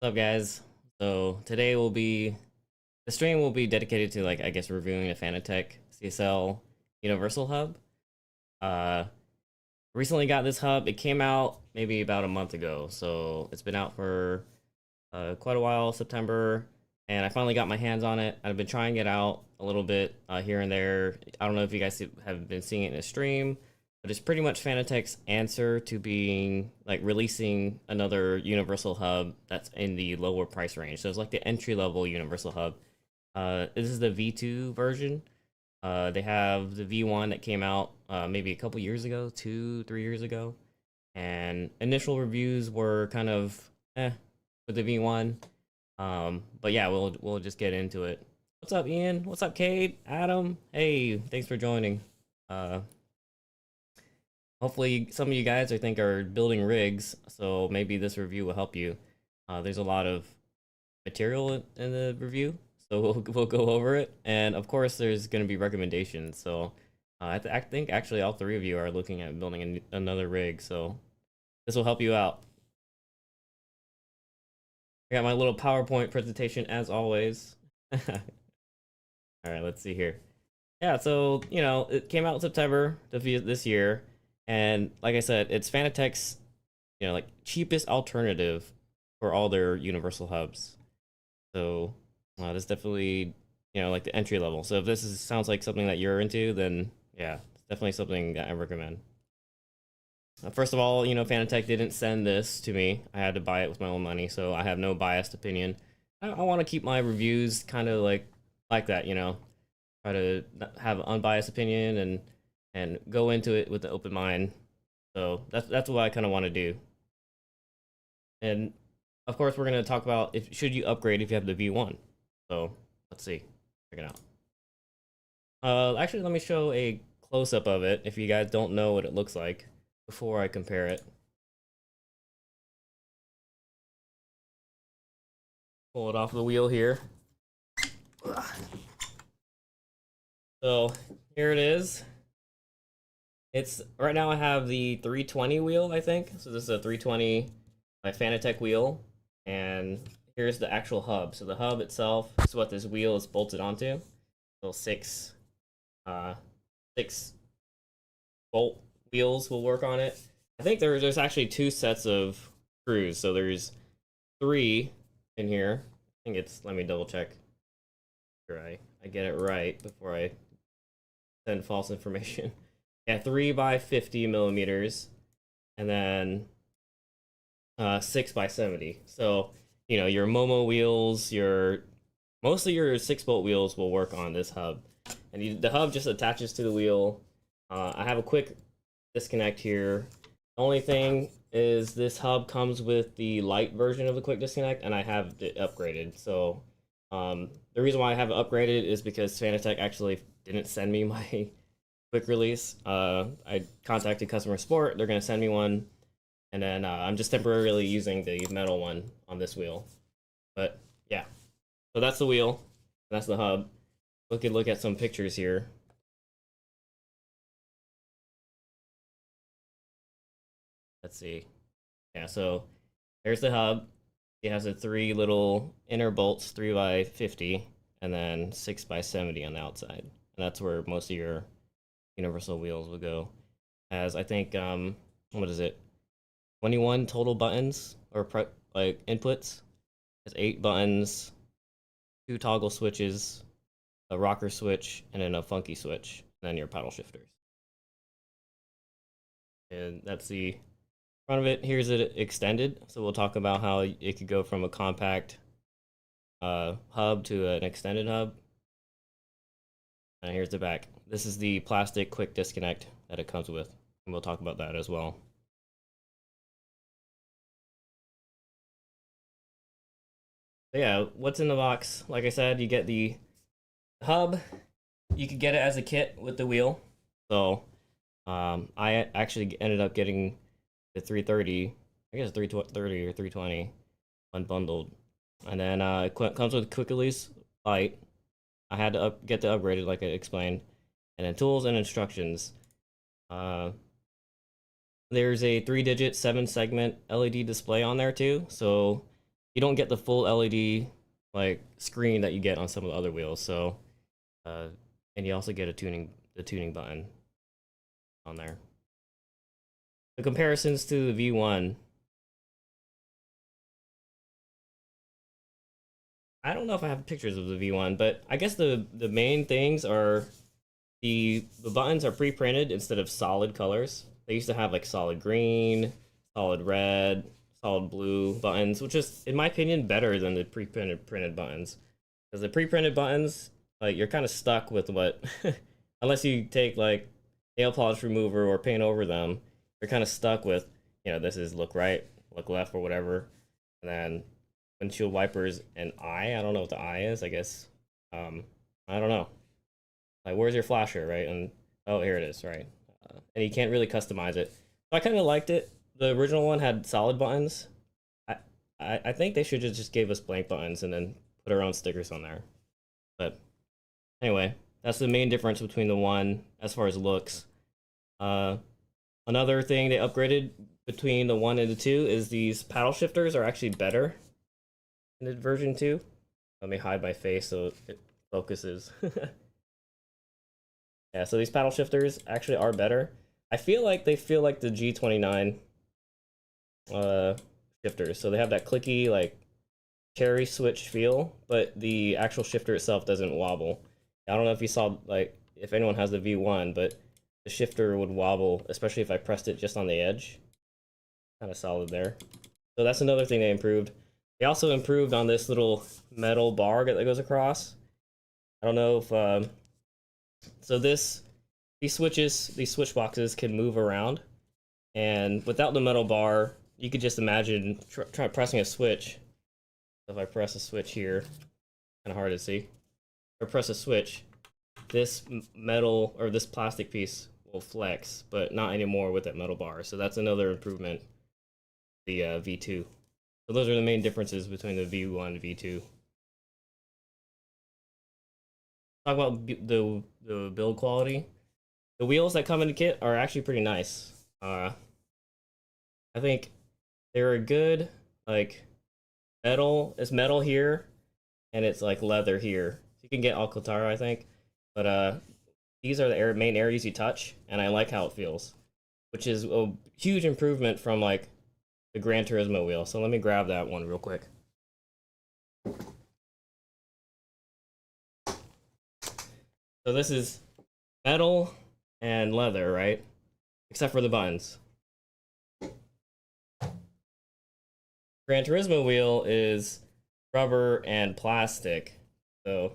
What's up, guys? So today the stream will be dedicated to, like, I guess, reviewing the Fanatec CSL Universal Hub. Uh, Recently got this hub. It came out maybe about a month ago, so it's been out for quite a while, September, and I finally got my hands on it. I've been trying it out a little bit here and there. I don't know if you guys have been seeing it in a stream, but it's pretty much Fanatec's answer to being like releasing another Universal Hub that's in the lower price range. So it's like the entry level Universal Hub. This is the V2 version. They have the V1 that came out maybe a couple years ago, 2-3 years ago, and initial reviews were kind of with the V1. But yeah, we'll just get into it. What's up, Ian? What's up, Cade? Adam? Hey, thanks for joining. Hopefully some of you guys I think are building rigs, so maybe this review will help you. There's a lot of material in the review, so we'll go over it, and of course there's going to be recommendations. So I think actually all three of you are looking at building another rig, so this will help you out. I got my little PowerPoint presentation as always. All right, let's see here. Yeah, so it came out in September this year, and like I said, it's Fanatec's like cheapest alternative for all their universal hubs. So this definitely like the entry level. So if sounds like something that you're into, then yeah, it's definitely something that I recommend. First of all, Fanatec didn't send this to me. I had to buy it with my own money, so I have no biased opinion. I want to keep my reviews kind of like that, try to have an unbiased opinion and go into it with an open mind. So that's what I kind of want to do. And of course, we're going to talk about should you upgrade if you have the V1. So let's see, check it out. Actually, let me show a close-up of it if you guys don't know what it looks like before I compare it. Pull it off the wheel here. So here it is. It's right now I have the 320 wheel, I think. So this is a 320 by Fanatec wheel, and here's the actual hub. So the hub itself is what this wheel is bolted onto. So six bolt wheels will work on it. I think there's actually two sets of screws. So there's three in here. I think it's, let me double check. Sure, I get it right before I send false information. Yeah, 3 by 50 millimeters, and then 6 by 70. So your Momo wheels, mostly your 6-bolt wheels will work on this hub, and the hub just attaches to the wheel. I have a quick disconnect here. The only thing is this hub comes with the light version of the quick disconnect, and I have it upgraded. So the reason why I have it upgraded is because Fanatec actually didn't send me my quick release. I contacted customer support. They're going to send me one, and then I'm just temporarily using the metal one on this wheel. But yeah, so that's the wheel, that's the hub. We could look at some pictures here. Let's see. Yeah, so there's the hub. It has the 3 little inner bolts, 3 by 50, and then 6 by 70 on the outside. And that's where most of your universal wheels will go. As I think, what is it? 21 total buttons or like inputs. It's 8 buttons, 2 toggle switches, a rocker switch, and then a funky switch, and then your paddle shifters. And that's the front of it. Here's it extended. So we'll talk about how it could go from a compact hub to an extended hub. And here's the back. This is the plastic quick disconnect that it comes with, and we'll talk about that as well. So yeah, what's in the box? Like I said, you get the hub. You could get it as a kit with the wheel. So I actually ended up getting the 330, I guess 330 or 320 unbundled. And then it comes with quick release light. I had to get the upgraded, like I explained. And then tools and instructions. There's a 3-digit 7-segment LED display on there too. So you don't get the full LED like screen that you get on some of the other wheels. So, and you also get the tuning button on there. The comparisons to the V1. I don't know if I have pictures of the V1, but I guess the main things are the buttons are pre-printed instead of solid colors. They used to have like solid green, solid red, solid blue buttons, which is, in my opinion, better than the printed buttons. Because the pre-printed buttons, like, you're kind of stuck with what, unless you take like nail polish remover or paint over them, you're kind of stuck with, this is look right, look left, or whatever. And then windshield wipers and I don't know what the I is, I guess. I don't know. Like, where's your flasher, right? And oh, here it is, right? And you can't really customize it. So I kind of liked it. The original one had solid buttons. I think they should have just gave us blank buttons and then put our own stickers on there. But anyway, that's the main difference between the one as far as looks. Another thing they upgraded between the 1 and the 2 is these paddle shifters are actually better in the version 2. Let me hide my face so it focuses. Yeah, so these paddle shifters actually are better. I feel like they feel like the G29 shifters. So they have that clicky, like, cherry switch feel, but the actual shifter itself doesn't wobble. I don't know if you saw, like, if anyone has the V1, but the shifter would wobble, especially if I pressed it just on the edge. Kind of solid there. So that's another thing they improved. They also improved on this little metal bar that goes across. I don't know if... So these switch boxes can move around, and without the metal bar, you could just imagine try pressing a switch. So if I press a switch here, kind of hard to see. Or press a switch, this metal or this plastic piece will flex, but not anymore with that metal bar. So that's another improvement. The V2. So those are the main differences between the V1 and V2. Talk about the build quality. The wheels that come in the kit are actually pretty nice. I think they're a good, like, metal. It's metal here, and it's like leather here. You can get Alcantara, I think, but these are the main areas you touch, and I like how it feels, which is a huge improvement from like the Gran Turismo wheel. So let me grab that one real quick. So this is metal and leather, right? Except for the buttons. Gran Turismo wheel is rubber and plastic, so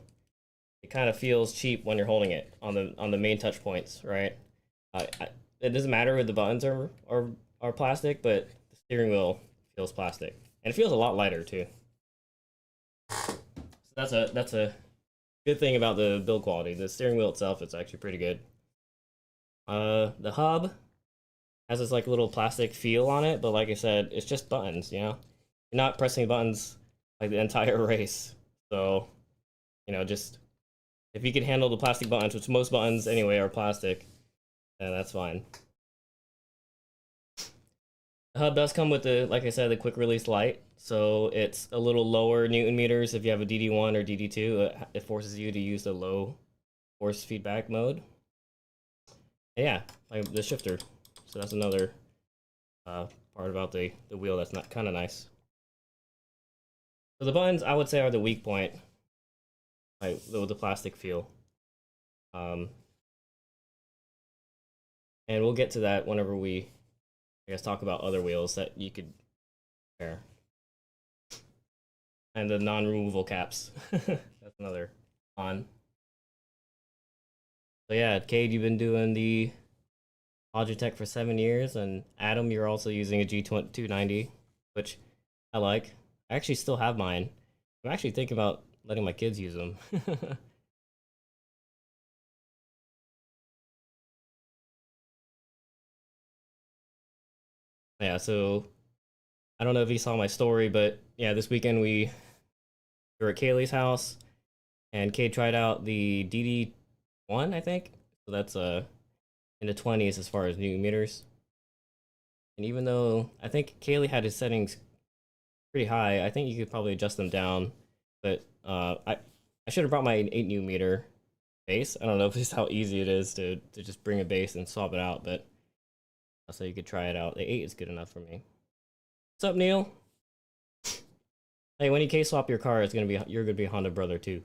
it kind of feels cheap when you're holding it on the main touch points, right? It doesn't matter if the buttons are plastic, but the steering wheel feels plastic, and it feels a lot lighter too. So that's a good thing about the build quality. The steering wheel itself is actually pretty good. The hub has this like little plastic feel on it, but like I said, it's just buttons, You're not pressing buttons like the entire race. So, just if you can handle the plastic buttons, which most buttons anyway are plastic, then that's fine. The hub does come with like I said, the quick release light. So it's a little lower Newton meters if you have a DD1 or DD2. It forces you to use the low force feedback mode. And yeah, like the shifter. So that's another part about the wheel that's not kind of nice. So the buttons, I would say, are the weak point, like with the plastic feel. And we'll get to that whenever we, I guess, talk about other wheels that you could compare. And the non-removable caps. That's another on. So yeah, Cade, you've been doing the Logitech for 7 years, and Adam, you're also using a G290, which I like. I actually still have mine. I'm actually thinking about letting my kids use them. Yeah, so I don't know if you saw my story, but yeah, this weekend we were at Kaylee's house, and Kay tried out the DD1, I think. So that's in the 20s as far as Newton meters. And even though I think Kaylee had his settings pretty high. I think you could probably adjust them down, but I should have brought my 8 Nm base. I don't know if this is how easy it is to just bring a base and swap it out, but so you could try it out. The 8 is good enough for me. What's up, Neil? Hey, when you K swap your car, you're gonna be a Honda brother too.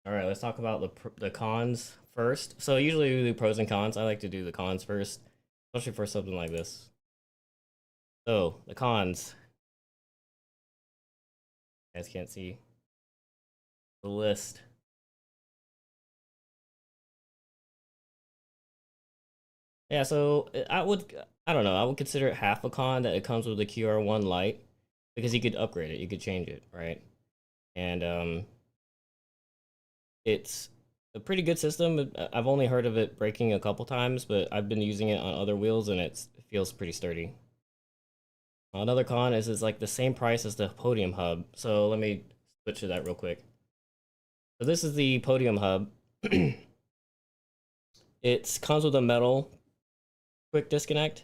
All right, let's talk about the cons first. So usually we do pros and cons. I like to do the cons first, especially for something like this. So the cons, you guys can't see the list. Yeah, so I don't know, I would consider it half a con that it comes with the QR1 Lite because you could upgrade it, you could change it, right? And it's a pretty good system. I've only heard of it breaking a couple times, but I've been using it on other wheels and it feels pretty sturdy. Another con is it's like the same price as the Podium Hub. So let me switch to that real quick. So this is the Podium Hub. It comes with a metal quick disconnect,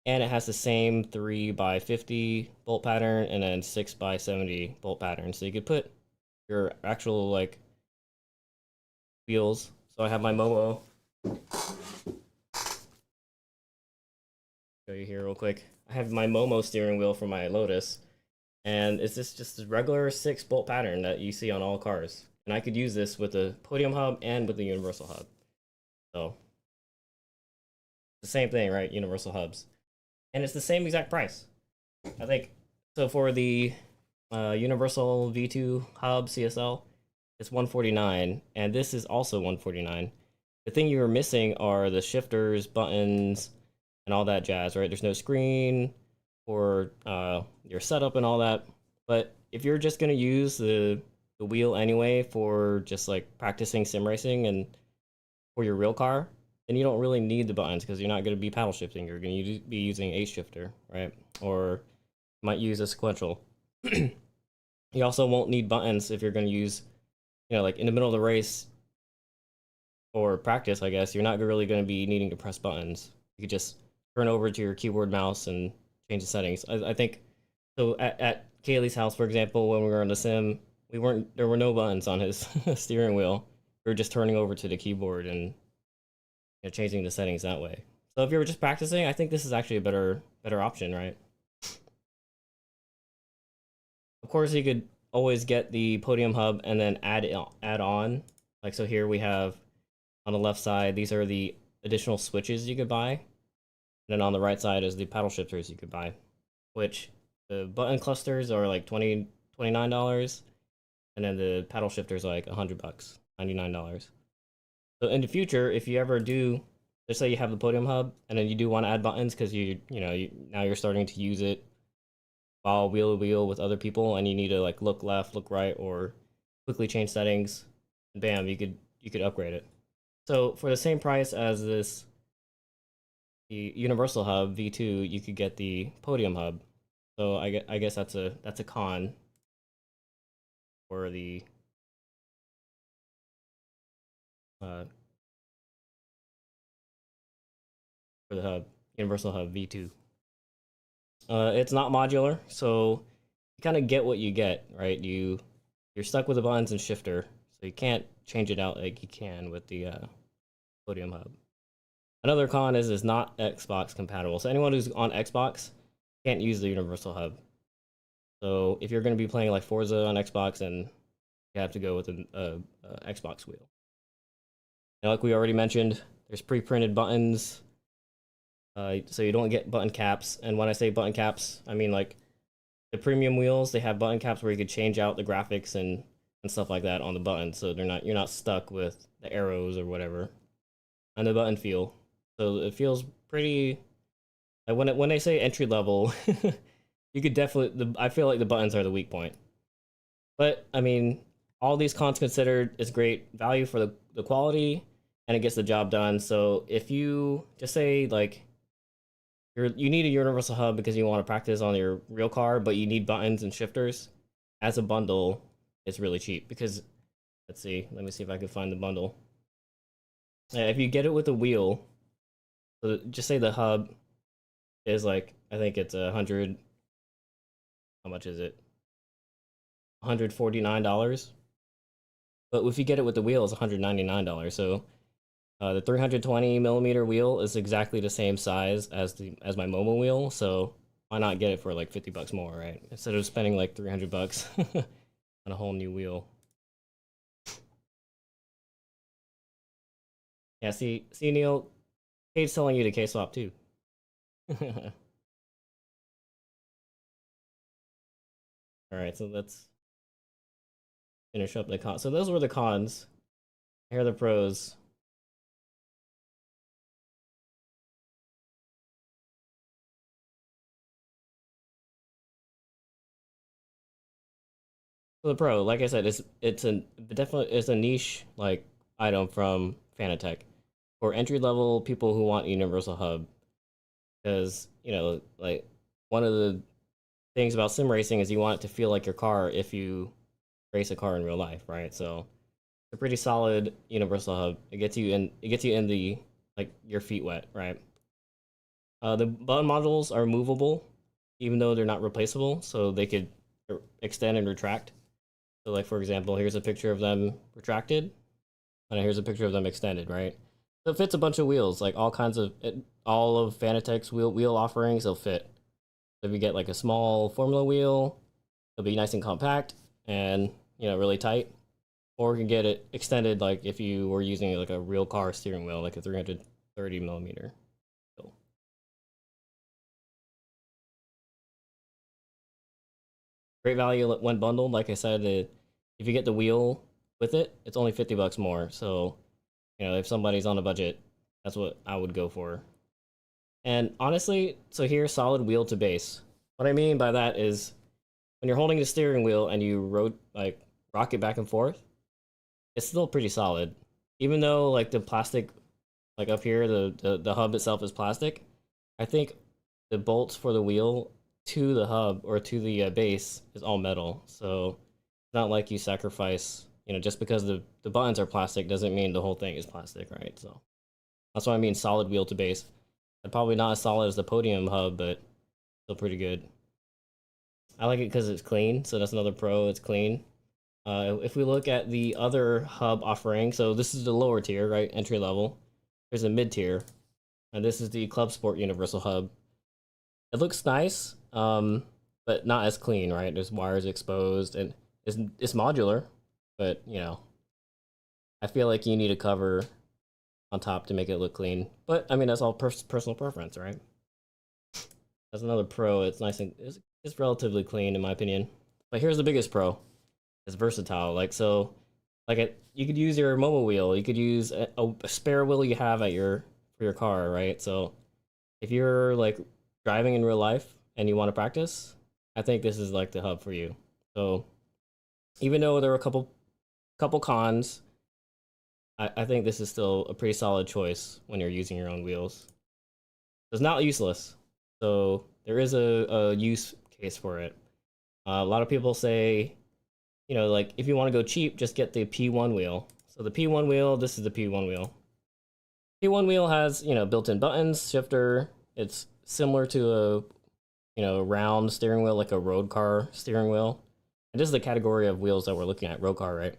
and it has the same 3x50 bolt pattern and then 6x70 bolt pattern. So you could put your actual like wheels. So I have my Momo. Show you here real quick. I have my Momo steering wheel for my Lotus, and it's just a regular 6 bolt pattern that you see on all cars. And I could use this with the Podium Hub and with the Universal Hub. So the same thing, right? Universal Hubs, and it's the same exact price. I think so for the Universal V2 Hub CSL. It's 149, and this is also 149. The thing you were missing are the shifters, buttons, and all that jazz, right? There's no screen for your setup and all that. But if you're just gonna use the wheel anyway for just like practicing sim racing and for your real car, then you don't really need the buttons because you're not gonna be paddle shifting. You're gonna be using a shifter, right? Or you might use a sequential. You also won't need buttons if you're gonna use, you know, like in the middle of the race or practice, I guess, you're not really going to be needing to press buttons. You could just turn over to your keyboard mouse and change the settings. I think, so at Kaylee's house, for example, when we were on the sim, there were no buttons on his steering wheel. We were just turning over to the keyboard and, you know, changing the settings that way. So if you were just practicing, I think this is actually a better option, right? Of course, you could always get the Podium Hub and then add on. Like, so here we have on the left side, these are the additional switches you could buy. And then on the right side is the paddle shifters you could buy, which the button clusters are like $29, and then the paddle shifters are like $100, $99. So in the future, if you ever do, let's say you have the Podium Hub and then you do want to add buttons because now you're starting to use it while wheel to wheel with other people, and you need to like look left, look right, or quickly change settings, and bam, you could upgrade it. So for the same price as the Universal Hub V2, you could get the Podium Hub. So I guess that's a con for the hub, Universal Hub V2. It's not modular, so you kind of get what you get, right? You're stuck with the buttons and shifter, so you can't change it out like you can with the Podium Hub. Another con is it's not Xbox compatible. So anyone who's on Xbox can't use the Universal Hub. So if you're going to be playing like Forza on Xbox, then you have to go with an Xbox wheel. And like we already mentioned, there's pre-printed buttons. So you don't get button caps. And when I say button caps, I mean like the premium wheels, they have button caps where you could change out the graphics and stuff like that on the buttons. So you're not stuck with the arrows or whatever. And the button feel. So it feels pretty, like when they say entry level, you could definitely, I feel like the buttons are the weak point. But I mean, all these cons considered, it's great value for the quality, and it gets the job done. So if you just say like you need a Universal Hub because you want to practice on your real car, but you need buttons and shifters, as a bundle, it's really cheap. Because let me see if I can find the bundle. If you get it with a wheel, so just say the hub is like, I think it's 100. How much is it? $149. But if you get it with the wheel, it's $199. So the 320 millimeter wheel is exactly the same size as my Momo wheel. So why not get it for like 50 bucks more, right? Instead of spending like 300 bucks on a whole new wheel. Yeah, see Neil, Kate's telling you to K-swap too. All right, so let's finish up the cons. So those were the cons. Here are the pros. So the pro, like I said, it's a niche like item from Fanatec for entry level people who want Universal Hub. Because like one of the things about sim racing is you want it to feel like your car if you race a car in real life, right? So it's a pretty solid Universal Hub. It gets you in the like your feet wet, right? The button modules are movable, even though they're not replaceable, so they could extend and retract. So, like for example, here's a picture of them retracted, and here's a picture of them extended, right? So it fits a bunch of wheels, like all of Fanatec's wheel offerings. They'll fit. So if you get like a small Formula wheel, it'll be nice and compact and really tight. Or you can get it extended, like if you were using like a real car steering wheel, like a 330 millimeter. Great value when bundled. Like I said, if you get the wheel with it, it's only 50 bucks more. So, if somebody's on a budget, that's what I would go for. And honestly, so here's solid wheel to base. What I mean by that is when you're holding the steering wheel and you rock it back and forth, it's still pretty solid. Even though like the plastic, like up here, the hub itself is plastic, I think the bolts for the wheel to the hub or to the base is all metal. So it's not like you sacrifice, just because the buttons are plastic doesn't mean the whole thing is plastic, right? So that's what I mean solid wheel to base. And probably not as solid as the podium hub, but still pretty good. I like it because it's clean, so that's another pro. It's clean. If we look at the other hub offering, so this is the lower tier, right? Entry level. There's a mid tier, and this is the Club Sport Universal Hub. It looks nice, but not as clean, right? There's wires exposed, and it's modular, but I feel like you need a cover on top to make it look clean. But I mean, that's all personal preference, right? That's another pro. It's nice and it's relatively clean in my opinion. But here's the biggest pro: it's versatile. You could use your Momo wheel. You could use a spare wheel you have for your car, right? So if you're like driving in real life and you want to practice, I think this is like the hub for you. So even though there are a couple cons, I think this is still a pretty solid choice when you're using your own wheels. It's not useless, so there is a use case for it. A lot of people say, like if you want to go cheap, just get the P1 wheel. So the P1 wheel, this is the P1 wheel. P1 wheel has, built-in buttons, shifter. It's similar to a round steering wheel, like a road car steering wheel. And this is the category of wheels that we're looking at, road car, right?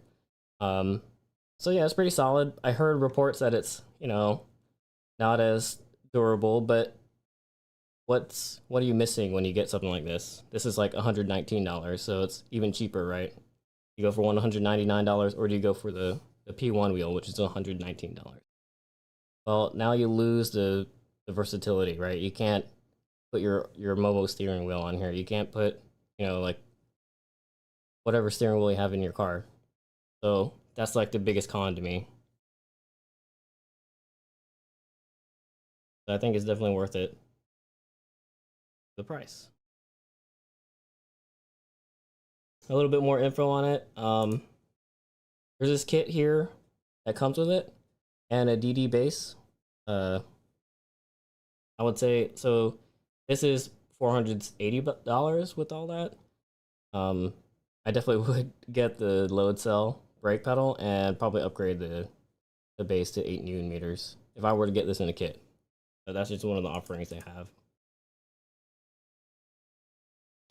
So yeah, it's pretty solid. I heard reports that it's, not as durable, but what are you missing when you get something like this? This is like $119, so it's even cheaper, right? You go for $199, or do you go for the P1 wheel, which is $119? Well, now you lose the versatility, right? You can't put your Momo steering wheel on here. You can't put, like whatever steering wheel you have in your car. So that's like the biggest con to me. So I think it's definitely worth it. The price. A little bit more info on it. There's this kit here that comes with it, and a DD base. I would say so. This is $480 with all that. I definitely would get the load cell brake pedal and probably upgrade the base to 8 Newton meters if I were to get this in a kit. So that's just one of the offerings they have.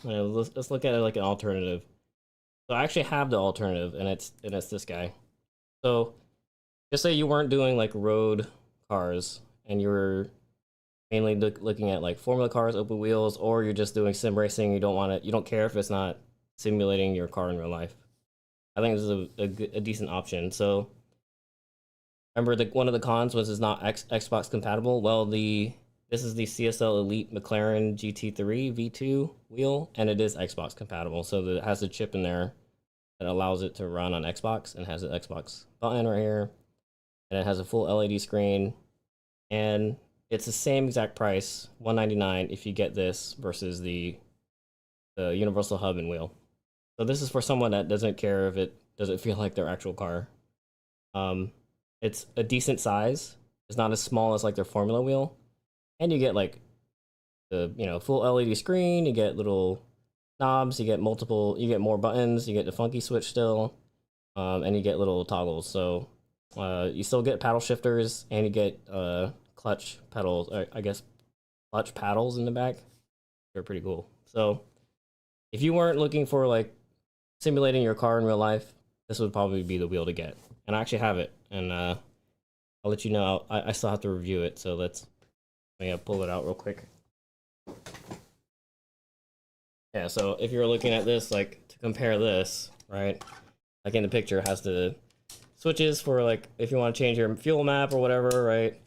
Let's look at it like an alternative. So I actually have the alternative, and it's this guy. So just say you weren't doing like road cars, and you were mainly looking at like formula cars, open wheels, or you're just doing sim racing. You don't care if it's not simulating your car in real life. I think this is a decent option. So remember, one of the cons was it's not Xbox compatible. Well, this is the CSL Elite McLaren GT3 V2 wheel, and it is Xbox compatible. So it has a chip in there that allows it to run on Xbox, and has an Xbox button right here, and it has a full LED screen, and it's the same exact price, $199, if you get this versus the Universal Hub and wheel. So this is for someone that doesn't care if it doesn't feel like their actual car. It's a decent size. It's not as small as like their Formula wheel, and you get like the full LED screen. You get little knobs. You get more buttons. You get the funky switch still, and you get little toggles. So you still get paddle shifters, and you get clutch pedals. I guess clutch paddles in the back. They're pretty cool. So if you weren't looking for like simulating your car in real life, this would probably be the wheel to get. And I actually have it, and I'll let you know. I still have to review it, so let me pull it out real quick. Yeah, so if you're looking at this, like to compare this, right? Like in the picture, it has the switches for like if you want to change your fuel map or whatever, right?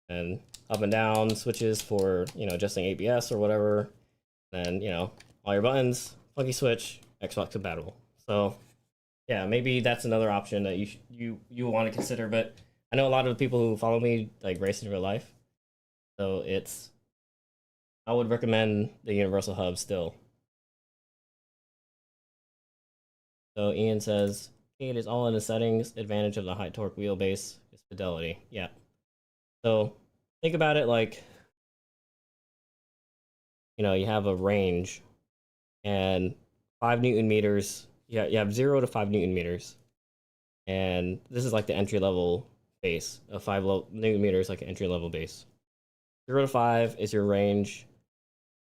And up and down switches for adjusting ABS or whatever. And all your buttons, funky switch, Xbox compatible. So yeah, maybe that's another option that you want to consider. But I know a lot of the people who follow me like race in real life, so I would recommend the Universal Hub still. So Ian says it is all in the settings. Advantage of the high torque wheelbase is fidelity. Yeah. So think about it like you have a range, and 5 Newton meters. Yeah, you have 0 to 5 Newton meters, and this is like the entry level base of 5 Newton meters, like an entry level base. 0 to 5 is your range,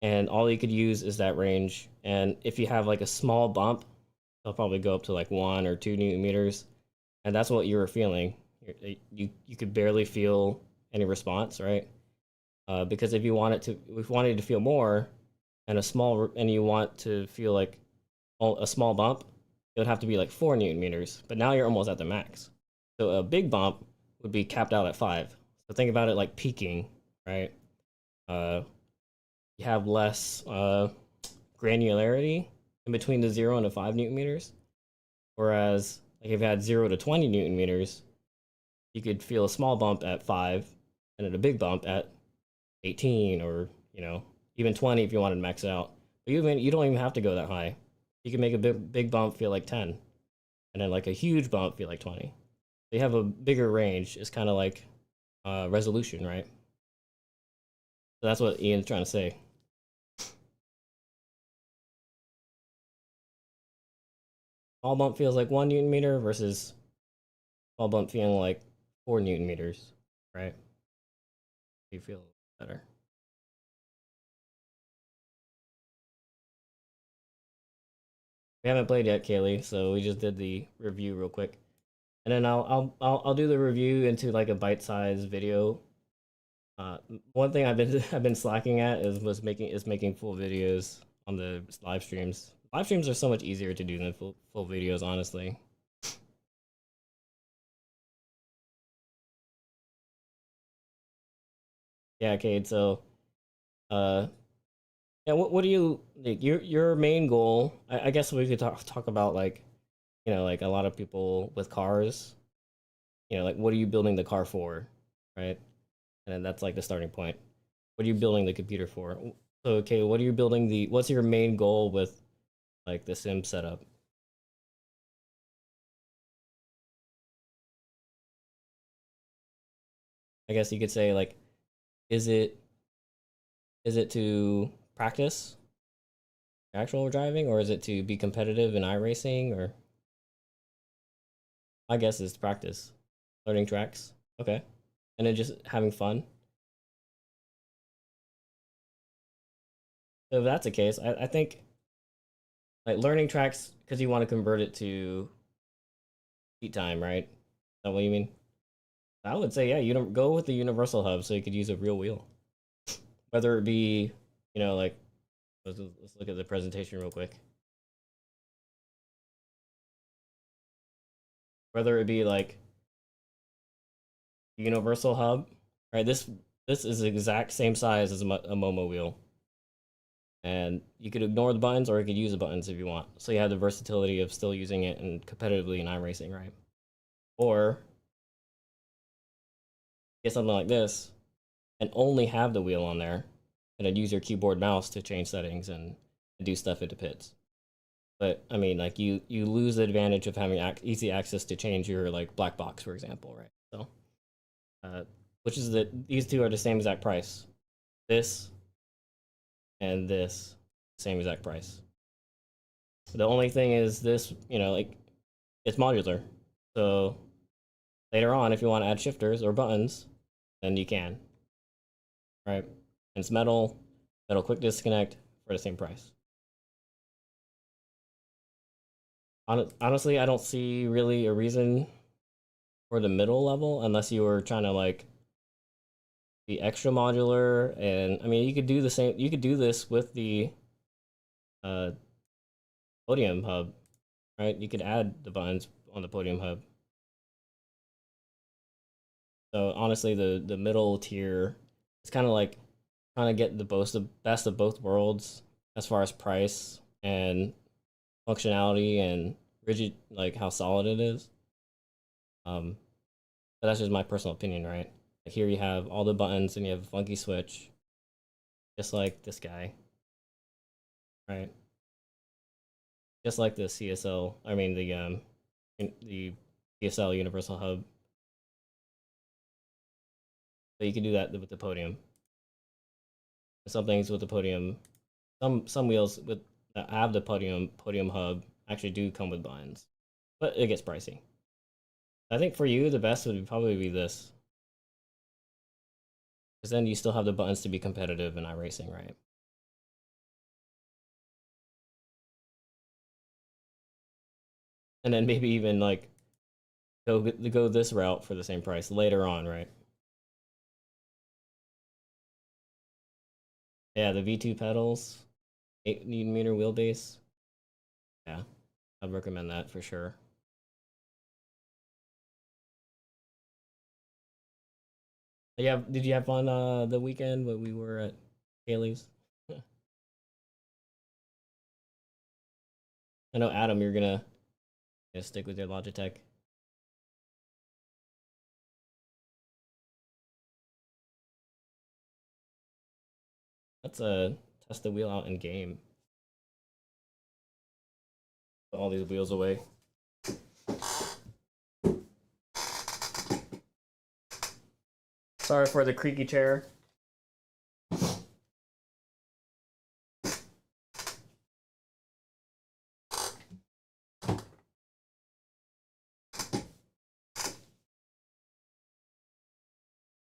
and all you could use is that range. And if you have like a small bump, they'll probably go up to like 1 or 2 Newton meters, and that's what you were feeling. You could barely feel any response, right? Because if you wanted to feel more, and you want to feel like a small bump, it would have to be like 4 Newton meters. But now you're almost at the max. So a big bump would be capped out at 5. So think about it like peaking, right? You have less granularity in between the 0 and the 5 Newton meters. Whereas like if you had 0 to 20 Newton meters, you could feel a small bump at 5, and then a big bump at 18, or even 20 if you wanted to max it out. But you don't even have to go that high. You can make a big bump feel like 10, and then like a huge bump feel like 20. So you have a bigger range. It's kind of like resolution, right? So that's what Ian's trying to say. Small bump feels like 1 Newton meter versus small bump feeling like 4 Newton meters, right? You feel better. We haven't played yet, Kaylee, so we just did the review real quick, and then I'll do the review into like a bite-sized video. One thing I've been slacking at is making full videos on the live streams. Live streams are so much easier to do than full videos, honestly. Yeah, Cade. So, yeah, what do you like, your main goal? I guess we could talk about like like a lot of people with cars. Like what are you building the car for, right? And then that's like the starting point. What are you building the computer for? So, okay, what's your main goal with like the sim setup? I guess you could say like, is it to practice actual driving, or is it to be competitive in iRacing? Or I guess it's practice. Learning tracks. Okay. And then just having fun. So if that's the case, I think like learning tracks because you want to convert it to seat time, right? Is that what you mean? I would say, yeah, you don't go with the Universal Hub so you could use a real wheel. Whether it be, like, let's look at the presentation real quick. Whether it be like Universal Hub, right? This is the exact same size as a Momo wheel. And you could ignore the buttons or you could use the buttons if you want. So you have the versatility of still using it and competitively in iRacing, right? Or get something like this and only have the wheel on there and then use your keyboard mouse to change settings and do stuff at the pits. But I mean, like you lose the advantage of having easy access to change your like black box, for example, right? So, which is that these two are the same exact price. This and this, same exact price. The only thing is this, like it's modular. So later on, if you want to add shifters or buttons, then you can. Right? And it's metal quick disconnect for the same price. Honestly, I don't see really a reason for the middle level unless you were trying to like be extra modular. And I mean, you could do the same. You could do this with the podium hub, right? You could add the buttons on the podium hub. So honestly, the middle tier is kind of like trying to get the best of both worlds as far as price and functionality and rigid, like how solid it is. But that's just my personal opinion, right? Like here you have all the buttons and you have a funky switch, just like this guy, right? Just like the CSL, I mean the CSL Universal Hub. So you can do that with the podium. Some things with the podium, some wheels with that have the podium hub actually do come with buttons, but it gets pricey. I think for you the best would probably be this, because then you still have the buttons to be competitive in iRacing, right? And then maybe even like go this route for the same price later on, right? Yeah, the V2 pedals, 8 Nm wheelbase. Yeah, I'd recommend that for sure. Yeah, did you have fun the weekend when we were at Haley's? I know Adam, you're gonna stick with your Logitech. Let's test the wheel out in game. Put all these wheels away. Sorry for the creaky chair.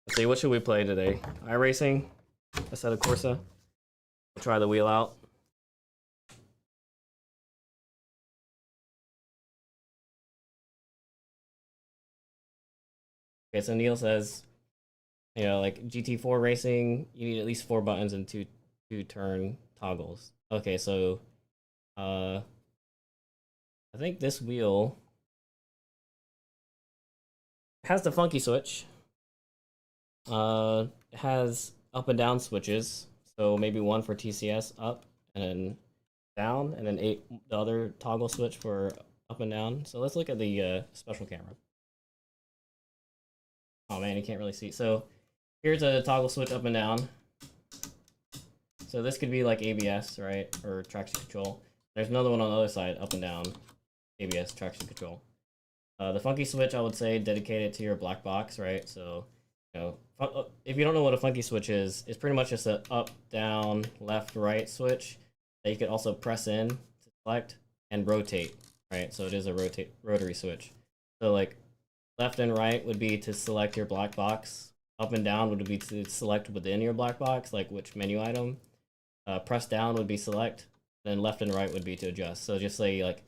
Let's see, what should we play today? iRacing? Assetto Corsa? We'll try the wheel out. Okay, so Neil says, like GT4 racing, you need at least 4 buttons and two turn toggles. Okay, so I think this wheel has the funky switch. It has up and down switches, so maybe one for TCS up and then down, and then the other toggle switch for up and down. So let's look at the special camera. Oh man, you can't really see. So here's a toggle switch up and down. So this could be like ABS, right? Or traction control. There's another one on the other side, up and down, ABS, traction control. The funky switch, I would say, dedicated to your black box, right? So, if you don't know what a funky switch is, it's pretty much just an up, down, left, right switch that you could also press in to select and rotate, right? So it is a rotary switch. So like Left and right would be to select your black box. Up and down would be to select within your black box, like which menu item. Press down would be select. Then left and right would be to adjust. So just say like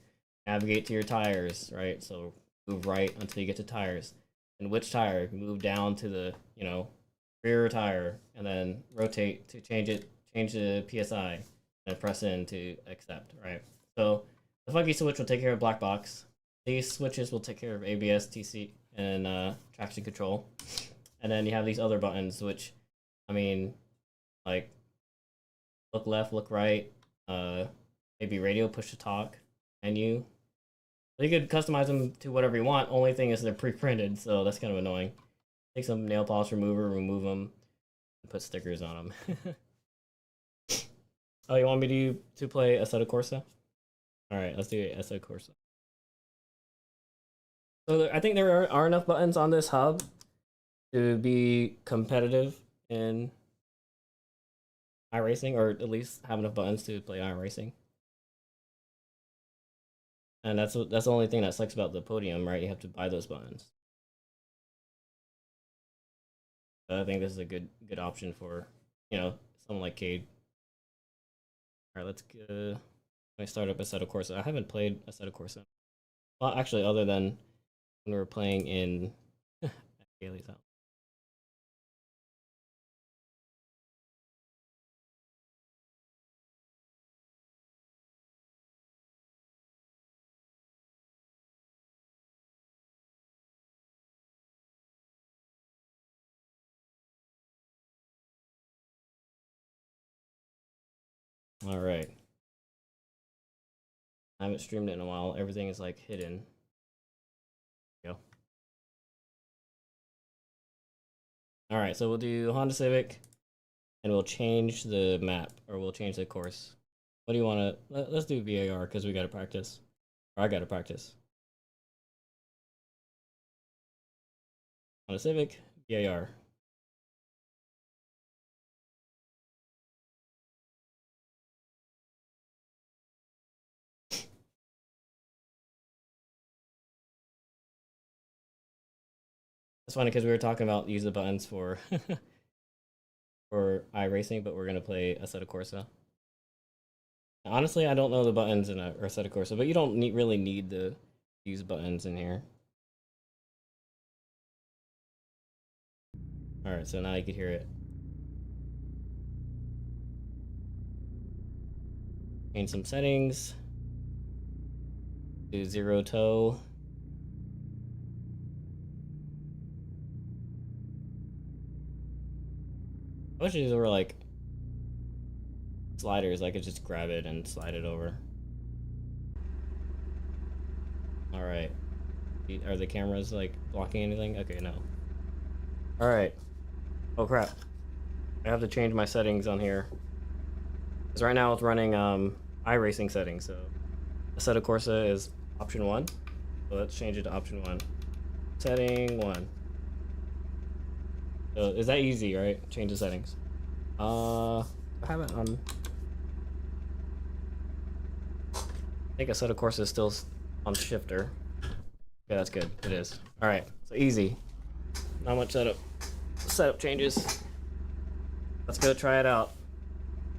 navigate to your tires, right? So move right until you get to tires. And which tire? Move down to the, rear tire, and then rotate to change the PSI, and press in to accept, right? So the funky switch will take care of black box. These switches will take care of ABS, TC, and traction control. And then you have these other buttons, which, I mean, like, look left, look right, maybe radio, push to talk, menu. So you could customize them to whatever you want. Only thing is they're pre-printed, so that's kind of annoying. Take some nail polish remover, remove them, and put stickers on them. Oh, you want me to play Assetto Corsa? All right, let's do Assetto Corsa. So I think there are enough buttons on this hub to be competitive in iRacing, or at least have enough buttons to play iRacing. And that's the only thing that sucks about the podium, right? You have to buy those buttons. But I think this is a good option for, someone like Cade. All right, let's go. Let me start up Assetto Corsa. I haven't played Assetto Corsa. Well, actually, other than when we were playing in Haley's house. All right. I haven't streamed it in a while. Everything is like hidden. There we go. All right, so we'll do Honda Civic, and we'll change the map, or we'll change the course. What do you want to? Let's do VAR because we got to practice. Or I got to practice. Honda Civic, VAR. It's funny because we were talking about use the buttons for for iRacing, but we're gonna play Assetto Corsa. Honestly, I don't know the buttons in Assetto Corsa, but you don't really need to use buttons in here. All right, so now you can hear it. Change some settings. Do zero toe. I wish these were like sliders. I could just grab it and slide it over. All right. Are the cameras like blocking anything? Okay, no. All right. Oh crap. I have to change my settings on here. Because right now it's running iRacing settings. So Assetto Corsa is option 1. So let's change it to option 1. Setting 1. So is that easy, right? Change the settings. I have it on. I think Assetto Corsa is still on shifter. Okay, that's good. It is. All right, so easy. Not much setup changes. Let's go try it out.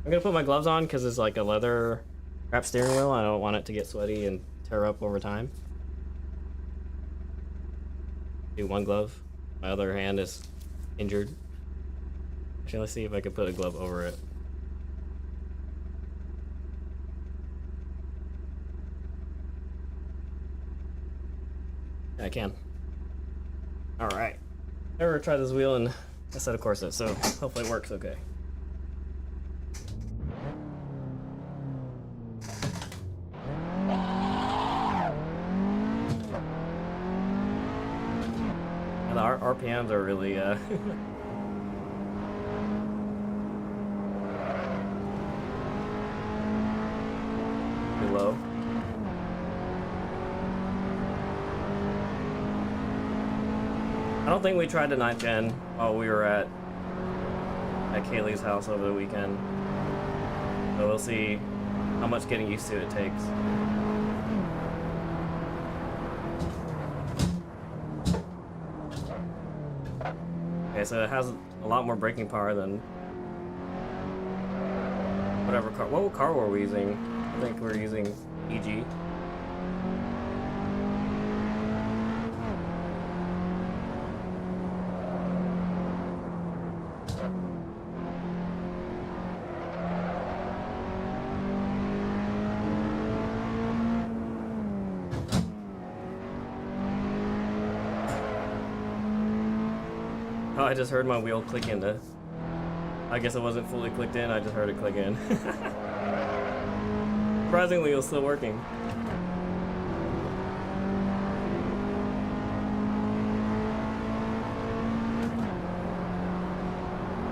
I'm gonna put my gloves on because it's like a leather wrap steering wheel. I don't want it to get sweaty and tear up over time. Do one glove. My other hand is injured. Actually, let's see if I can put a glove over it. I can. All right. Never tried this wheel in Assetto Corsa, so hopefully it works okay. And the RPMs are really pretty low. I don't think we tried the 9th gen while we were at Kaylee's house over the weekend. So we'll see how much getting used to it takes. so it has a lot more braking power than whatever car. What car were we using? I think we're using EG. Oh, I just heard my wheel click into. I guess it wasn't fully clicked in, I just heard it click in. Surprisingly, it was still working.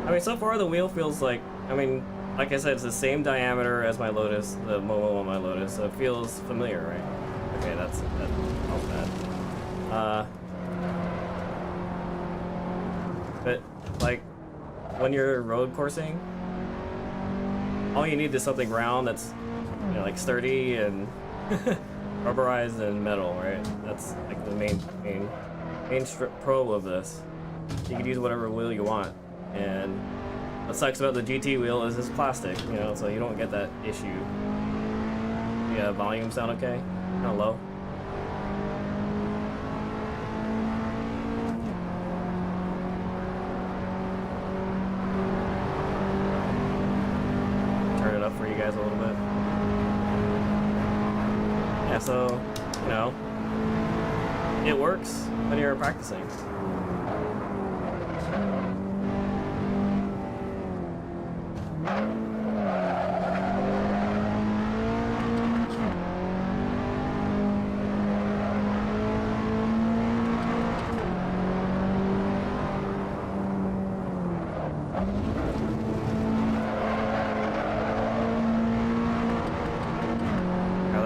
I mean, so far the wheel feels like, I mean, like I said, it's the same diameter as my Lotus, the Momo on my Lotus, so it feels familiar, right? Okay, that's all bad. But, like, when you're road coursing, all you need is something round that's, you know, like sturdy and rubberized and metal, right? That's like the main pro of this. You can use whatever wheel you want, and what sucks about the GT wheel is it's plastic, you know, so you don't get that issue. Yeah, volume sound okay? Kind of low. For you guys a little bit. Yeah, so, you know, it works when you're practicing.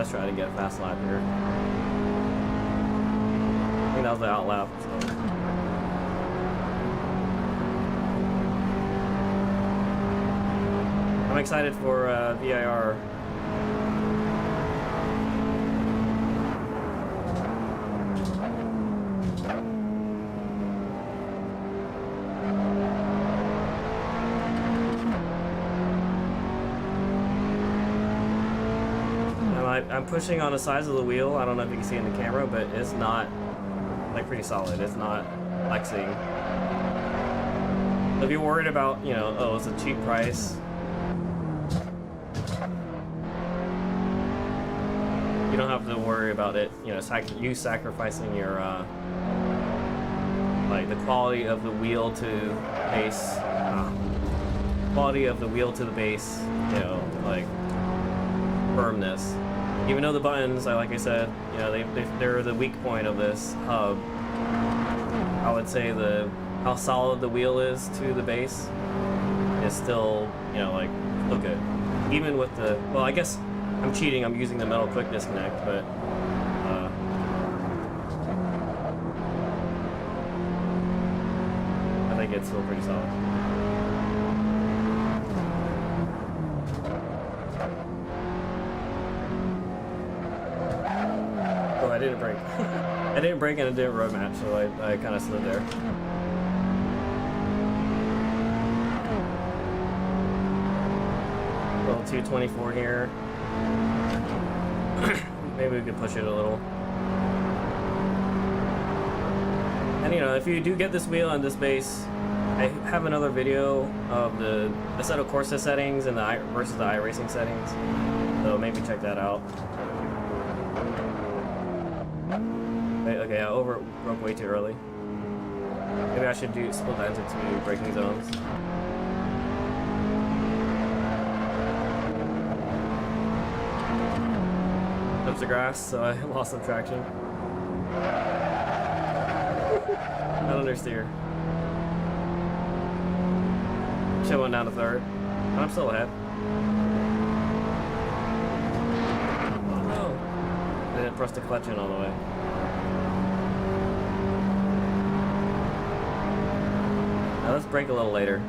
Try to get a fast lap here. I think that was the out lap. So. I'm excited for VIR. I'm pushing on the sides of the wheel. I don't know if you can see in the camera, but it's not like pretty solid. It's not flexing. So if you're worried about, you know, oh, it's a cheap price, you don't have to worry about it. You know, you sacrificing your like the quality of the wheel to base, quality of the wheel to the base. You know, like firmness. Even though the buttons, like I said, you know, they're the weak point of this hub. I would say how solid the wheel is to the base is still, you know, like, still good. Even with the, well, I guess I'm cheating. I'm using the metal quick disconnect, but I think it's still pretty solid. I didn't brake. I didn't brake and it didn't road match, so I kind of slid there. Little 224 here. Maybe we could push it a little. And you know, if you do get this wheel and this base, I have another video of the Assetto Corsa settings and versus the iRacing settings, so maybe check that out. Okay, I broke way too early. Maybe I should split that into 2 braking zones. Touched the grass, so I lost some traction. Not understeer. Should have went down to 3rd. But I'm still ahead. Oh no! I didn't press the clutch in all the way. Now let's brake a little later.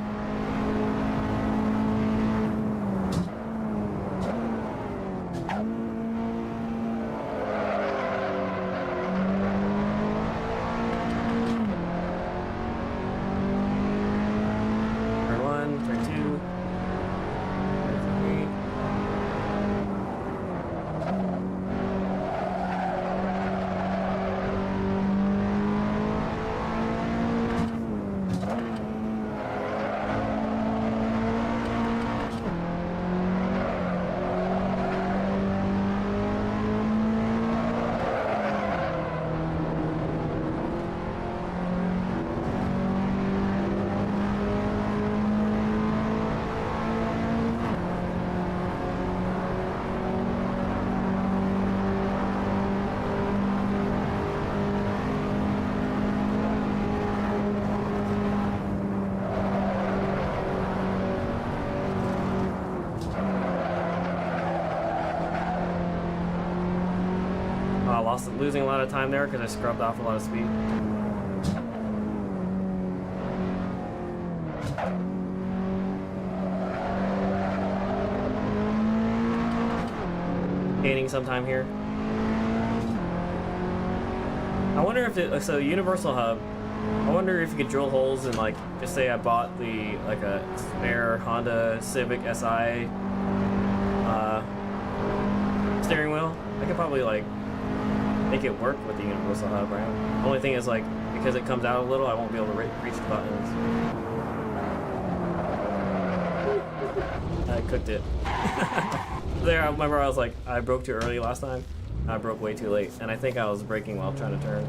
losing a lot of time there because I scrubbed off a lot of speed. Gaining some time here. I wonder if it, so Universal Hub, I wonder if you could drill holes in, like, just say I bought the, like, a spare Honda Civic SI steering wheel. I could probably, like, make it work with the Universal Hub, right? The only thing is, like, because it comes out a little, I won't be able to reach the buttons. I cooked it. There, I remember I was like, I broke too early last time. I broke way too late, and I think I was braking while trying to turn.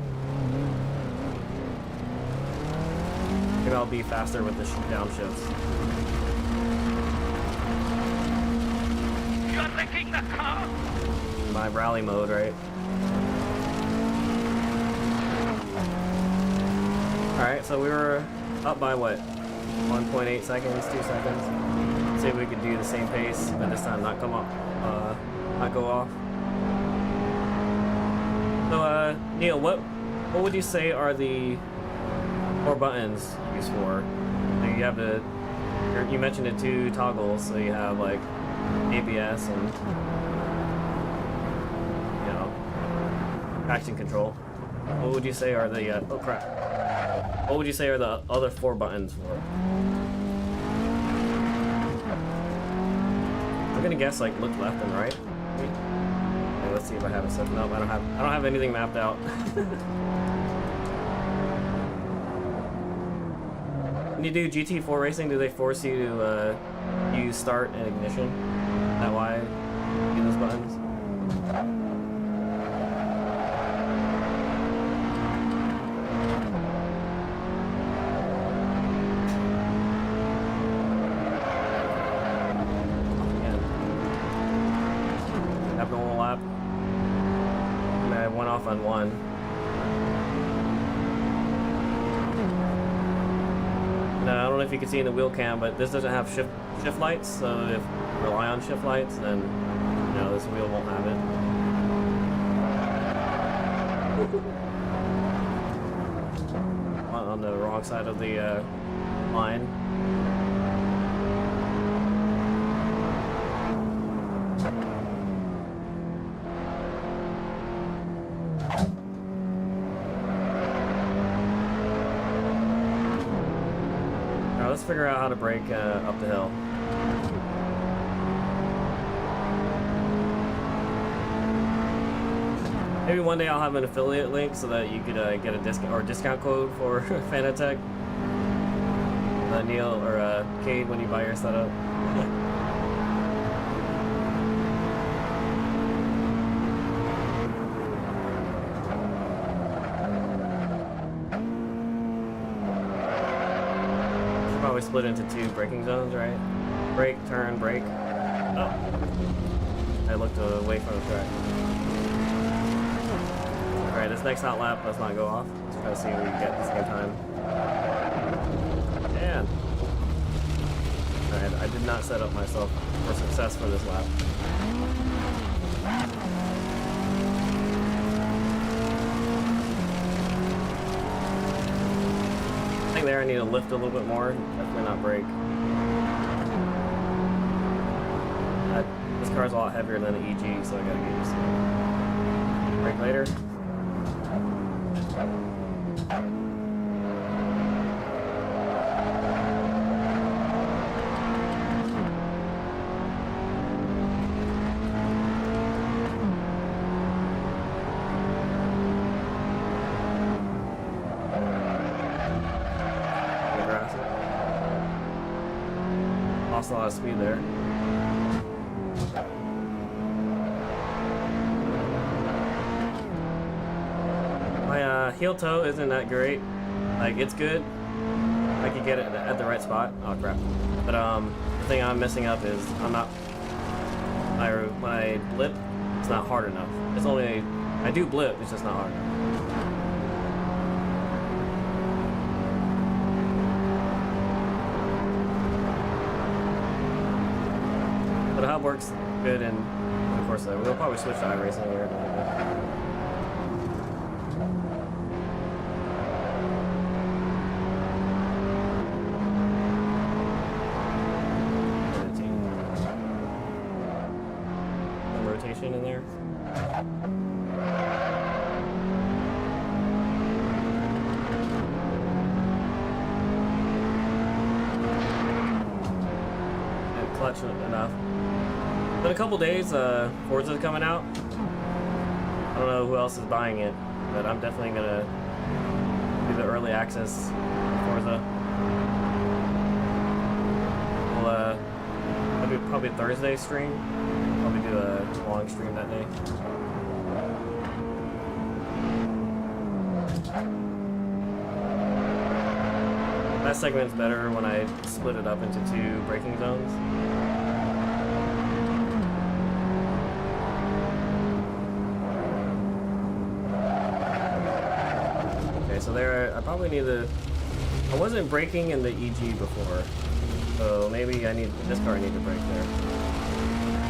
Maybe I'll be faster with the downshifts. You're licking the car! My rally mode, right? Alright, so we were up by what? 1.8 seconds, 2 seconds. Let's see if we could do the same pace, but this time not come up, not go off. So, Neil, what would you say are the 4 buttons used for? So you have the, you mentioned the 2 toggles, so you have like ABS and, you know, traction control. What would you say are the, oh crap. What would you say are the other 4 buttons for? I'm gonna guess like look left and right. Okay, let's see if I have it set. Nope, I don't have anything mapped out. When you do GT4 racing, do they force you to use start and ignition? Is that why you do those buttons? Abnormal lap. And I went off on 1. Now, I don't know if you can see in the wheel cam, but this doesn't have shift lights, so if you rely on shift lights, then, you know, this wheel won't have it. On the wrong side of the line. Let's figure out how to brake up the hill. Maybe one day I'll have an affiliate link so that you could get a discount code for Fanatec. Neil or Cade when you buy your setup. Probably split into 2 braking zones, right? Brake, turn, brake. Oh! I looked away from the track. Alright, this next hot lap, let's not go off. Let's try to see what we can get at the same time. Man! Alright, I did not set up myself for success for this lap. I think there I need to lift a little bit more, definitely not brake. This car's a lot heavier than an EG, so I gotta get used to it. Brake later. Lost a lot of speed there. My heel toe isn't that great. Like, it's good. I could get it at the right spot. Oh crap. But the thing I'm messing up is I'm not, when I blip, it's not hard enough. It's only, I do blip, it's just not hard enough. The hub works good, and of course we'll probably switch to iRacing here. action in there. And clutch enough. In a couple days, Forza's coming out. I don't know who else is buying it, but I'm definitely gonna do the early access Forza. We'll probably Thursday stream. Probably do a long stream that day. That segment's better when I split it up into 2 braking zones. Okay, so there, I probably need to... I wasn't braking in the EG before, so maybe I need... This car I need to brake there.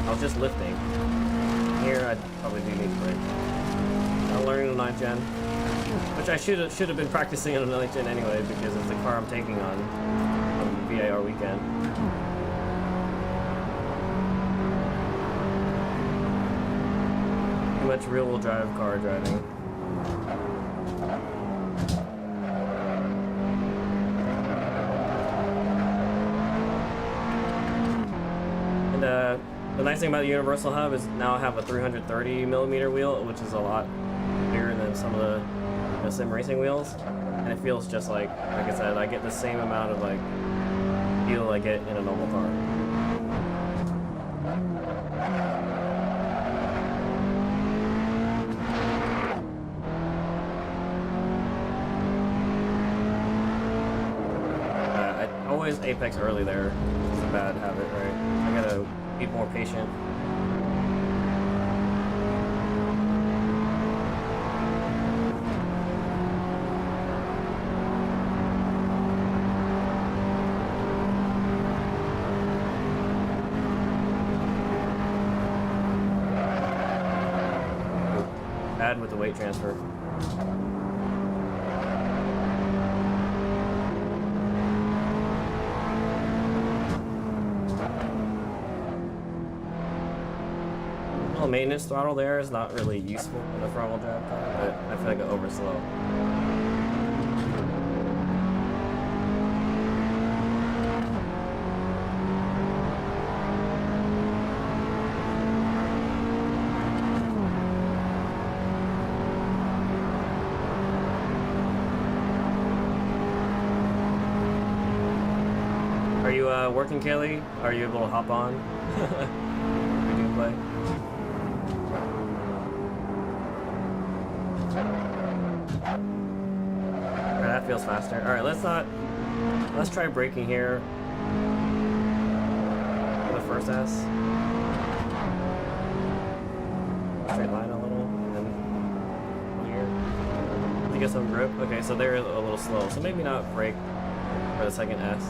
I was just lifting. Here, I probably do need to brake. I'm learning the 9th gen, which I should have been practicing on the 9th gen anyway, because it's the car I'm taking on VAR weekend. Too much rear-wheel drive car driving. The nice thing about the Universal Hub is now I have a 330mm wheel, which is a lot bigger than some of the sim racing wheels, and it feels just like I said, I get the same amount of like feel I get in a normal car. I always apex early there. It's a bad habit, right? I gotta be more patient. Bad with the weight transfer. Maintenance throttle there is not really useful in a front-wheel drive car, but I feel like I overslow. Are you working, Kaylee? Are you able to hop on? We do play. That feels faster. Alright, let's try braking here for the first S. Straight line a little, and then here. To get some grip. Okay, so they're a little slow, so maybe not brake for the second S.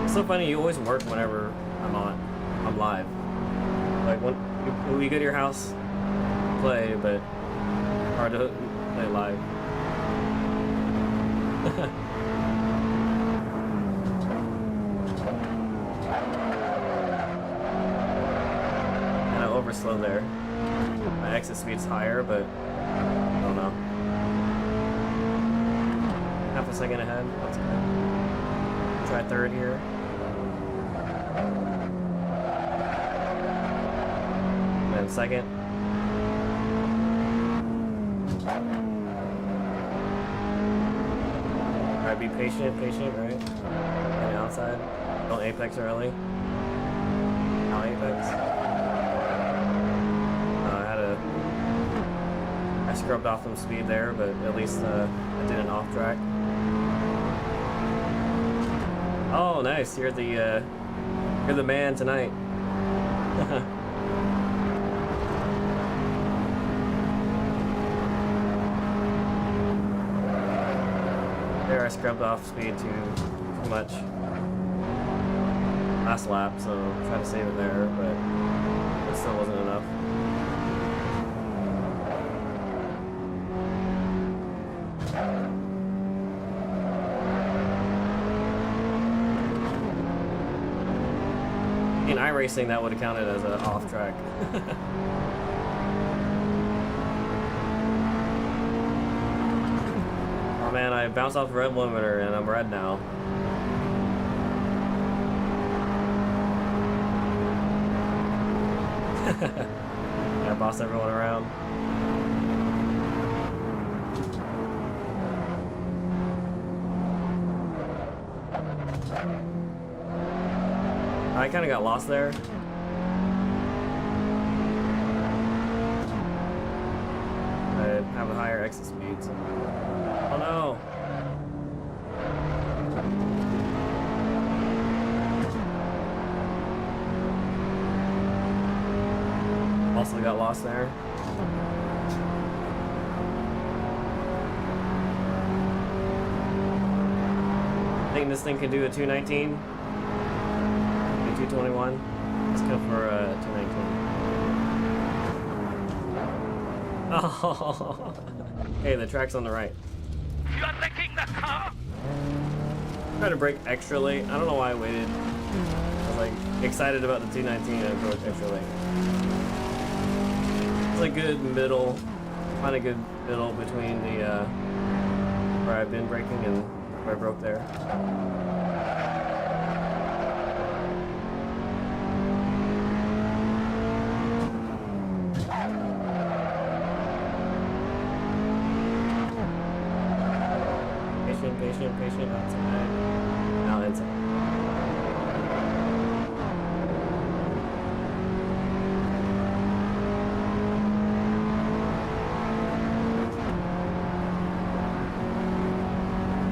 It's so funny, you always work whenever I'm live. Like when you go to your house, play, but hard to play live. And I overslow there. My exit speed's higher, but I don't know. Half a second ahead. That's good. Try third here. And second. Alright, be patient, right? And outside. Don't apex early. I'll apex. I scrubbed off some speed there, but at least I did an off track. Oh, nice! You're the man tonight. There, I scrubbed off speed too much last lap, so try to save it there, but it still wasn't enough. In iRacing, that would have counted as an off track. Oh man, I bounced off the red limiter and I'm red now. I bossed everyone around. I kind of got lost there. I have a higher exit speed. So. Oh no! Also got lost there. I think this thing can do a 219. 221. Let's go for 219. Oh, hey, the track's on the right. You're wrecking the car. Tried to brake extra late. I don't know why I waited. I was like excited about the 219 and I broke extra late. It's a good middle, find a good middle between the where I've been braking and where I broke there. Patient, outside. Now inside.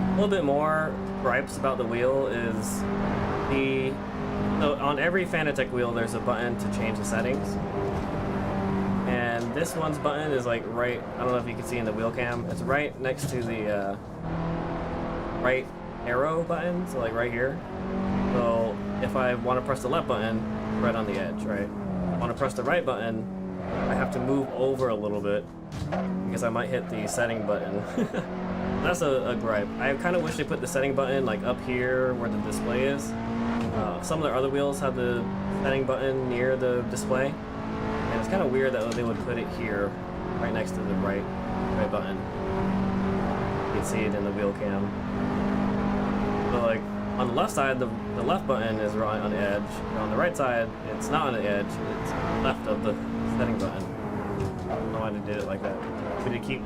A little bit more gripes about the wheel is so on every Fanatec wheel there's a button to change the settings. And this one's button is like right, I don't know if you can see in the wheel cam, it's right next to the right arrow button, so like right here. So if I want to press the left button, right on the edge, right? If I want to press the right button, I have to move over a little bit because I might hit the setting button. That's a gripe. I kind of wish they put the setting button like up here where the display is. Some of their other wheels have the setting button near the display, and it's kind of weird that they would put it here, right next to the right button. You can see it in the wheel cam. So like on the left side, the left button is right on the edge. And on the right side, it's not on the edge. It's left of the setting button. I don't know why they did it like that. Could it keep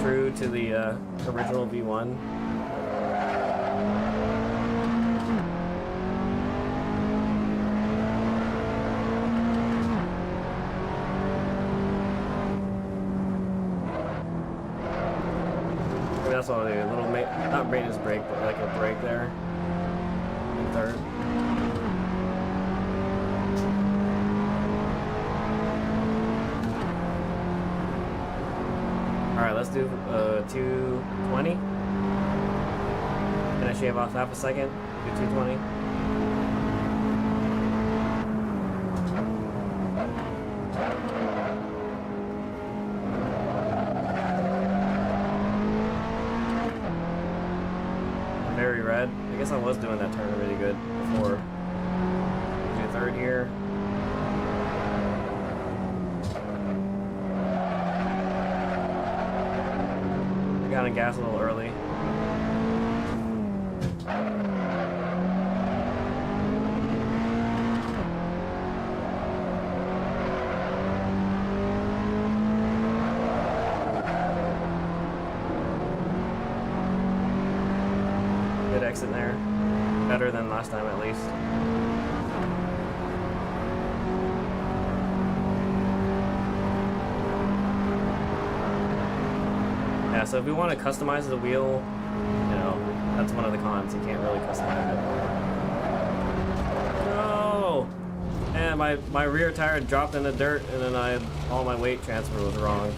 true to the original V1? That's all they do. A little, not maintenance brake, but like a brake there. In third. Alright, let's do 220. Can I shave off half a second? Do 220. Very red. I guess I was doing that turn really good before. Do third here. I got on gas a little early. Exit there. Better than last time at least. Yeah, so if we want to customize the wheel, you know, that's one of the cons. You can't really customize it. No! And my rear tire dropped in the dirt and then all my weight transfer was wrong.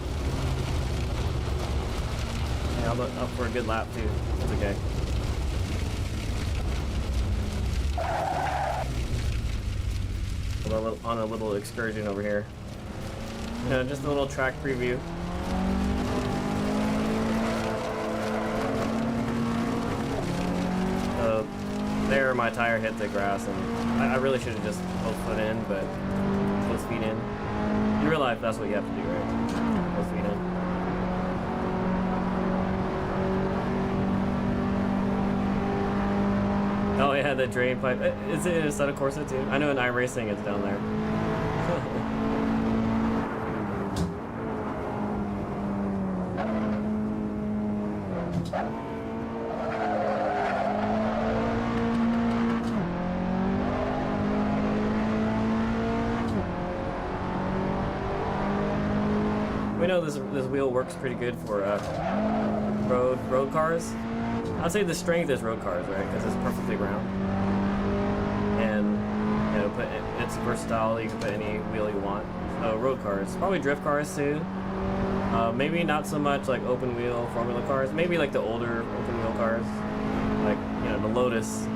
Yeah, I'm up for a good lap too. That's okay. On a little excursion over here. Just a little track preview. There, my tire hit the grass, and I really should have just both foot in, but both feet in. In real life, that's what you have to do, right? Both feet in. Oh, it had the drain pipe. Is it in Assetto Corsa too? I know in iRacing it's down there. We know this wheel works pretty good for road cars. I'd say the strength is road cars, right? Because it's perfectly round, and you know, it's versatile. You can put any wheel you want. So road cars, probably drift cars too. Maybe not so much like open wheel Formula cars. Maybe like the older open wheel cars, like you know the Lotus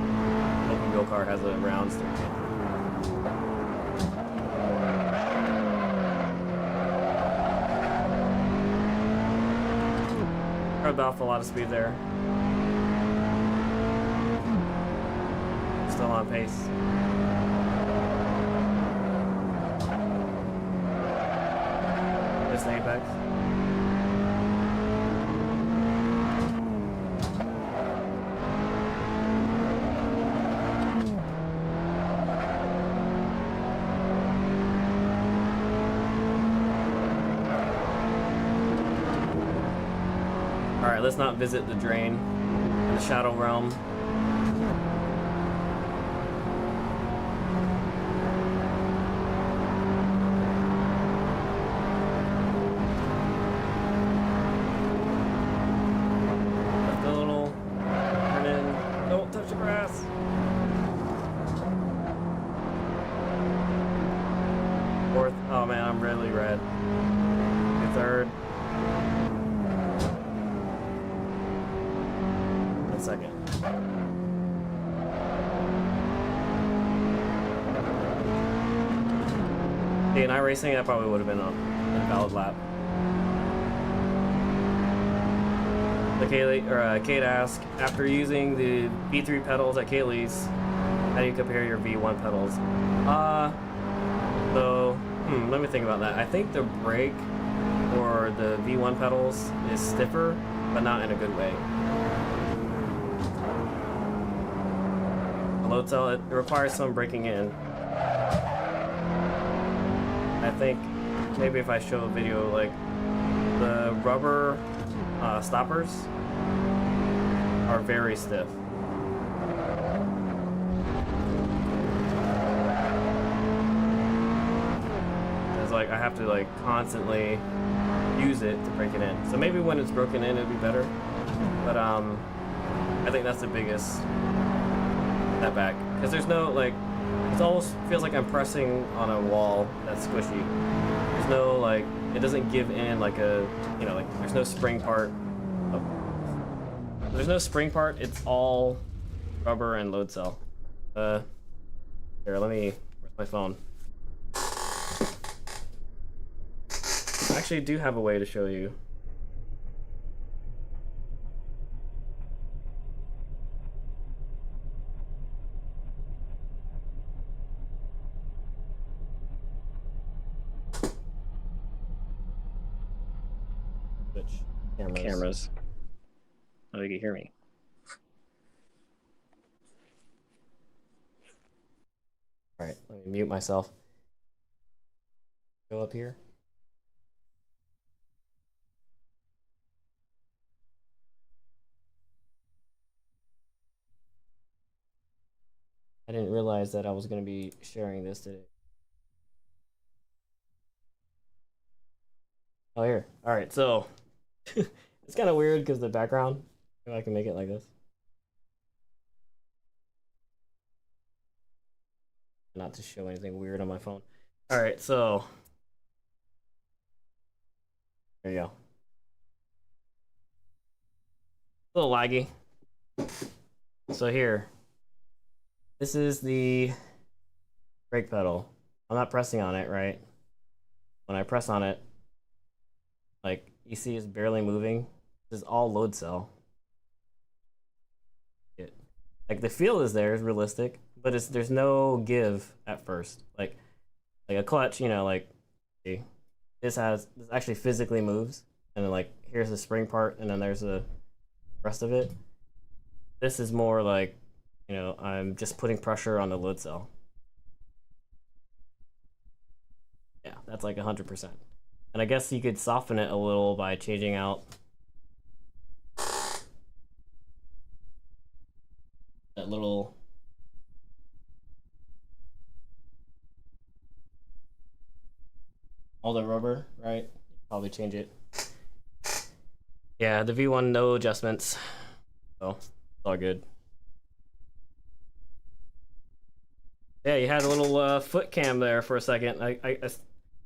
open wheel car has a round steering wheel. Rubbed off a lot of speed there. Still on pace. Just the apex. Alright, let's not visit the drain in the Shadow Realm. Left a little, turn in, don't touch the grass. Fourth, oh man, I'm really red. Third. Second. Okay, in iRacing, that probably would have been a invalid lap. Kate asked, after using the V3 pedals at Kaylee's, how do you compare your V1 pedals? Let me think about that. I think the brake for the V1 pedals is stiffer, but not in a good way. Load cell, it requires some breaking in. I think maybe if I show a video, like the rubber stoppers are very stiff. It's like I have to like constantly use it to break it in. So maybe when it's broken in, it'd be better. But I think that's the biggest that back, because there's no like, it almost feels like I'm pressing on a wall that's squishy. There's no like, it doesn't give in like a, you know, like there's no spring part. There's no spring part. It's all rubber and load cell. Here, where's my phone? I actually do have a way to show you. Cameras. Oh, you can hear me. All right, let me mute myself. Go up here. I didn't realize that I was going to be sharing this today. Oh, here. All right, so it's kind of weird because the background, if I can make it like this. Not to show anything weird on my phone. All right, so there you go. A little laggy. So here, this is the brake pedal. I'm not pressing on it, right? When I press on it, like you see it's barely moving. This is all load cell. Like the feel is there, is realistic, but there's no give at first. Like a clutch, you know, like see, this actually physically moves, and then like here's the spring part, and then there's the rest of it. This is more like, you know, I'm just putting pressure on the load cell. Yeah, that's like 100%. And I guess you could soften it a little by changing out that little all the rubber, right? Probably change it. Yeah, the V1 no adjustments, so it's all good. Yeah, you had a little foot cam there for a second. I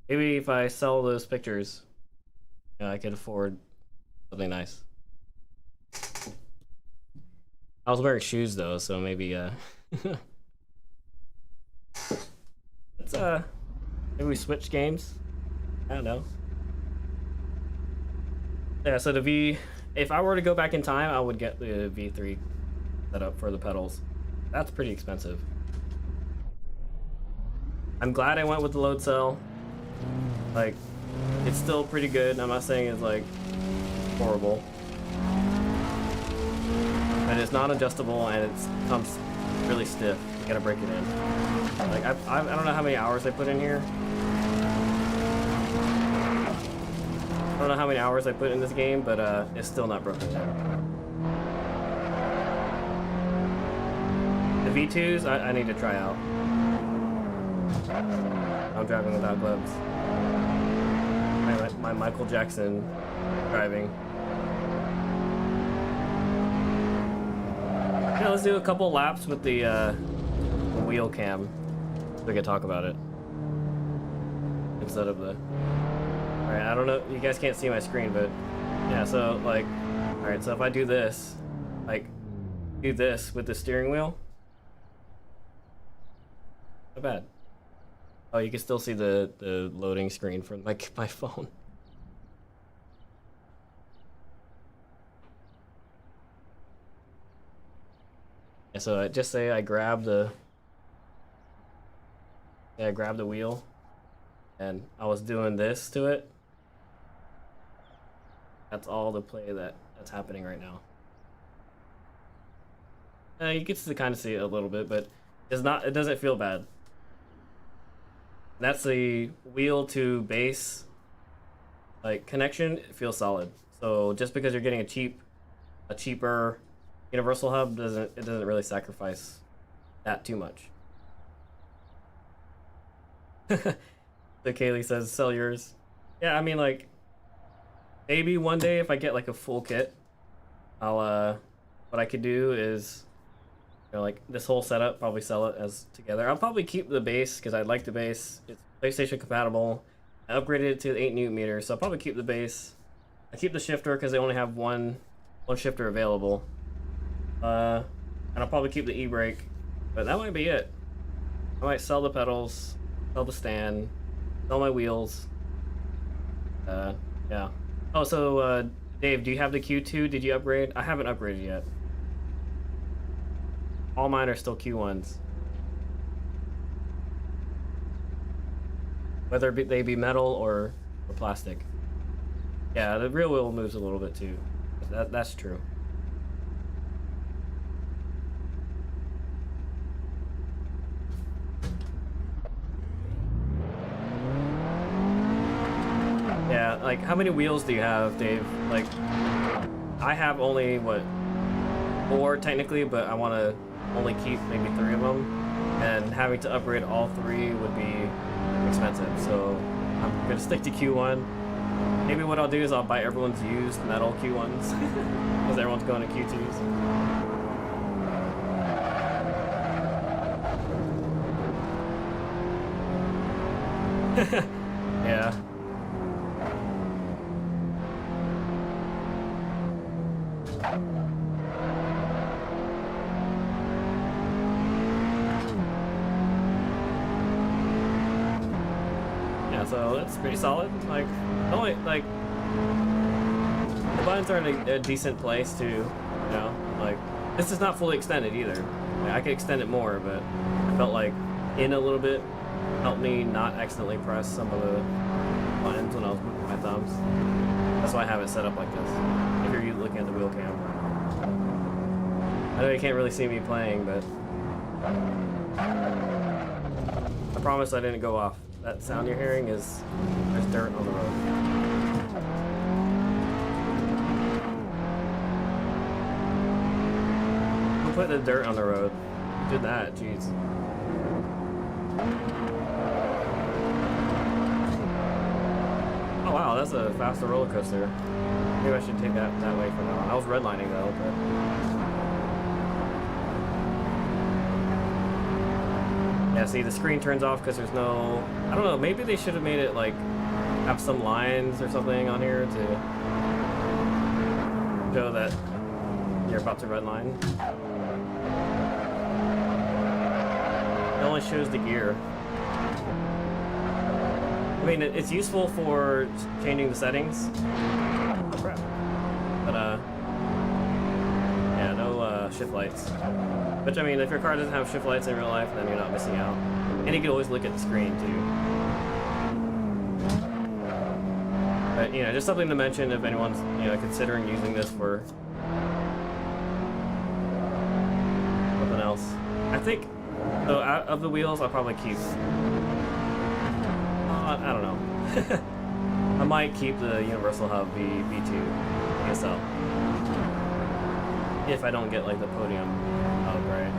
maybe if I sell those pictures, you know, I could afford something nice. I was wearing shoes though, so maybe let's maybe we switch games. I don't know. Yeah, so if I were to go back in time, I would get the V3 set up for the pedals. That's pretty expensive. I'm glad I went with the load cell. Like, it's still pretty good. I'm not saying it's like horrible, but it's not adjustable and it comes really stiff. You gotta break it in. Like I don't know how many hours I put in here. I don't know how many hours I put in this game, but it's still not broken down. The V2s I need to try out. I'm driving without gloves. My Michael Jackson driving. Yeah, let's do a couple laps with the wheel cam so we can talk about it instead of the. All right, I don't know. You guys can't see my screen, but yeah. So like, all right. So if I do this, like, do this with the steering wheel. Not bad. Oh, you can still see the loading screen from my phone. Yeah, so just say I grab the wheel, and I was doing this to it. That's all the play that's happening right now. You get to kind of see it a little bit, but it doesn't feel bad. That's the wheel to base like connection. It feels solid. So just because you're getting a cheaper Universal Hub doesn't really sacrifice that too much. So Kaylee says sell yours. Yeah, I mean, like, maybe one day if I get like a full kit, I'll what I could do is, you know, like this whole setup, probably sell it as together. I'll probably keep the base because I like the base. It's PlayStation compatible. I upgraded it to the 8 Newton meters, so I'll probably keep the base. I keep the shifter because they only have one shifter available. And I'll probably keep the e-brake, but that might be it. I might sell the pedals, sell the stand, sell my wheels. Yeah. Oh, so Dave, do you have the Q2? Did you upgrade? I haven't upgraded yet. All mine are still Q1s. Whether they be metal or plastic. Yeah, the real wheel moves a little bit too. That's true. Yeah, like how many wheels do you have, Dave? Like, I have only, what, 4 technically, but I want to only keep maybe 3 of them, and having to upgrade all 3 would be expensive, so I'm gonna stick to Q1. Maybe what I'll do is I'll buy everyone's used metal Q1s because everyone's going to Q2s. Yeah. So that's pretty solid. Like, only like the buttons are in a decent place too, you know. Like, This is not fully extended either. Like, I could extend it more, but I felt like in a little bit helped me not accidentally press some of the buttons when I was moving my thumbs. That's why I have it set up like this. If you're looking at the wheel cam. I know you can't really see me playing, but I promise I didn't go off. That sound you're hearing is there's dirt on the road. Who put the dirt on the road? Who did that? Jeez. Oh wow, that's a faster roller coaster. Maybe I should take that way for now. I was redlining though, but. Yeah, see, the screen turns off because there's no... I don't know, maybe they should have made it, like, have some lines or something on here to show that you're about to redline. It only shows the gear. I mean, it's useful for changing the settings. Oh, crap. But, yeah, no shift lights. Which, I mean, if your car doesn't have shift lights in real life, then you're not missing out. And you can always look at the screen, too. But, you know, just something to mention if anyone's, you know, considering using this for something else. I think, so out of the wheels, I'll probably keep... I don't know. I might keep the Universal Hub V2 CSL. If I don't get, like, the podium hub, right?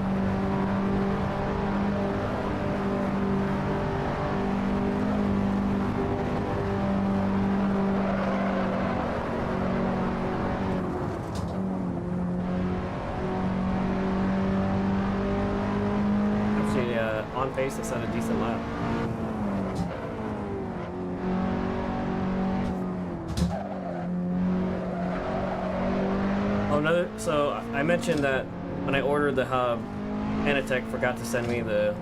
Actually, on pace to set a decent lap. So I mentioned that when I ordered the hub, Fanatec forgot to send me the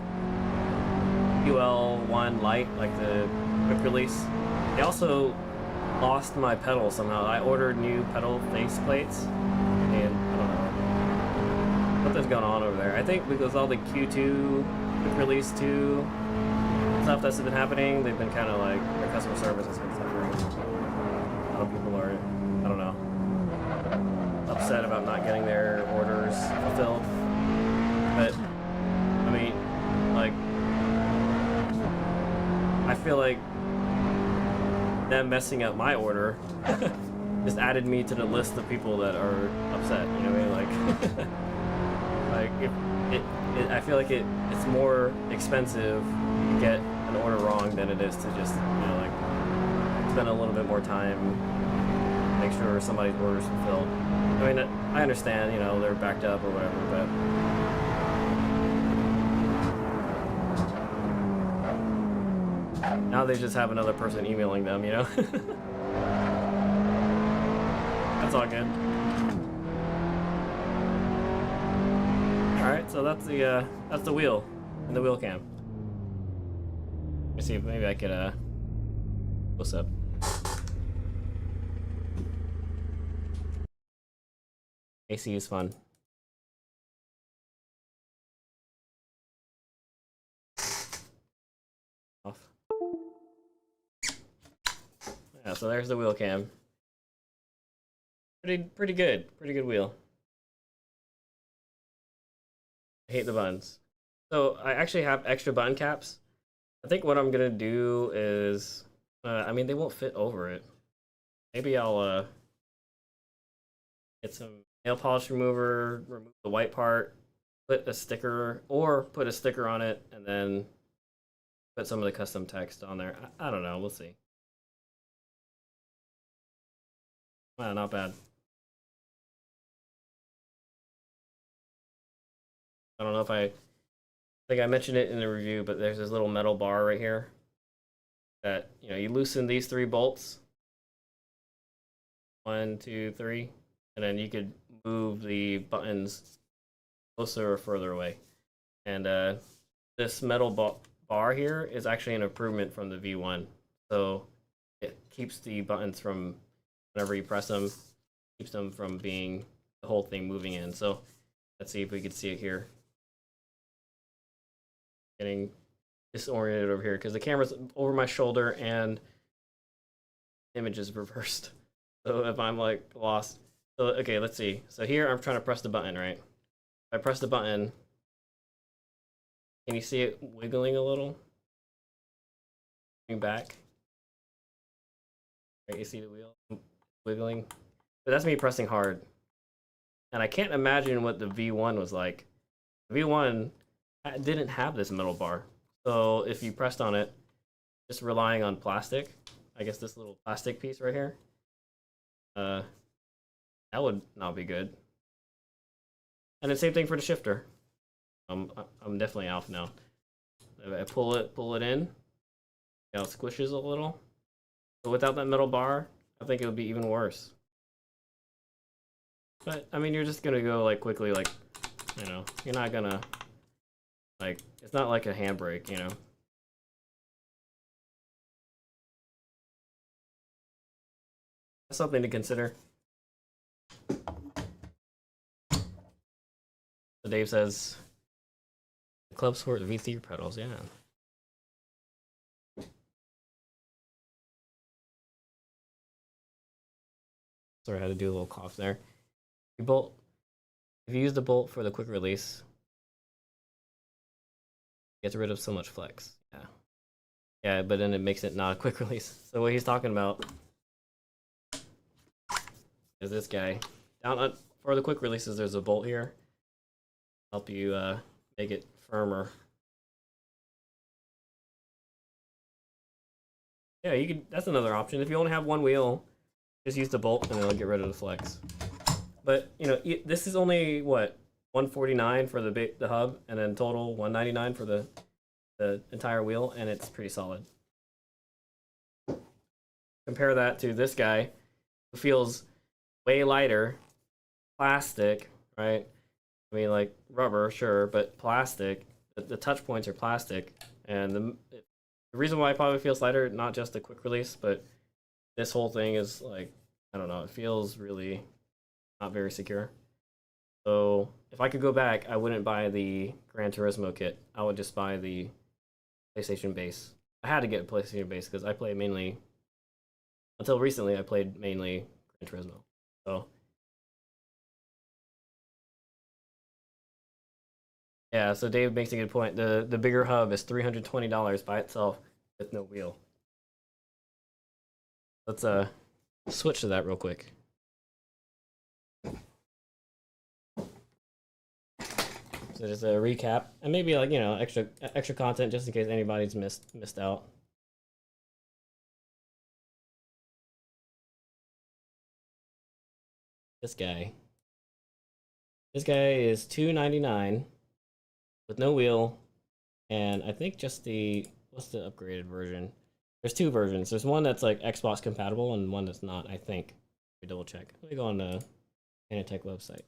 UL1 Lite, like the quick release. They also lost my pedal somehow. I ordered new pedal face plates, and I don't know something's going on over there. I think because all the Q2 quick release 2 stuff that's been happening, they've been kind of like their customer service has been suffering. A lot of people are, I don't know, upset about not getting their orders fulfilled. But I mean, like, I feel like them messing up my order just added me to the list of people that are upset. You know what I mean? Like, I feel like it's more expensive to get an order wrong than it is to just, you know, like, spend a little bit more time, make sure somebody's order is fulfilled. I mean, I understand, you know, they're backed up or whatever, but now they just have another person emailing them, you know? That's all good. Alright, so that's the wheel and the wheel cam. Let me see if maybe I could close up. AC is fun. Off. Yeah, so there's the wheel cam. Pretty good wheel. I hate the buttons. So I actually have extra button caps. I think what I'm gonna do is, I mean, they won't fit over it. Maybe I'll get some nail polish remover, remove the white part, put a sticker, or put a sticker on it, and then put some of the custom text on there. I don't know, we'll see. Wow, not bad. I don't know if I think I mentioned it in the review, but there's this little metal bar right here that, you know, you loosen these 3 bolts. 1, 2, 3, and then you could move the buttons closer or further away. And this metal bar here is actually an improvement from the V1. So it keeps the buttons from, whenever you press them, keeps them from being the whole thing moving in. So Let's see if we can see it here. Getting disoriented over here because the camera's over my shoulder and image is reversed. So if I'm like lost. So okay, let's see. So here I'm trying to press the button, right? If I press the button, can you see it wiggling a little? Going back. Right, you see the wheel wiggling? But that's me pressing hard. And I can't imagine what the V1 was like. The V1 didn't have this metal bar. So if you pressed on it, just relying on plastic, I guess this little plastic piece right here, that would not be good. And the same thing for the shifter. I'm definitely off now. If I pull it in, you know, it squishes a little. But without that metal bar, I think it would be even worse. But I mean, you're just gonna go like quickly, like, you know, you're not gonna like, it's not like a handbrake, you know. That's something to consider. So Dave says, Club Sport VC pedals, yeah. Sorry, I had to do a little cough there. If you use the bolt for the quick release, it gets rid of so much flex. Yeah. Yeah, but then it makes it not a quick release. So what he's talking about is this guy. Down on, for the quick releases, there's a bolt here. Help you make it firmer. Yeah, you could. That's another option. If you only have one wheel, just use the bolt and it'll get rid of the flex. But you know, this is only what, $149 for the hub, and then total $199 for the entire wheel, and it's pretty solid. Compare that to this guy, who feels way lighter, plastic, right? I mean, like rubber, sure, but plastic. The touch points are plastic, and the reason why it probably feels lighter, not just the quick release, but this whole thing is like, I don't know, it feels really not very secure. So if I could go back, I wouldn't buy the Gran Turismo kit. I would just buy the PlayStation base. I had to get a PlayStation base because I play mainly, until recently, I played mainly Gran Turismo. So yeah, so Dave makes a good point. The bigger hub is $320 by itself with no wheel. Let's switch to that real quick. So just a recap, and maybe like, you know, extra content just in case anybody's missed out. This guy is $299 with no wheel, and I think just what's the upgraded version? There's two versions. There's one that's like Xbox compatible and one that's not, I think. Let me double check. Let me go on the Fanatec website.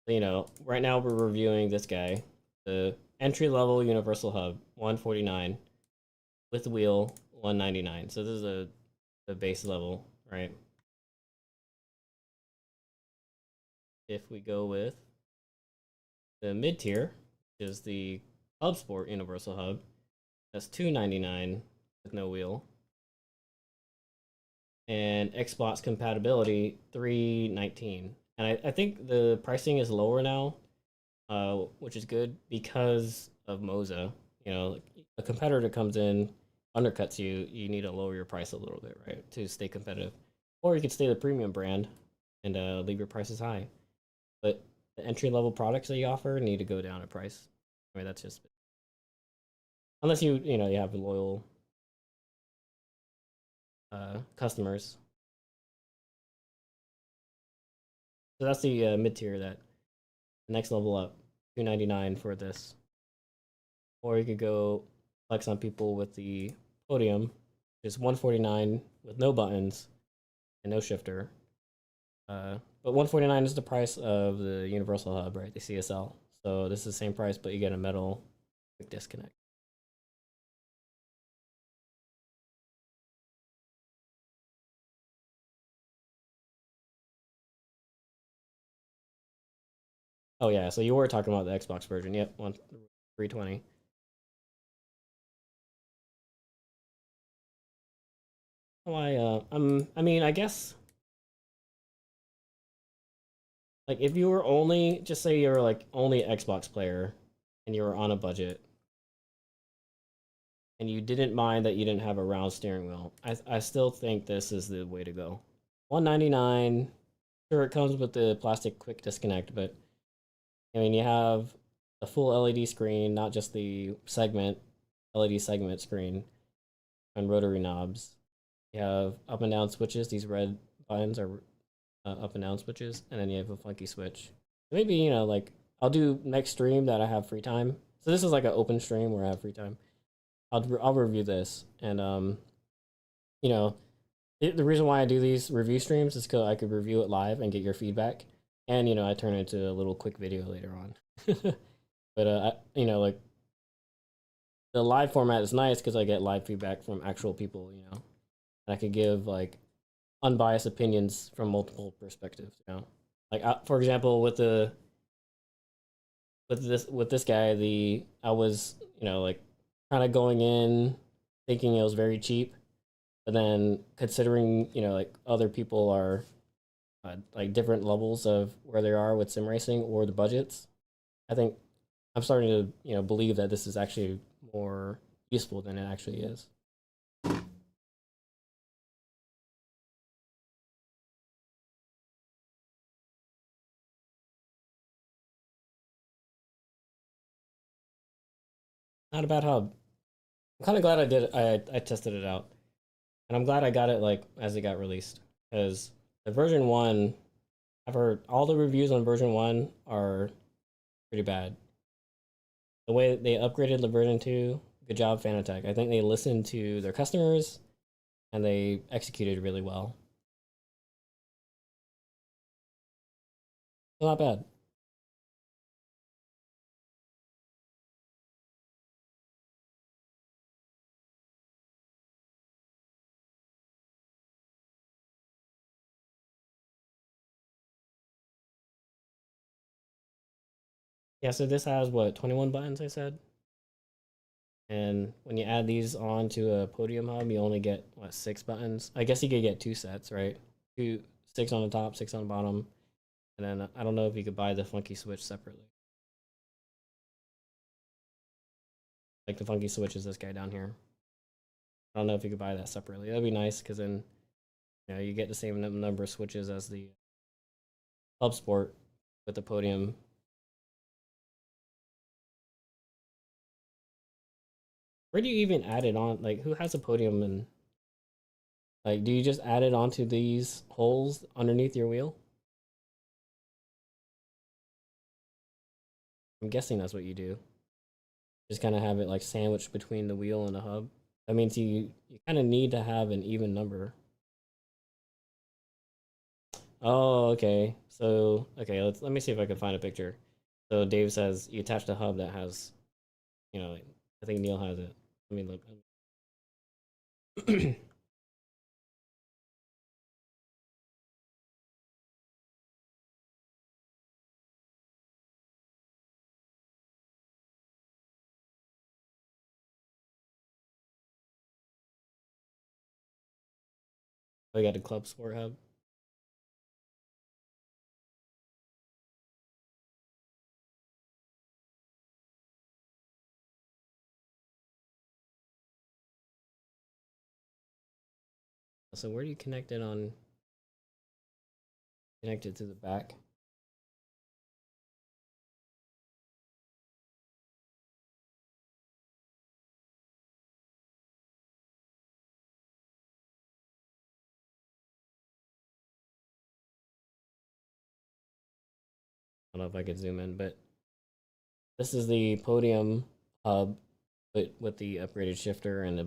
You know, right now we're reviewing this guy, the entry-level Universal Hub, $149, with the wheel, $199. So this is the base level, right? If we go with the mid-tier, which is the Hub Sport Universal Hub, that's $299 with no wheel. And Xbox compatibility, $319. And I think the pricing is lower now, which is good because of Moza. You know, a competitor comes in, undercuts you, you need to lower your price a little bit, right, to stay competitive. Or you could stay the premium brand and leave your prices high. But the entry-level products that you offer need to go down in price. I mean, that's just... Unless you know, you have loyal customers. So that's the mid-tier, that the next level up, $299 for this. Or you could go flex on people with the podium, which is $149 with no buttons and no shifter. But $149 is the price of the Universal Hub, right? The CSL. So this is the same price, but you get a metal quick disconnect. Oh yeah, so you were talking about the Xbox version. Yep, 320. I mean, I guess like if you were only just say you're like only Xbox player and you were on a budget and you didn't mind that you didn't have a round steering wheel, I still think this is the way to go. 199. Sure, it comes with the plastic quick disconnect, but I mean, you have a full LED screen, not just the segment LED segment screen and rotary knobs. You have up and down switches. These red buttons are up and down switches, and then you have a funky switch. Maybe like I'll do next stream that I have free time. So this is like an open stream where I have free time. I'll review this, and you know, the reason why I do these review streams is because I could review it live and get your feedback, and I turn it into a little quick video later on. But like the live format is nice because I get live feedback from actual people, and I could give like unbiased opinions from multiple perspectives. Like for example, with this guy, I was like kind of going in thinking it was very cheap, but then considering like other people are like different levels of where they are with sim racing or the budgets, I think I'm starting to believe that this is actually more useful than it actually is. Not a bad hub. I'm kind of glad I did it. I tested it out, and I'm glad I got it like as it got released because the version one, I've heard all the reviews on version one are pretty bad. The way they upgraded the version two, good job, Fanatec. I think they listened to their customers and they executed really well. So not bad. Yeah, so this has what 21 buttons I said, and when you add these on to a podium hub, you only get what 6 buttons. I guess you could get two sets, right? Two, six on the top, six on the bottom, and then I don't know if you could buy the funky switch separately. Like the funky switch is this guy down here. I don't know if you could buy that separately. That'd be nice because then you get the same number of switches as the Hub Sport with the podium. Where do you even add it on? Like, who has a podium and like, do you just add it onto these holes underneath your wheel? I'm guessing that's what you do. Just kind of have it like sandwiched between the wheel and the hub. That means you kind of need to have an even number. Oh, okay. So okay, let me see if I can find a picture. So Dave says you attach the hub that has, like, I think Neil has it. Let me look. We got the Club Sport hub. So where do you connect it on? Connect it to the back. I don't know if I could zoom in, but this is the podium hub with the upgraded shifter and the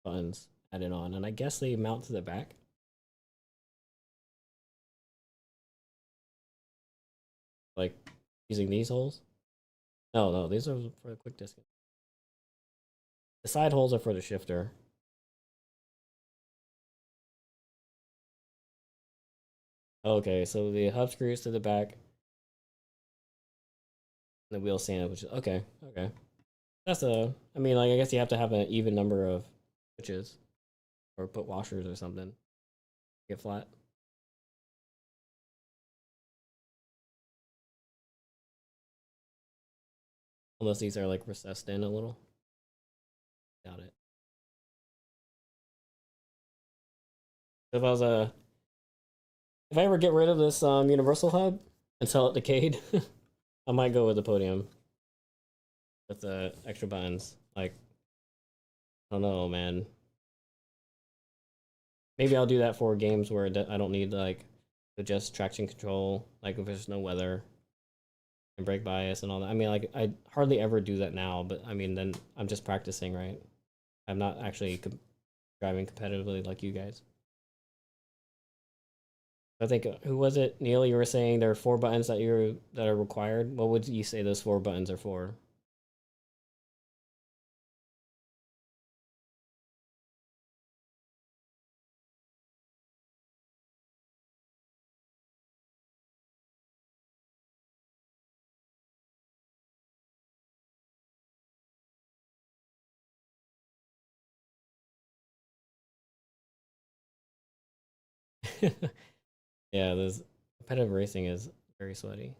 buttons added on, and I guess they mount to the back. Like using these holes. No, these are for the quick disc. The side holes are for the shifter. Okay, so the hub screws to the back. the wheel stand, which is okay. Okay, that's a. I mean, like I guess you have to have an even number of switches, or put washers or something. Get flat. Unless these are like recessed in a little. Got it. If I was if I ever get rid of this Universal Hub and sell it to Cade, I might go with the podium with the extra buttons. Like, I don't know, man. Maybe I'll do that for games where I don't need like just traction control, like if there's no weather and brake bias and all that. I mean, like I hardly ever do that now, but I mean, then I'm just practicing, right? I'm not actually driving competitively like you guys. I think who was it, Neil? You were saying there are 4 buttons that are required. What would you say those 4 buttons are for? Yeah, this competitive racing is very sweaty.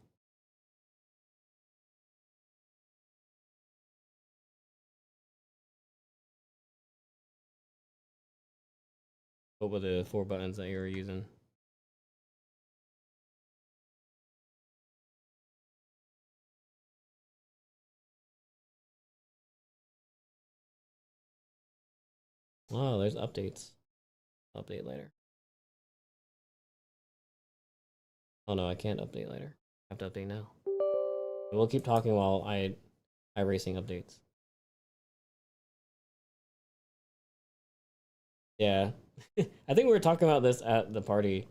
What were the 4 buttons that you were using? Oh, there's updates. Update later. Oh no, I can't update later. I have to update now. We'll keep talking while iRacing updates. Yeah. I think we were talking about this at the party.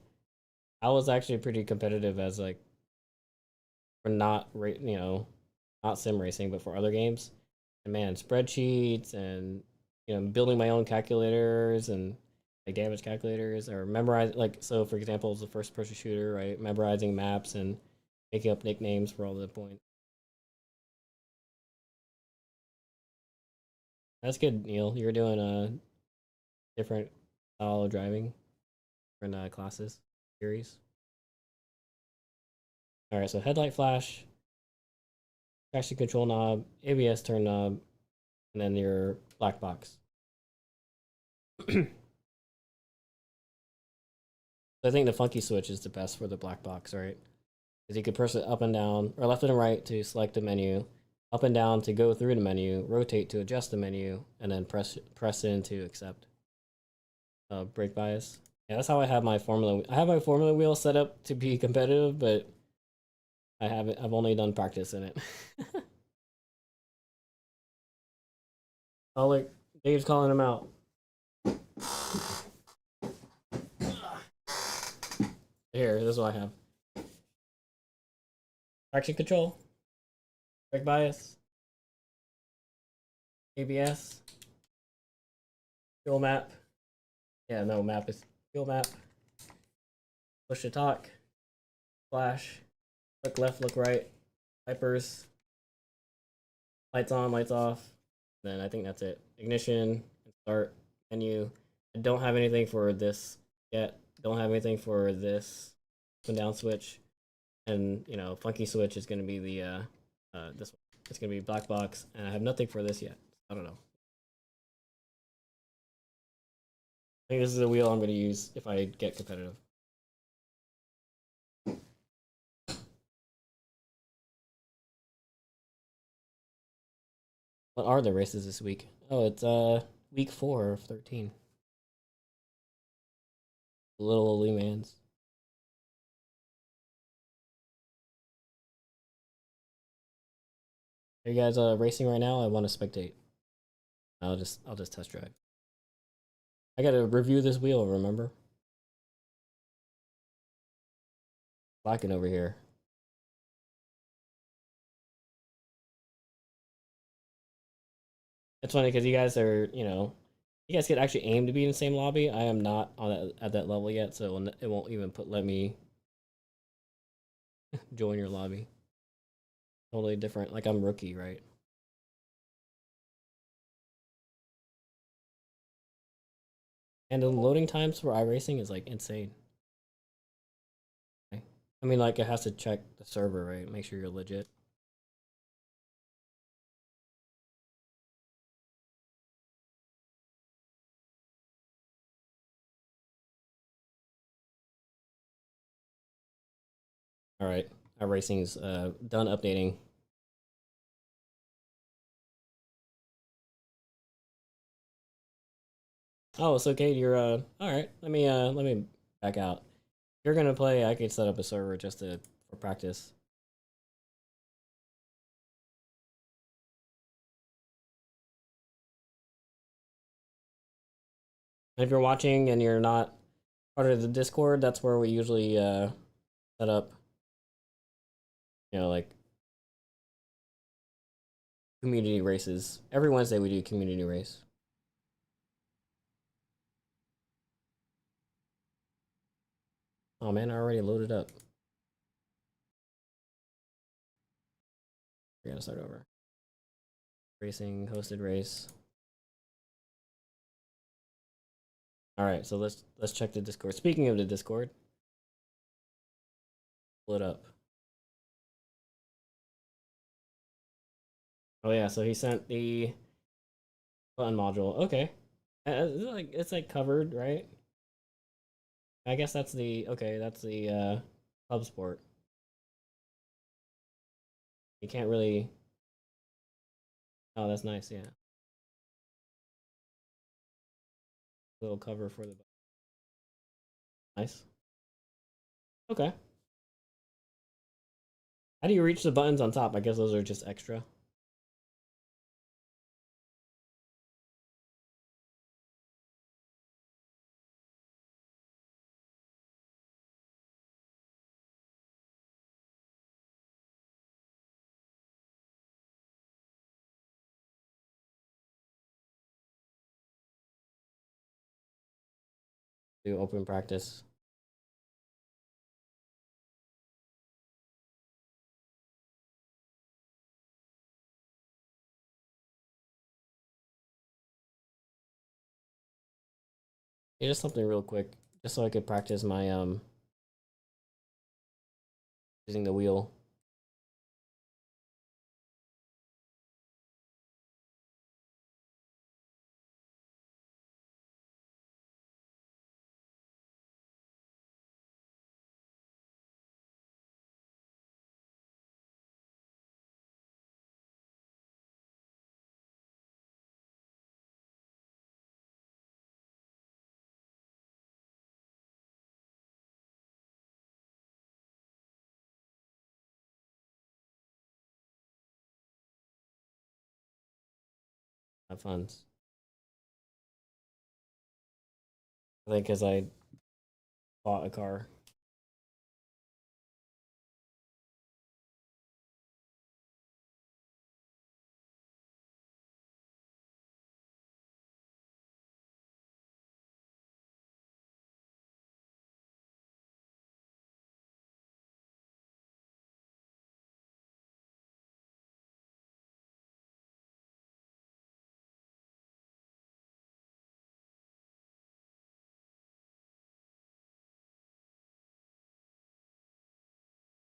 I was actually pretty competitive as like for not not sim racing, but for other games. And man, spreadsheets and building my own calculators and like damage calculators or memorize like so for example, as a first person shooter, right? Memorizing maps and making up nicknames for all the points. That's good, Neil. You're doing a different style of driving, different classes, series. All right, so headlight flash, traction control knob, ABS turn knob, and then your black box. I think the funky switch is the best for the black box, right? Because you could press it up and down, or left and right to select the menu, up and down to go through the menu, rotate to adjust the menu, and then press in to accept. Brake bias. Yeah, that's how I have my formula. I have my formula wheel set up to be competitive, but I haven't. I've only done practice in it. Oh, look, Dave's calling him out. Here, this is what I have. Traction control, brake bias, ABS, fuel map. Yeah, no, map is fuel map. Push to talk, flash, look left, look right, wipers, lights on, lights off. Then I think that's it. Ignition, start, menu. I don't have anything for this yet. Don't have anything for this up and down switch. And funky switch is going to be the this one. It's going to be black box, and I have nothing for this yet. I don't know. I think this is the wheel I'm going to use if I get competitive. What are the races this week? Oh, it's week 4 of 13. Little old Mans. Are you guys racing right now? I want to spectate. I'll just test drive. I got to review this wheel. Remember, slacking over here. It's funny because you guys are, you guys could actually aim to be in the same lobby. I am not on at that level yet, so it won't even let me join your lobby. totally different. Like I'm rookie, right? And the loading times for iRacing is like insane. Okay. I mean, like it has to check the server, right? Make sure you're legit. All right, iRacing's done updating. Oh, it's okay. You're all right. Let me back out. If you're gonna play, I could set up a server just to for practice. And if you're watching and you're not part of the Discord, that's where we usually set up, you know, like community races. Every Wednesday we do community race. Oh man, I already loaded up. We gotta start over. Racing hosted race. All right, so let's check the Discord. Speaking of the Discord, pull it up. Oh yeah, so he sent the button module. Okay, it's like covered, right? I guess that's the okay. That's the Hub Sport. You can't really. Oh, that's nice. Yeah, little cover for the nice. Okay. How do you reach the buttons on top? I guess those are just extra. Do open practice. Yeah, just something real quick, just so I could practice my using the wheel. Have fun. I think because I bought a car.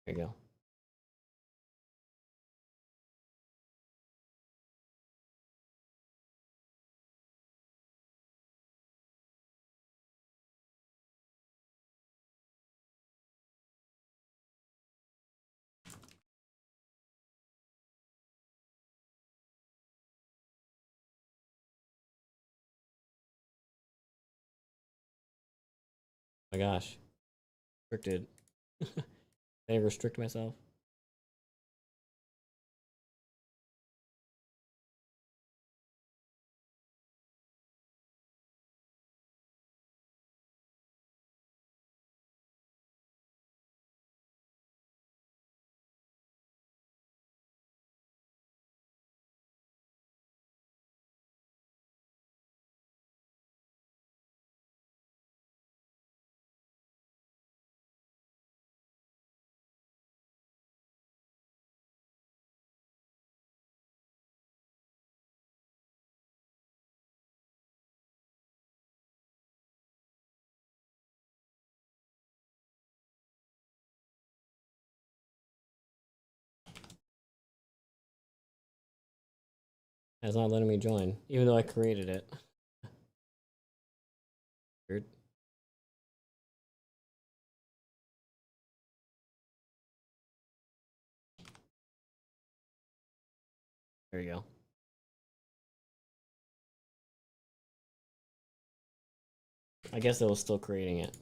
There you go. Oh my gosh, restricted. Did I restrict myself? It's not letting me join, even though I created it. Weird. There you go. I guess it was still creating it.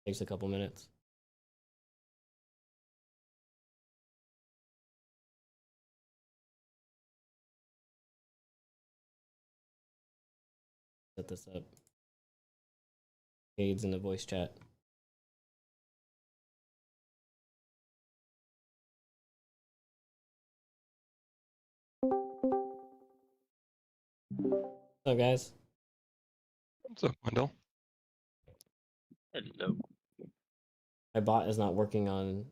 Takes a couple minutes. Set this up. Aids in the voice chat. What's up, guys? What's up, Wendell? Hello. My bot is not working on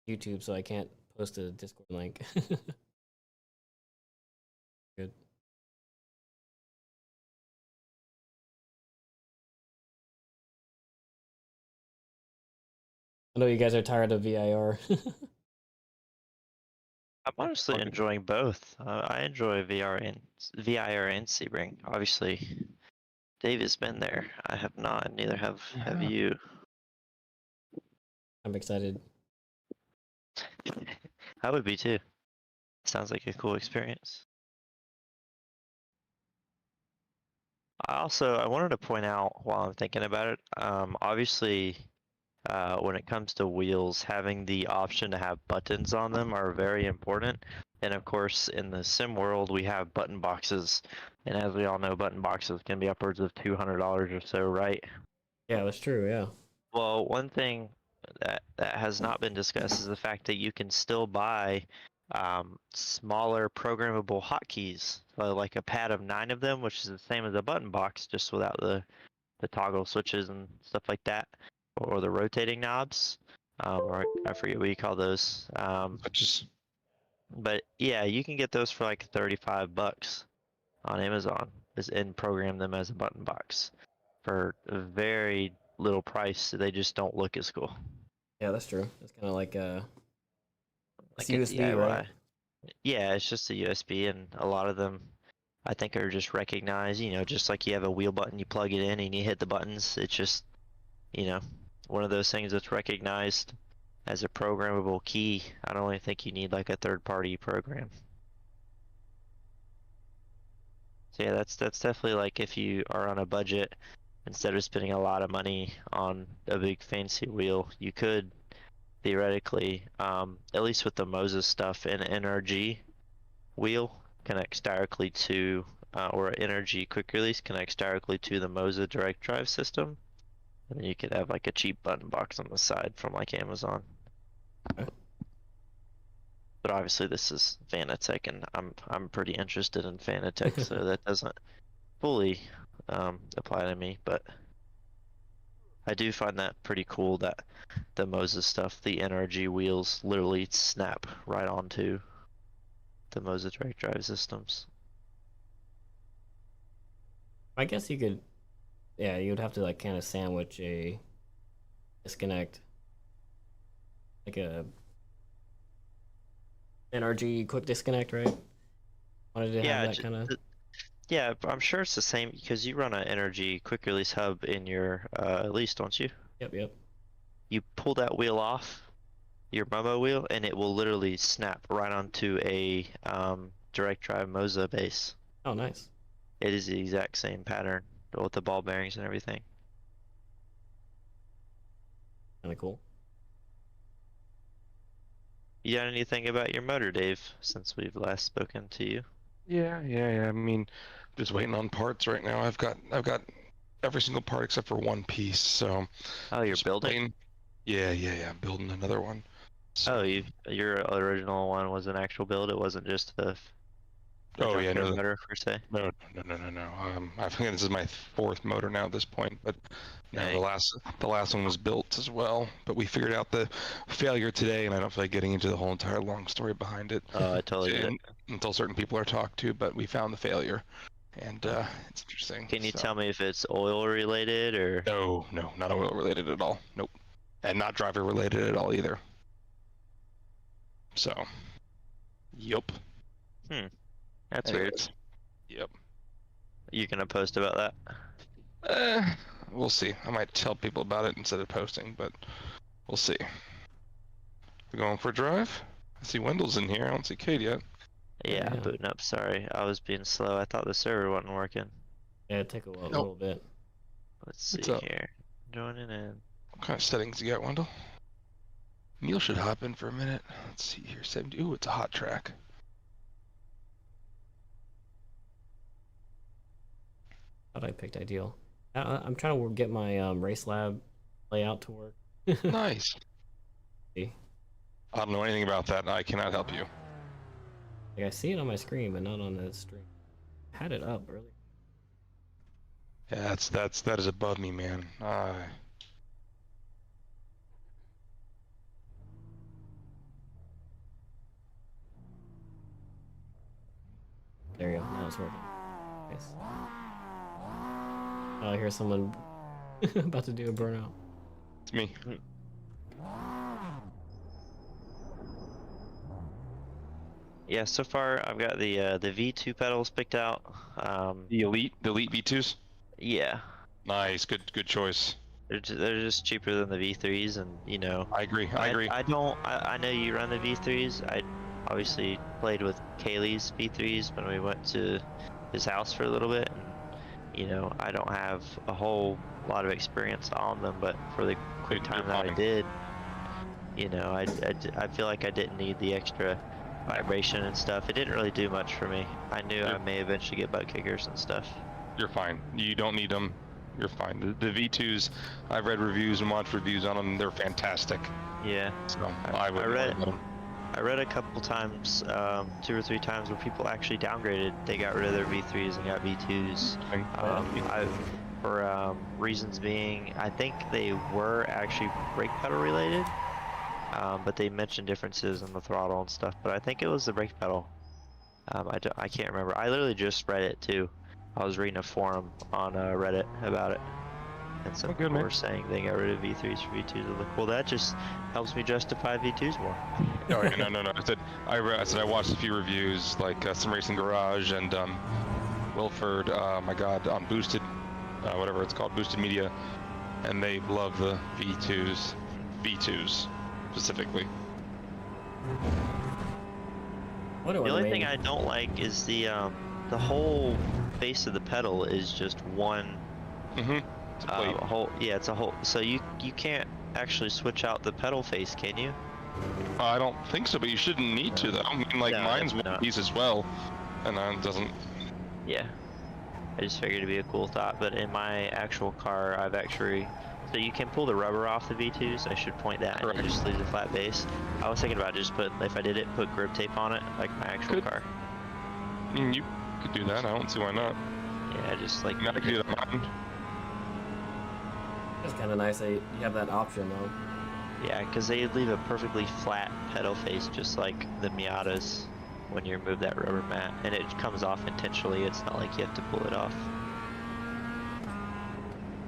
YouTube, so I can't post a Discord link. Good. I know you guys are tired of VIR. I'm honestly enjoying both. I enjoy VIR and Sebring. Obviously, Dave has been there. I have not, and neither have you. I'm excited. I would be too. Sounds like a cool experience. I wanted to point out while I'm thinking about it, obviously, when it comes to wheels, having the option to have buttons on them are very important. And of course, in the sim world, we have button boxes. And as we all know, button boxes can be upwards of $200 or so, right? Yeah, that's true, yeah. Well, one thing that has not been discussed is the fact that you can still buy smaller programmable hotkeys, like a pad of 9 of them, which is the same as a button box, just without the toggle switches and stuff like that, or the rotating knobs, or I forget what you call those. But yeah, you can get those for like $35 on Amazon, and program them as a button box for a very little price. They just don't look as cool. Yeah, that's true. It's kind of like Like it's a USB, DIY. right? Yeah, it's just a USB, and a lot of them, I think, are just recognized. You know, just like you have a wheel button, you plug it in and you hit the buttons. It's just, you know, one of those things that's recognized as a programmable key. I don't really think you need like a third-party program. So yeah, that's definitely like if you are on a budget, instead of spending a lot of money on a big fancy wheel, you could theoretically, at least with the Moses stuff, an NRG wheel connects directly to, or an NRG quick release connects directly to the Moza direct drive system, and then you could have like a cheap button box on the side from like Amazon. Okay. But obviously this is Fanatec, and I'm pretty interested in Fanatec, so that doesn't fully apply to me. But I do find that pretty cool that the Moza stuff, the NRG wheels, literally snap right onto the Moza direct drive systems. I guess you could, yeah, you would have to like kind of sandwich a disconnect, like a NRG quick disconnect, right? Wanted to have that kind of. Yeah, I'm sure it's the same because you run an energy quick release hub in your lease, don't you? Yep. You pull that wheel off, your Momo wheel, and it will literally snap right onto a direct drive Moza base. Oh, nice. It is the exact same pattern with the ball bearings and everything. Kind of cool. You got anything about your motor, Dave, since we've last spoken to you? Yeah. I mean, just waiting on parts right now. I've got every single part except for one piece. So. Oh, you're building? Waiting. Yeah. I'm building another one. So. Oh, your original one was an actual build. It wasn't just the Oh yeah, no. motor per se. No. I think this is my 4th motor now at this point, but no, Dang. the last one was built as well. But we figured out the failure today, and I don't feel like getting into the whole entire long story behind it. Oh, I totally get it. Until certain people are talked to, but we found the failure, and it's interesting. Can you tell me if it's oil related or? No, not oil related at all. Nope, and not driver related at all either. So. Yup. That's weird. Anyways. Yep. You gonna post about that? We'll see. I might tell people about it instead of posting, but we'll see. We going for a drive? I see Wendell's in here. I don't see Kate yet. Yeah, Yeah. booting up. Sorry, I was being slow. I thought the server wasn't working. Yeah, it took a little bit. Let's What's see up? here. Joining in. What kind of settings you got, Wendell? Neil should hop in for a minute. Let's see here. 70. Ooh, it's a hot track. Thought I picked ideal. I'm trying to get my race lab layout to work. Nice. See? I don't know anything about that. I cannot help you. Like I see it on my screen, but not on the stream. I had it up earlier. Yeah, that is above me, man. There you go. Now it's working. Nice. Oh, I hear someone about to do a burnout. It's me. Yeah, so far I've got the V2 pedals picked out. The elite V2s. Yeah, Nice, good choice. they're just cheaper than the V3s, and you know. I agree. I agree. I know you run the V3s. I obviously played with Kaylee's V3s when we went to his house for a little bit, and you know I don't have a whole lot of experience on them, but for the quick time that I did, you know, I feel like I didn't need the extra vibration and stuff. It didn't really do much for me. I knew I may eventually get butt kickers and stuff. You're fine. You don't need them. You're fine. The V2s, I've read reviews and watched reviews on them. They're fantastic. Yeah. So I read a couple times, 2 or 3 times, where people actually downgraded. They got rid of their V3s and got V2s. For reasons being, I think they were actually brake pedal related, but they mentioned differences in the throttle and stuff. But I think it was the brake pedal. I can't remember. I literally just read it too. I was reading a forum on Reddit about it, and some people were saying they got rid of V3s for V2s. I'm like, well, that just helps me justify V2s more. No. I said I watched a few reviews, like SimRacing Garage and Wilford. My God, on Boosted, whatever it's called, Boosted Media, and they love the V2s specifically. The only thing I don't like is the whole face of the pedal is just one whole. Yeah, it's a whole. So you can't actually switch out the pedal face, can you? I don't think so, but you shouldn't need to though. I mean, like mine's one piece as well, and it doesn't. Yeah, I just figured it'd be a cool thought. But in my actual car, I've actually. So you can pull the rubber off the V2s. I should point that, and just leave the flat base. I was thinking about just if I did it, put grip tape on it, like my actual car. I mean, you could do that. I don't see why not. Yeah, just like. I could do that on mine. It's kind of nice that you have that option though. Yeah, because they leave a perfectly flat pedal face, just like the Miatas when you remove that rubber mat, and it comes off intentionally. It's not like you have to pull it off.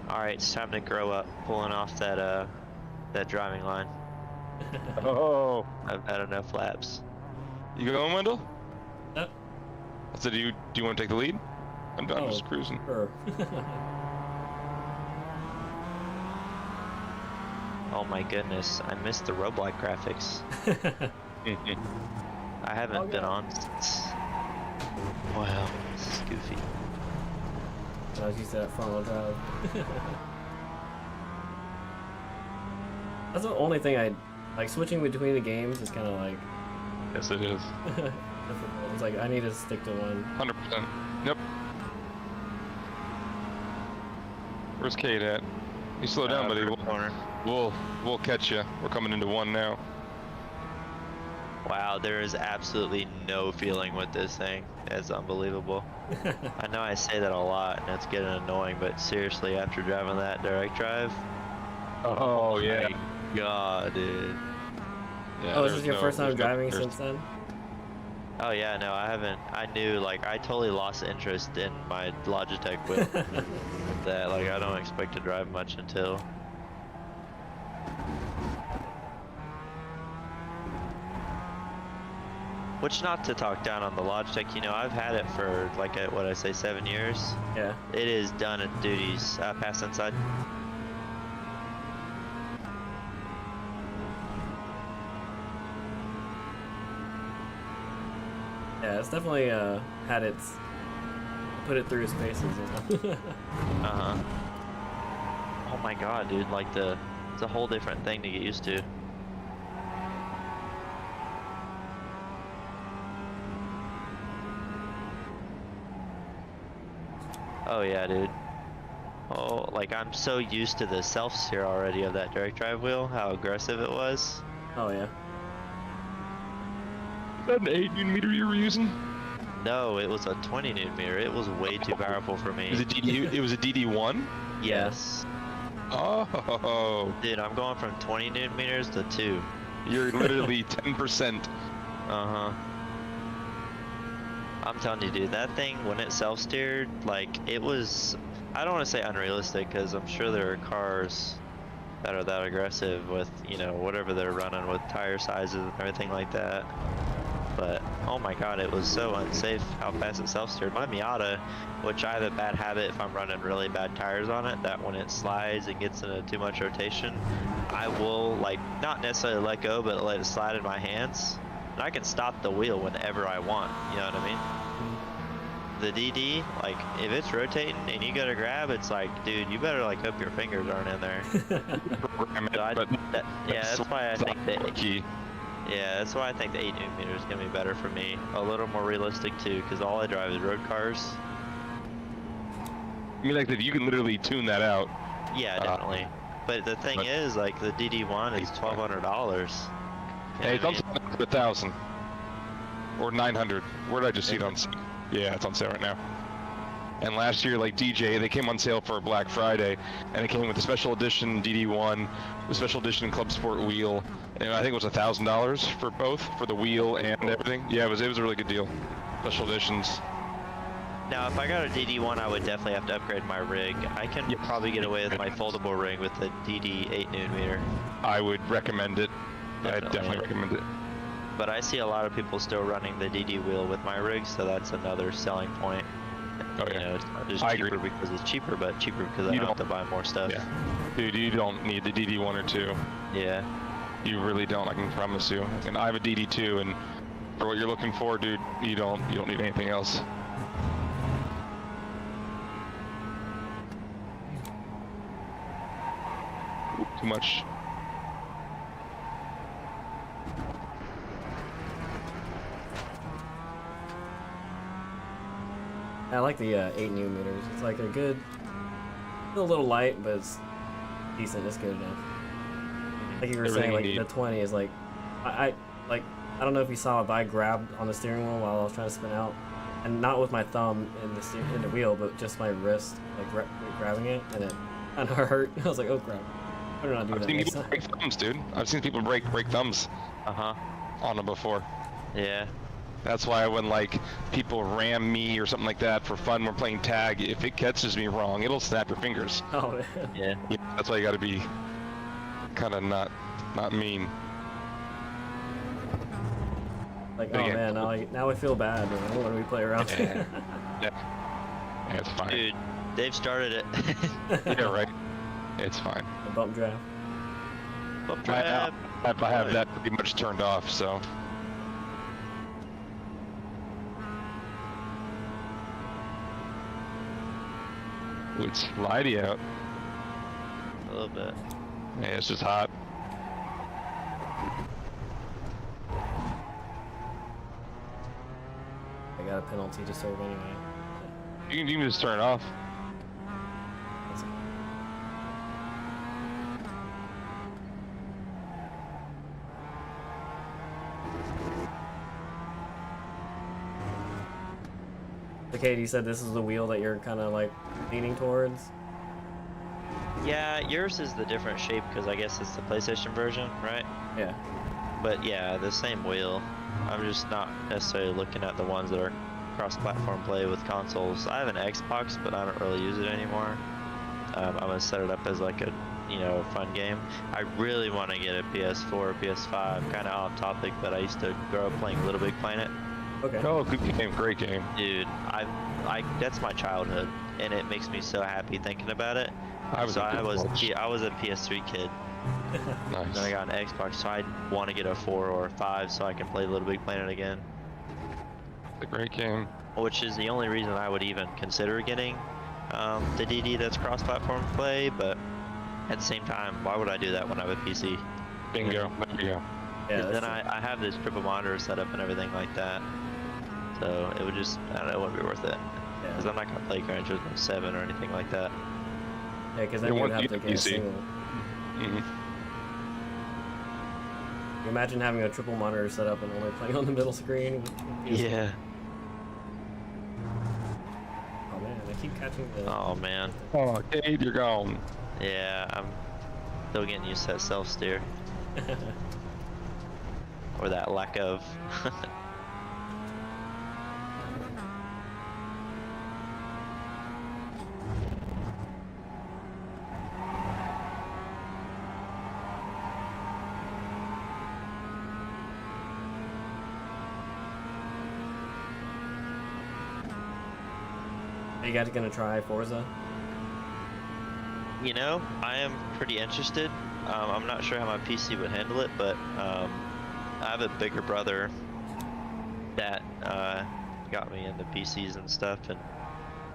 Alright, it's time to grow up, pulling off that driving line. Oh. I've had enough laps. You going, Wendell? Yep. I said, do you want to take the lead? I'm just cruising. Sure. Oh my goodness, I missed the roguelike graphics. I haven't been on since. Wow, this is goofy. I was used to that front wheel drive. That's the only thing I like. Switching between the games is kind of like. Yes, it is. Difficult. It's like I need to stick to one. 100%. Yep. Where's Kate at? You slow down, buddy. We'll catch you. We're coming into one now. Wow, there is absolutely no feeling with this thing. It's unbelievable. I know I say that a lot and it's getting annoying, but seriously, after driving that direct drive, oh yeah, my God, dude. Yeah, oh, is this your first time driving since then? Oh yeah, no, I haven't. I knew, like, I totally lost interest in my Logitech with that. Like, I don't expect to drive much until. Which, not to talk down on the Logitech, you know, I've had it for like what I say 7 years. Yeah. It is done its duties. Pass inside. Yeah, it's definitely had its put it through its paces, you know. Uh-huh. Oh my god, dude, like it's a whole different thing to get used to. Oh yeah, dude. Oh, like I'm so used to the self-steer already of that direct drive wheel, how aggressive it was. Oh yeah. Is that an 8 Nm you were using? No, it was a 20 Nm. It was way too powerful for me. It was a DD1? Yes. Oh. Dude, I'm going from 20 Nm to 2. You're literally 10%. Uh-huh. I'm telling you, dude, that thing, when it self-steered, like, it was, I don't want to say unrealistic, because I'm sure there are cars that are that aggressive with, you know, whatever they're running with tire sizes and everything like that. But, oh my god, it was so unsafe how fast it self-steered. My Miata, which I have a bad habit if I'm running really bad tires on it, that when it slides and gets into too much rotation, I will, like, not necessarily let go, but let it slide in my hands. And I can stop the wheel whenever I want, you know what I mean? The DD, like, if it's rotating and you go to grab, it's like, dude, you better, like, hope your fingers aren't in there. That's why I think that's why I think the 8 Nm is gonna be better for me. A little more realistic too, because all I drive is road cars. I mean, like, if you can literally tune that out. Yeah, definitely. But the thing is, like, the DD1 is $1,200. Hey, it's on sale for 1,000 or 900. Where did I just see it on sale? Yeah, it's on sale right now. And last year, like DJ, they came on sale for Black Friday, and it came with the special edition DD1, the special edition Club Sport wheel, and I think it was $1,000 for both, for the wheel and everything. Yeah, it was a really good deal. Special editions. Now, if I got a DD1, I would definitely have to upgrade my rig. I can probably get away with my foldable rig with the DD 8 Nm. I would recommend it. I definitely recommend it. But I see a lot of people still running the DD wheel with my rig, so that's another selling point. Oh, yeah. You know, it's not just I cheaper agree. because it's cheaper, but cheaper because I don't have to buy more stuff. Yeah. Dude, you don't need the DD1 or 2. Yeah. You really don't, I can promise you. And I have a DD2, and for what you're looking for, dude, you don't need anything else. Ooh, too much. I like the 8 Nm. It's like a good, a little light, but it's decent. It's good enough. Like you were saying, like the 20 is like, I don't know if you saw it, but I grabbed on the steering wheel while I was trying to spin out, and not with my thumb in the wheel, but just my wrist, like grabbing it, and it kind of hurt. I was like, oh crap! I don't know how to do that next time. I've seen people break thumbs, dude. I've seen people break thumbs. On them before. Yeah. That's why when like people ram me or something like that for fun, we're playing tag, if it catches me wrong, it'll snap your fingers. Oh man. Yeah. That's why you gotta be kind of not mean. Like, oh man, now I feel bad when we play around. Yeah, it's fine. Dude, they've started it. Yeah, right. It's fine. A bump draft. Bump draft. I have that pretty much turned off, so. Ooh, it's slidey out. A little bit. Yeah, it's just hot. I got a penalty to serve anyway. You can just turn it off. So Katie, you said this is the wheel that you're kind of like leaning towards? Yeah, yours is the different shape because I guess it's the PlayStation version, right? Yeah. But yeah, the same wheel. I'm just not necessarily looking at the ones that are cross-platform play with consoles. I have an Xbox, but I don't really use it anymore. I'm gonna set it up as like a you know, a fun game. I really want to get a PS4 or PS5. Kind of off topic, but I used to grow up playing Little Big Planet. Okay. Oh, good game, great game. Dude, that's my childhood, and it makes me so happy thinking about it. I was a PS3 kid. Nice. Then I got an Xbox, so I want to get a 4 or a 5 so I can play Little Big Planet again. It's a great game. Which is the only reason I would even consider getting the DD that's cross-platform play, but at the same time, why would I do that when I have a PC? Bingo. There you go. Yeah, Then I have this triple monitor set up and everything like that, so it would just, I don't know, it wouldn't be worth it. Because I'm not going to play Gran Turismo 7 or anything like that. yeah, because then you would have to get a PC. single. Mm-hmm. You imagine having a triple monitor set up and only playing on the middle screen. Yeah. Oh man, I keep catching the. Oh man. Oh, Cade, you're gone. Yeah, I'm still getting used to that self-steer. Or that lack of. Are you guys gonna try Forza? You know, I am pretty interested. I'm not sure how my PC would handle it, but I have a bigger brother that got me into PCs and stuff, and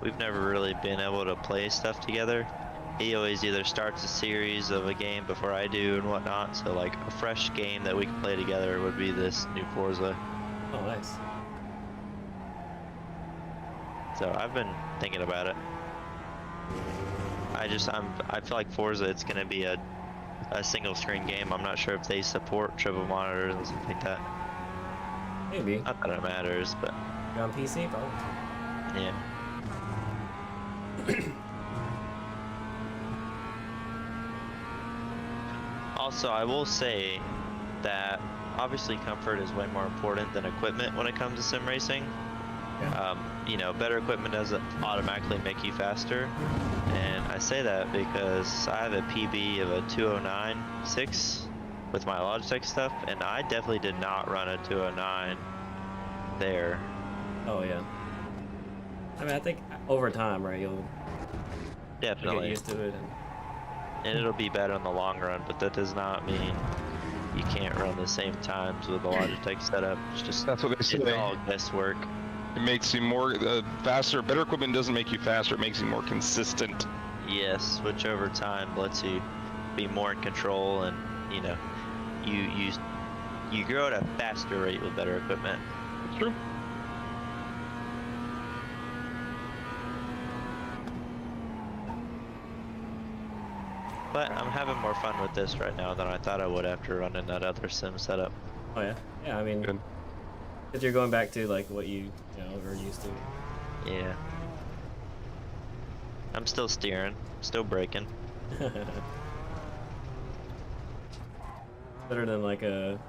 we've never really been able to play stuff together. He always either starts a series of a game before I do and whatnot, so like a fresh game that we can play together would be this new Forza. Oh, nice. So I've been thinking about it. I feel like Forza, it's gonna be a single screen game. I'm not sure if they support triple monitors and stuff like that. Maybe. Not that it matters, but You're on PC, probably. yeah. Also, I will say that obviously comfort is way more important than equipment when it comes to sim racing. Yeah. You know, better equipment doesn't automatically make you faster, and I say that because I have a PB of a 209.6 with my Logitech stuff, and I definitely did not run a 209 there. Oh yeah. I mean, I think over time, right, you'll get Definitely. used to it. And it'll be better in the long run, but that does not mean you can't run the same times with the Logitech setup. It's just, That's what they say. it's all guesswork. It makes you more faster. Better equipment doesn't make you faster. It makes you more consistent. Yes, which over time lets you be more in control, and you know, you grow at a faster rate with better equipment. It's true. But I'm having more fun with this right now than I thought I would after running that other sim setup. Oh yeah. Yeah, I mean, Good. because you're going back to like what you know are used to. Yeah. I'm still steering, still braking. Better than like a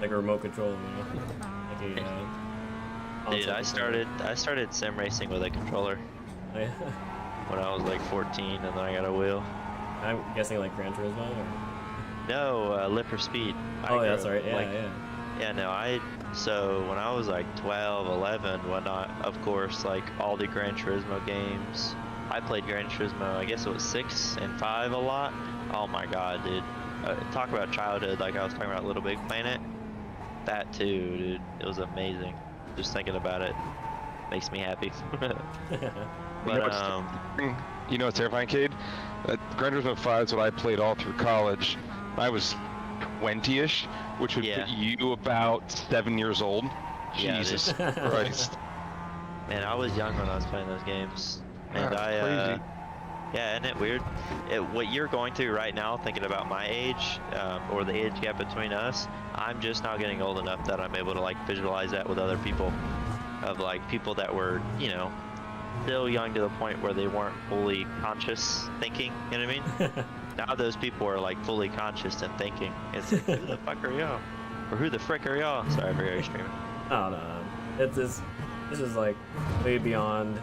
remote control, you know? Like a, Dude, console I controller. started sim racing with a controller Oh, yeah. when I was like 14, and then I got a wheel. I'm guessing like Gran Turismo. Or... No, Lip for Speed. Oh yeah, that's right. Yeah, like, yeah. Yeah, no, so when I was like 12, 11, whatnot, of course, like all the Gran Turismo games, I played Gran Turismo, I guess it was 6 and 5 a lot. Oh my god, dude. Talk about childhood, like I was talking about Little Big Planet. That too, dude. It was amazing. Just thinking about it makes me happy. But, You know what's terrifying, Cade? Gran Turismo 5 is what I played all through college. I was 20-ish, which would Yeah. put you about 7 years old. Yeah, Jesus Christ. man, I was young when I was playing those games. And That's I, crazy. yeah, isn't it weird? What you're going through right now, thinking about my age, or the age gap between us, I'm just now getting old enough that I'm able to like visualize that with other people, of like people that were, you know, still young to the point where they weren't fully conscious thinking, you know what I mean? Now those people are like fully conscious and thinking. It's like, who the fuck are y'all? Or who the frick are y'all? Sorry, I forgot you're streaming. Oh no, it's this is like way beyond,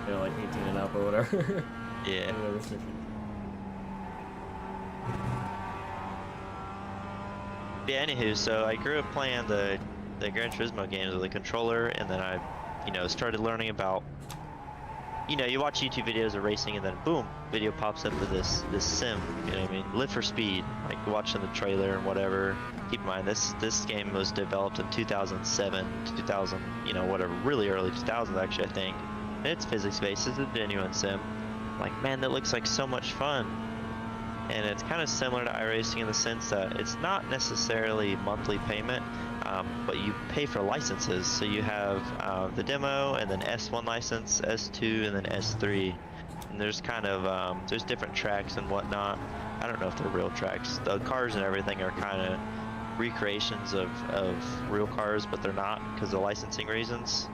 you know, like 18 and up or whatever. Yeah. The restriction. Yeah, anywho, so I grew up playing the Gran Turismo games with a controller, and then I, started learning about, you watch YouTube videos of racing, and then boom, video pops up with this sim, you know what I mean? Live for Speed, like watching the trailer and whatever. Keep in mind, this game was developed in 2007, 2000, whatever, really early 2000s actually, I think. And it's physics-based, it's a genuine sim. Like, man, that looks like so much fun. And it's kind of similar to iRacing in the sense that it's not necessarily monthly payment, but you pay for licenses. So you have the demo, and then S1 license, S2, and then S3. And there's kind of there's different tracks and whatnot. I don't know if they're real tracks. The cars and everything are kind of recreations of real cars, but they're not because of licensing reasons.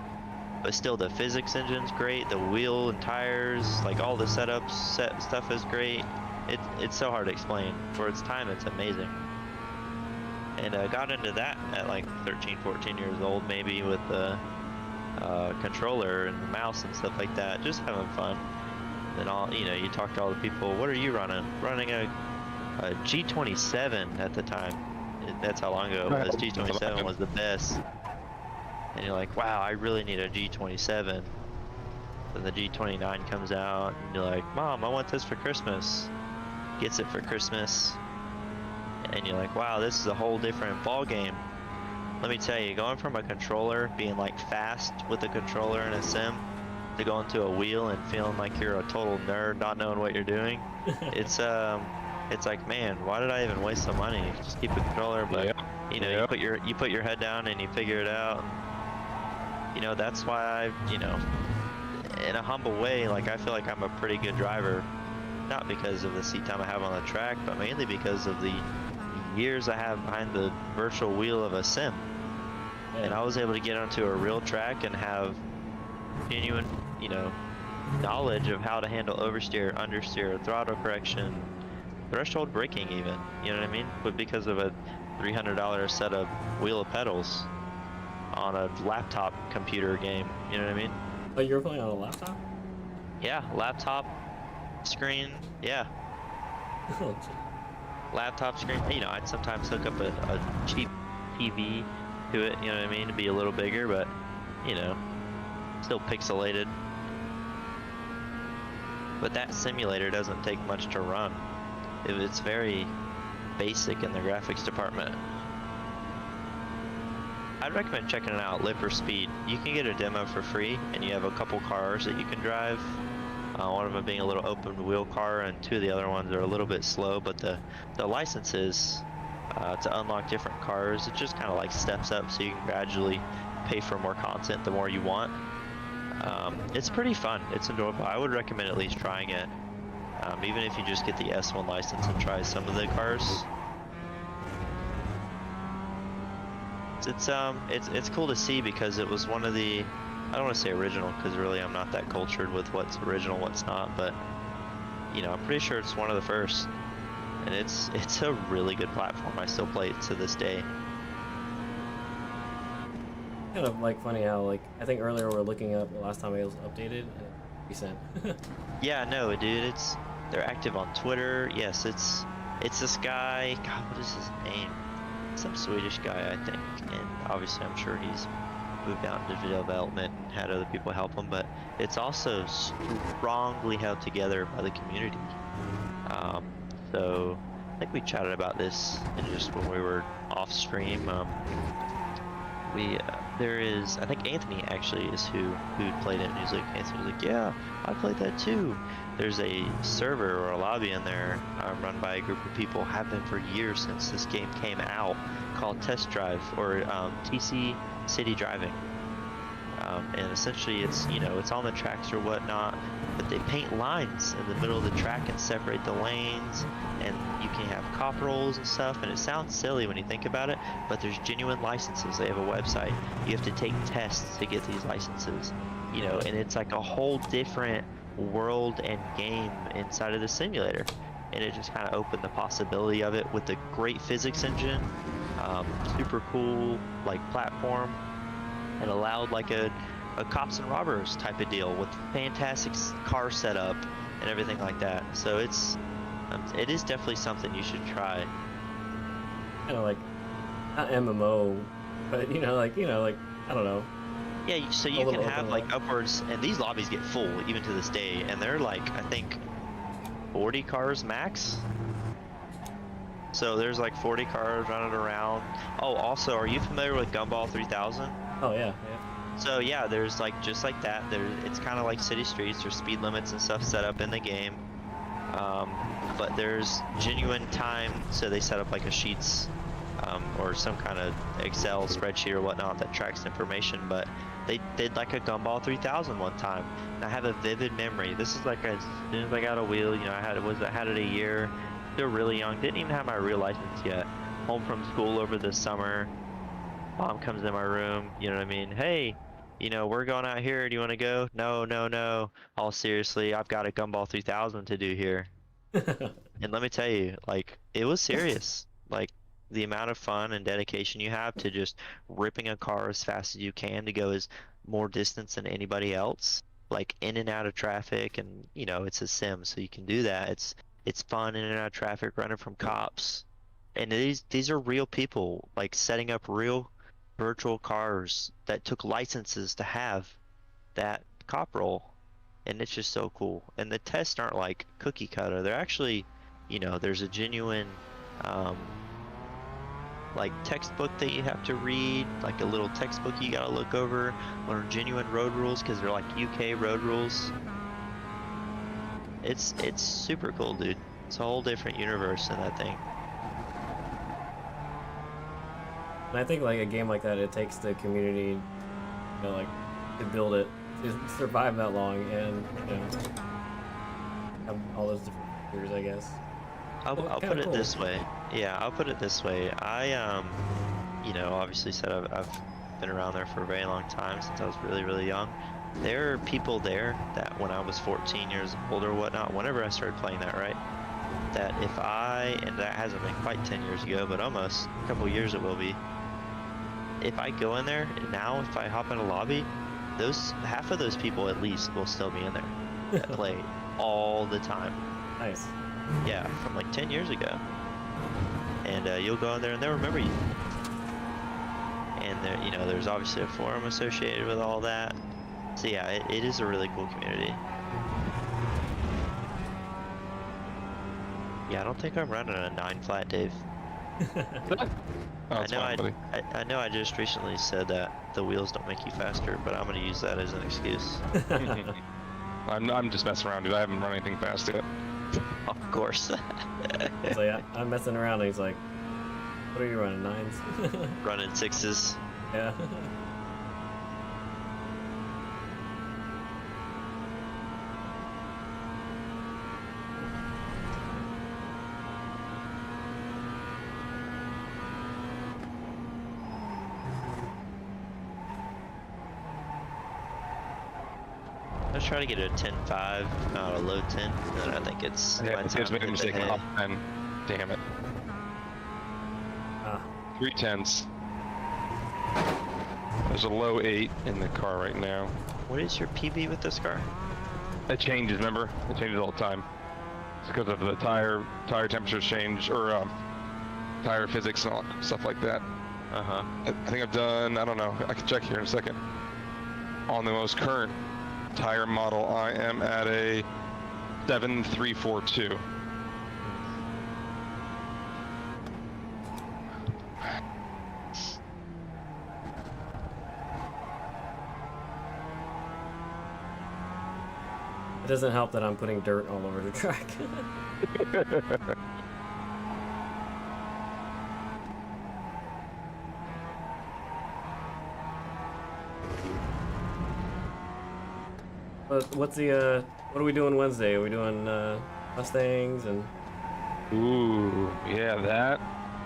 But still, the physics engine's great. The wheel and tires, like all the stuff is great. It's so hard to explain. For its time, it's amazing. And got into that at like 13, 14 years old, maybe, with the controller and the mouse and stuff like that, just having fun. And all, you talk to all the people, what are you running? Running a G27 at the time. That's how long ago it was. G27 was the best. And you're like, wow, I really need a G27. Then the G29 comes out, and you're like, Mom, I want this for Christmas. Gets it for Christmas, and you're like, wow, this is a whole different ball game. Let me tell you, going from a controller being like fast with a controller in a sim to going to a wheel and feeling like you're a total nerd, not knowing what you're doing, it's like, man, why did I even waste some money? Just keep a controller, but you put your head down and you figure it out. That's why in a humble way, like, I feel like I'm a pretty good driver. Not because of the seat time I have on the track, but mainly because of the years I have behind the virtual wheel of a sim. Yeah. And I was able to get onto a real track and have genuine, knowledge of how to handle oversteer, understeer, throttle correction, threshold braking even, you know what I mean? But because of a $300 set of wheel of pedals on a laptop computer game, you know what I mean? Oh, you were playing on a laptop? Yeah, laptop screen, yeah. Oh, laptop screen. I'd sometimes hook up a cheap TV to it, you know what I mean, to be a little bigger, but still pixelated. But that simulator doesn't take much to run. It's very basic in the graphics department. I'd recommend checking it out. Live for Speed. You can get a demo for free, and you have a couple cars that you can drive. One of them being a little open wheel car, and two of the other ones are a little bit slow, but the licenses to unlock different cars, it just kind of like steps up, so you can gradually pay for more content the more you want. It's pretty fun. It's enjoyable. I would recommend at least trying it, even if you just get the S1 license and try some of the cars. It's cool to see because it was one of the, I don't want to say original because really I'm not that cultured with what's original, what's not, but I'm pretty sure it's one of the first, and it's a really good platform. I still play it to this day. Kind of like funny how, like, I think earlier we were looking up the last time it was updated, and recent. Yeah, no, dude, they're active on Twitter. Yes, it's this guy. God, what is his name? Some Swedish guy, I think, and obviously I'm sure he's moved out into video development and had other people help him, but it's also strongly held together by the community. So I think we chatted about this in just when we were off stream. There is, I think Anthony actually is who played it, and he's like, Anthony was like, yeah, I played that too. There's a server or a lobby in there run by a group of people, have been for years since this game came out, called Test Drive, or TC City Driving. And essentially it's, it's on the tracks or whatnot, but they paint lines in the middle of the track and separate the lanes, and you can have cop rolls and stuff, and it sounds silly when you think about it, but there's genuine licenses. They have a website. You have to take tests to get these licenses, and it's like a whole different world and game inside of the simulator, and it just kind of opened the possibility of it with a great physics engine, super cool like platform, and allowed like a cops and robbers type of deal with fantastic car setup, and everything like that. So it is definitely something you should try. Kind of like, not MMO, but like I don't know. Yeah, so you can have like upwards, and these lobbies get full even to this day, and they're like, I think 40 cars max. So there's like 40 cars running around. Oh, also, are you familiar with Gumball 3000? Oh yeah, yeah. So yeah, there's like, just like that, it's kind of like city streets. There's speed limits and stuff set up in the game. But there's genuine time, so they set up like a Sheets or some kind of Excel spreadsheet or whatnot that tracks information. But they did like a Gumball 3000 one time. And I have a vivid memory. This is like as soon as I got a wheel, I had it a year. Still really young. Didn't even have my real license yet. Home from school over the summer. Mom comes in my room. You know what I mean? Hey, we're going out here. Do you want to go? No, no, no. All seriously, I've got a Gumball 3000 to do here. And let me tell you, like, it was serious. Like, the amount of fun and dedication you have to just ripping a car as fast as you can to go as more distance than anybody else, like in and out of traffic, and it's a sim, so you can do that. It's fun in and out of traffic, running from cops, and these are real people, like setting up real virtual cars that took licenses to have that cop role, and it's just so cool. And the tests aren't like cookie cutter; they're actually, there's a genuine like textbook that you have to read, like a little textbook you gotta look over, learn genuine road rules because they're like UK road rules. It's super cool, dude. It's a whole different universe in that thing. And I think like a game like that, it takes the community, like to build it, to survive that long, and have all those different features, I guess. I'll put it this way. Yeah, I'll put it this way. I obviously said I've been around there for a very long time, since I was really, really young. There are people there that when I was 14 years old or whatnot, whenever I started playing that, right, that and that hasn't been quite 10 years ago, but almost a couple years it will be. If I go in there now, if I hop in a lobby, half of those people at least will still be in there that play all the time. Nice. Yeah, from like 10 years ago. And you'll go in there and they'll remember you. And there, there's obviously a forum associated with all that. So yeah, it is a really cool community. Yeah, I don't think I'm running a 9 flat, Dave. I know I just recently said that the wheels don't make you faster, but I'm gonna use that as an excuse. I'm just messing around, dude. I haven't run anything fast yet. Of course. So yeah, I'm messing around, and he's like, "What are you running, 9s?" Running 6s. Yeah. Let's try to get a 10.5, not a low 10, and I think it's... Yeah, it's made a mistake on 10. Damn it. 3 10s. There's a low 8 in the car right now. What is your PB with this car? It changes, remember? It changes all the time. It's because of the tire temperatures change, or tire physics and all, stuff like that. Uh-huh. I think I've done, I don't know, I can check here in a second. On the most current tire model, I am at a 7342. It doesn't help that I'm putting dirt all over the track. But what are we doing Wednesday? Are we doing Mustangs and? Ooh, yeah, that.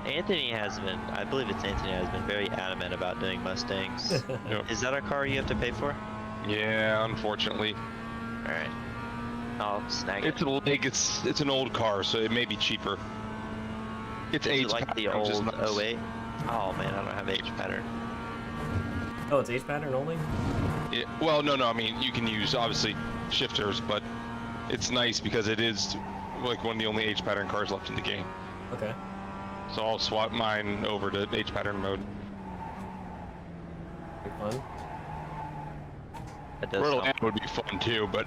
Anthony has been, I believe it's Anthony, has been very adamant about doing Mustangs. Yep. Is that a car you have to pay for? Yeah, unfortunately. Alright. I'll snag it. It's an old car, so it may be cheaper. It's H like the pattern, old nice. 08? Oh man, I don't have H pattern. Oh, it's H pattern only? Well, no, I mean, you can use, obviously, shifters, but it's nice because it is like one of the only H pattern cars left in the game. Okay. So I'll swap mine over to H pattern mode. Be fun. That does Road sound- Atlanta would be fun too, but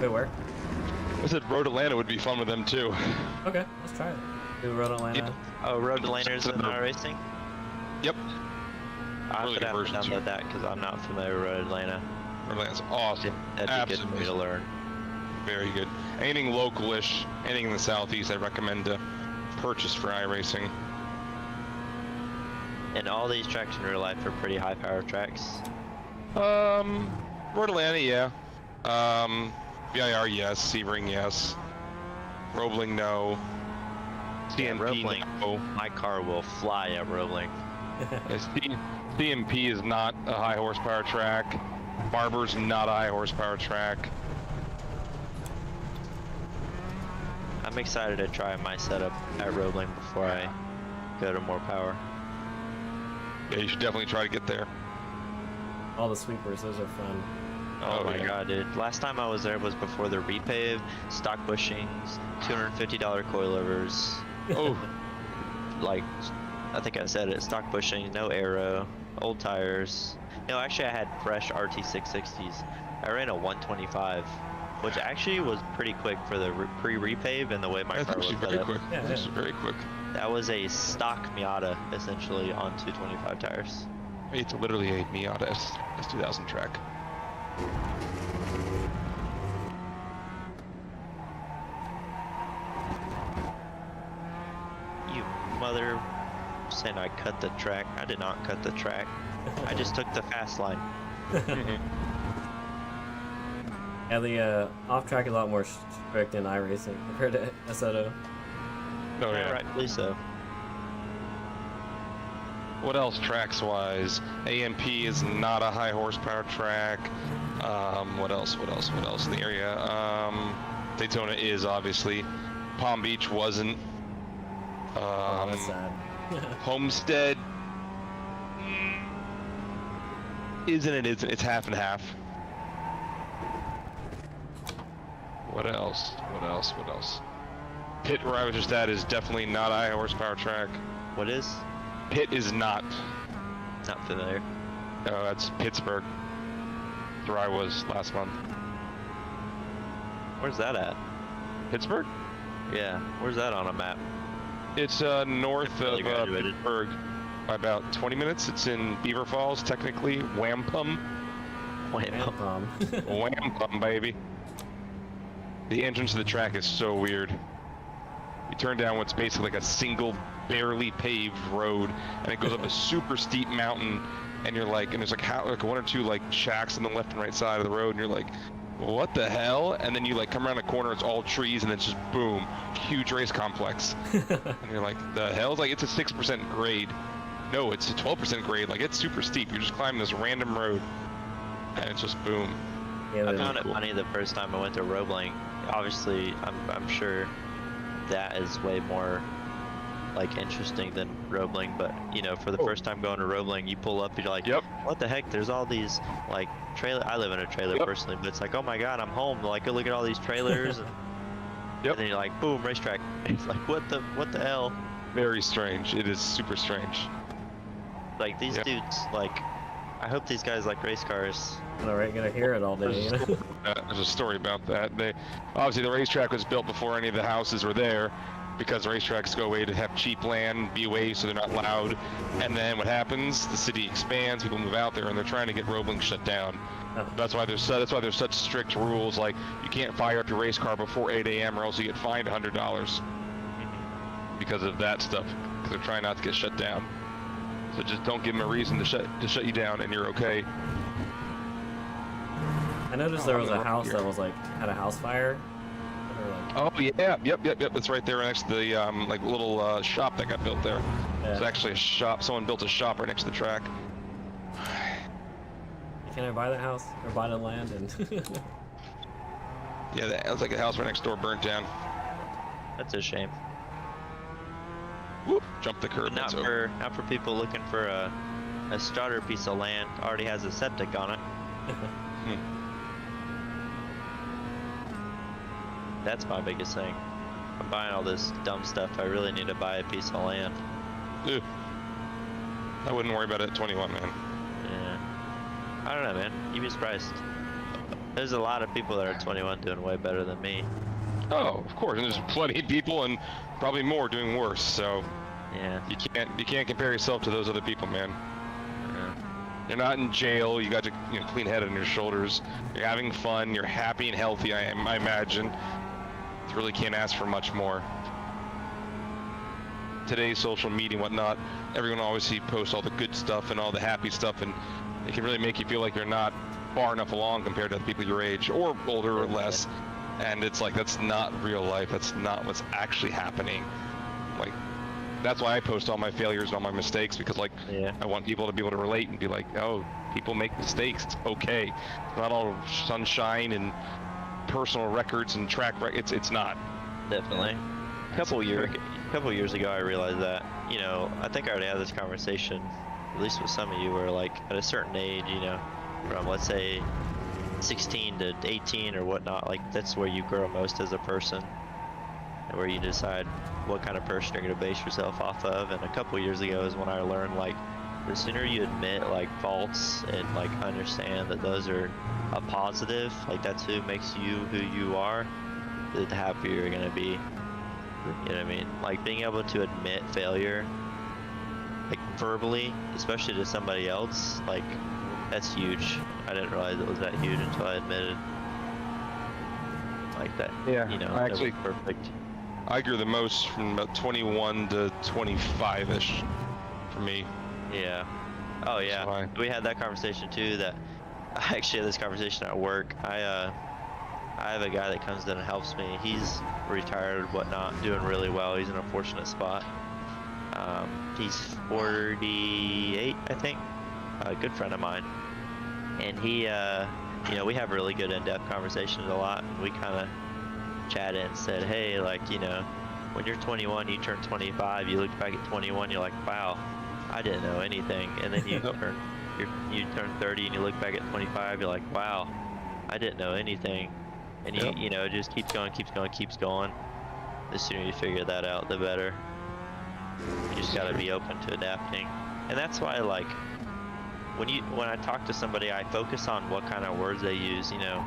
Wait, where? I said Road Atlanta would be fun with them too. Okay, let's try it. Do Road Atlanta. Yeah. Oh, Road Laners in iRacing? Yep. I Really could good have to version, too. download that because I'm not familiar with Road Atlanta. Road Atlanta's awesome. That'd be good for me to Absolutely. learn. Very good. Anything localish, anything in the southeast, I recommend to purchase for iRacing. And all these tracks in real life are pretty high power tracks. Road Atlanta, yeah. VIR, yes. Sebring, yes. Roebling, no. CNP, Roebling. no. My car will fly at Roebling. CMP is not a high horsepower track. Barber's not a high horsepower track. I'm excited to try my setup at Roebling before I go to more power. Yeah, you should definitely try to get there. All the sweepers, those are fun. Oh, Oh, my yeah. god, dude. Last time I was there was before the repave, stock bushings, $250 coilovers. Oh, Like, I think I said it, stock bushing, no aero, old tires. No, actually I had fresh RT660s. I ran a 125, which actually was pretty quick for the pre-repave and the way my that's car was actually set very up. quick. Yeah, That's yeah. very quick. That was a stock Miata, essentially, on 225 tires. It's literally a Miata S2000 track. You mother... saying I cut the track. I did not cut the track. I just took the fast line. Yeah, the off-track is a lot more strict in iRacing compared to SOO. Oh yeah. Rightfully so. What else tracks wise? AMP is not a high horsepower track. What else in the area? Daytona is obviously. Palm Beach wasn't. Oh, that's sad. Homestead isn't it? Isn't it's half and half. What else? Pitt, where I was just at, is definitely not a high horsepower track. What is? Pitt is not. Not familiar. No, that's Pittsburgh. That's where I was last month. Where's that at? Pittsburgh? Yeah, where's that on a map? It's north Barely of graduated. Pittsburgh by about 20 minutes. It's in Beaver Falls, technically. Wampum. Wait, no. Wampum, baby. The entrance to the track is so weird. You turn down what's basically like a single, barely paved road, and it goes up a super steep mountain, and you're like, and there's like one or two like shacks on the left and right side of the road, and you're like, what the hell? And then you like come around a corner, it's all trees, and then it's just boom, huge race complex. And you're like, the hell? It's like, it's a 6% grade. No, it's a 12% grade. Like, it's super steep. You're just climbing this random road, and it's just boom. Yeah, I they're- found it cool. funny the first time I went to Roebling. Obviously, I'm sure that is way more like interesting than Roebling, but you know, for the first time going to Roebling, you pull up, you're like, Yep. what the heck? There's all these like trailer. I live in a trailer Yep. personally, but it's like, oh my god, I'm home. Like, go look at all these trailers. And, Yep. and then you're like, boom, racetrack. It's like, what the hell? Very strange. It is super strange. Like these Yep. dudes, like, I hope these guys like race cars. All right, gonna hear it all day. You know? There's a story about that. They obviously the racetrack was built before any of the houses were there, because racetracks go away to have cheap land, be away so they're not loud. And then what happens? The city expands, people move out there, and they're trying to get Roebling shut down. Oh. That's why there's such strict rules. Like, you can't fire up your race car before 8 a.m. or else you get fined $100 because of that stuff. Because they're trying not to get shut down. So just don't give them a reason to shut you down, and you're okay. I noticed there was a house that was like had a house fire. Or, like, Oh yeah, yep. It's right there next to the like little shop that got built there. It's yeah. actually a shop. Someone built a shop right next to the track. Can I buy that house or buy the land? And Yeah, that was like a house right next door burnt down. That's a shame. Whoop! Jump the curb. But That's over. not for people looking for a starter piece of land already has a septic on it. That's my biggest thing. I'm buying all this dumb stuff. I really need to buy a piece of land. Ew. I wouldn't worry about it at 21, man. Yeah. I don't know, man. You'd be surprised. There's a lot of people that are 21 doing way better than me. Oh, of course, and there's plenty of people and probably more doing worse. So Yeah. you can't compare yourself to those other people, man. Yeah. You're not in jail. You got a clean head on your shoulders. You're having fun. You're happy and healthy. I imagine. You really can't ask for much more. Today's social media and whatnot, everyone obviously posts all the good stuff and all the happy stuff, and it can really make you feel like you're not far enough along compared to the people your age or older or less. And it's like, that's not real life. That's not what's actually happening. Like, that's why I post all my failures and all my mistakes, because like, Yeah. I want people to be able to relate and be like, oh, people make mistakes. It's okay. It's not all sunshine and personal records and track records. It's not. Definitely. A couple years ago, I realized that, you know, I think I already had this conversation, at least with some of you, where like at a certain age, you know, from let's say 16 to 18 or whatnot, like that's where you grow most as a person, and where you decide what kind of person you're going to base yourself off of. And a couple years ago is when I learned, like, the sooner you admit like faults and like understand that those are a positive, like that's who makes you who you are, the happier you're going to be. You know what I mean? Like being able to admit failure, like verbally, especially to somebody else, like that's huge. I didn't realize it was that huge until I admitted like that. Yeah, you know, I actually- that was perfect. I grew the most from about 21 to 25-ish for me. Yeah. Oh yeah. Why? We had that conversation too. That I actually had this conversation at work. I have a guy that comes in and helps me. He's retired, whatnot, doing really well. He's in a fortunate spot. He's 48, I think. A good friend of mine. And he, you know, we have really good in-depth conversations a lot. And we kind of chatted and said, hey, like, you know, when you're 21, you turn 25, you look back at 21, you're like, wow, I didn't know anything. And then you you turn 30 and you look back at 25, you're like, wow, I didn't know anything. And you know, it just keeps going. The sooner you figure that out, the better. You just gotta be open to adapting. And that's why, like, when I talk to somebody, I focus on what kind of words they use, you know,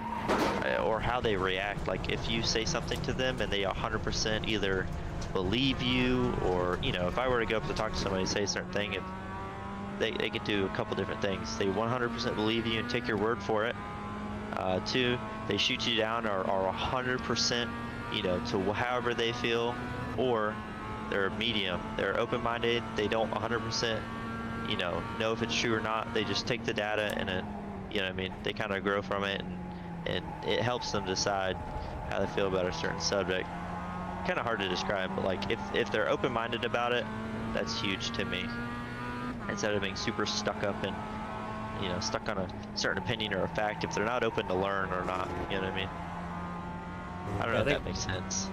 or how they react. Like, if you say something to them and they 100% either believe you, or, you know, if I were to go up to talk to somebody and say a certain thing, if they could do a couple different things. They 100% believe you and take your word for it. Two, they shoot you down or are 100%, you know, to however they feel, or they're medium. They're open-minded. They don't 100%, you know if it's true or not. They just take the data and it, you know what I mean, they kind of grow from it, and it helps them decide how they feel about a certain subject. Kind of hard to describe, but like if they're open-minded about it, that's huge to me. Instead of being super stuck up and, you know, stuck on a certain opinion or a fact, if they're not open to learn or not, you know what I mean? I don't know if that makes sense.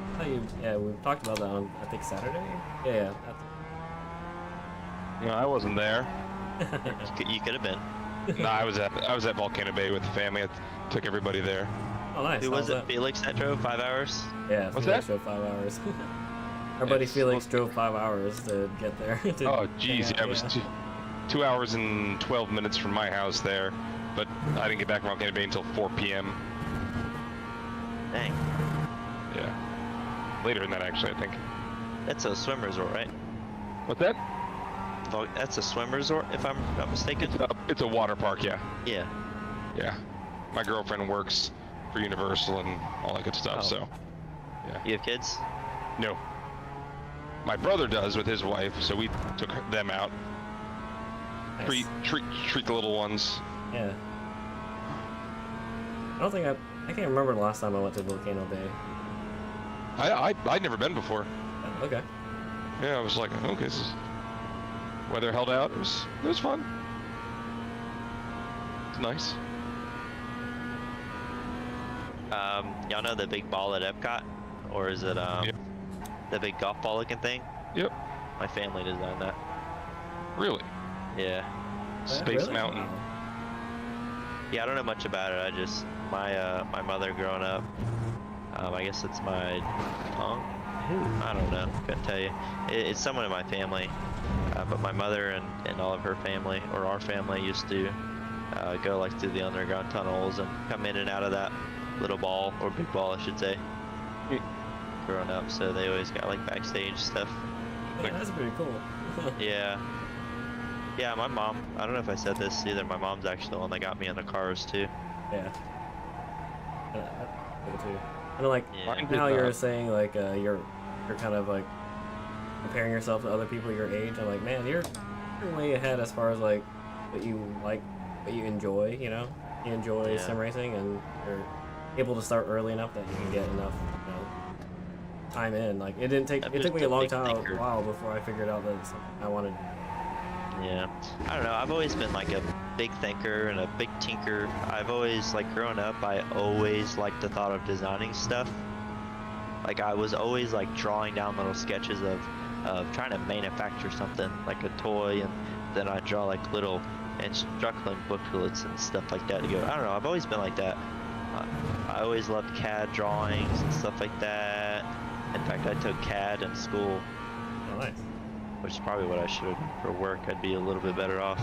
Yeah, we talked about that on, I think, Saturday? Yeah. No, I wasn't there. You could have been. No, I was at Volcano Bay with the family. I took everybody there. Oh, nice. Who How was it? that? Felix that drove 5 hours? Yeah, What's Felix that? drove 5 hours. Our buddy Yes. Felix drove 5 hours to get there. Oh, geez, yeah, it was 2 hours and 12 minutes from my house there, but I didn't get back from Volcano Bay until 4 p.m. Dang. Yeah, later than that actually, I think. That's a swim resort, right? What's that? That's a swim resort, if I'm not mistaken. It's a water park, yeah. Yeah. Yeah. My girlfriend works for Universal and all that good stuff, Oh. so yeah. You have kids? No. My brother does with his wife, so we took them out. Nice. Treat the little ones. Yeah. I don't think I can't remember the last time I went to Volcano Bay. I'd never been before. Oh, okay. Yeah, I was like, okay, this is weather held out. It was fun. It's nice. Y'all know the big ball at Epcot? Or is it, Yep. the big golf ball looking thing? Yep. My family designed that. Really. Yeah. Space Really? Mountain. Wow. Yeah, I don't know much about it. I just, my mother growing up, I guess it's my uncle. I don't know. Couldn't tell you. It's someone in my family. But my mother and all of her family, or our family, used to go like through the underground tunnels and come in and out of that little ball, or big ball, I should say. Growing up, so they always got like backstage stuff. Yeah, that's pretty cool. Yeah. Yeah, my mom, I don't know if I said this either, my mom's actually the one that got me into cars too. Yeah. Cool too. And like Yeah. how you're saying like you're kind of like comparing yourself to other people your age. I'm like, man, you're way ahead as far as like what you enjoy. You know, you enjoy sim racing, and you're able to start early enough that you can get enough, you know, time in. Like it took me a long while before I figured out that it's something I wanted. Yeah, I don't know. I've always been like a big thinker and a big tinker. I've always, like, growing up, I always liked the thought of designing stuff. Like I was always like drawing down little sketches of trying to manufacture something, like a toy, and then I draw like little instruction booklets and stuff like that to go. I don't know. I've always been like that. I always loved CAD drawings and stuff like that. In fact, I took CAD in school. Oh, nice. Which is probably what I should have for work. I'd be a little bit better off.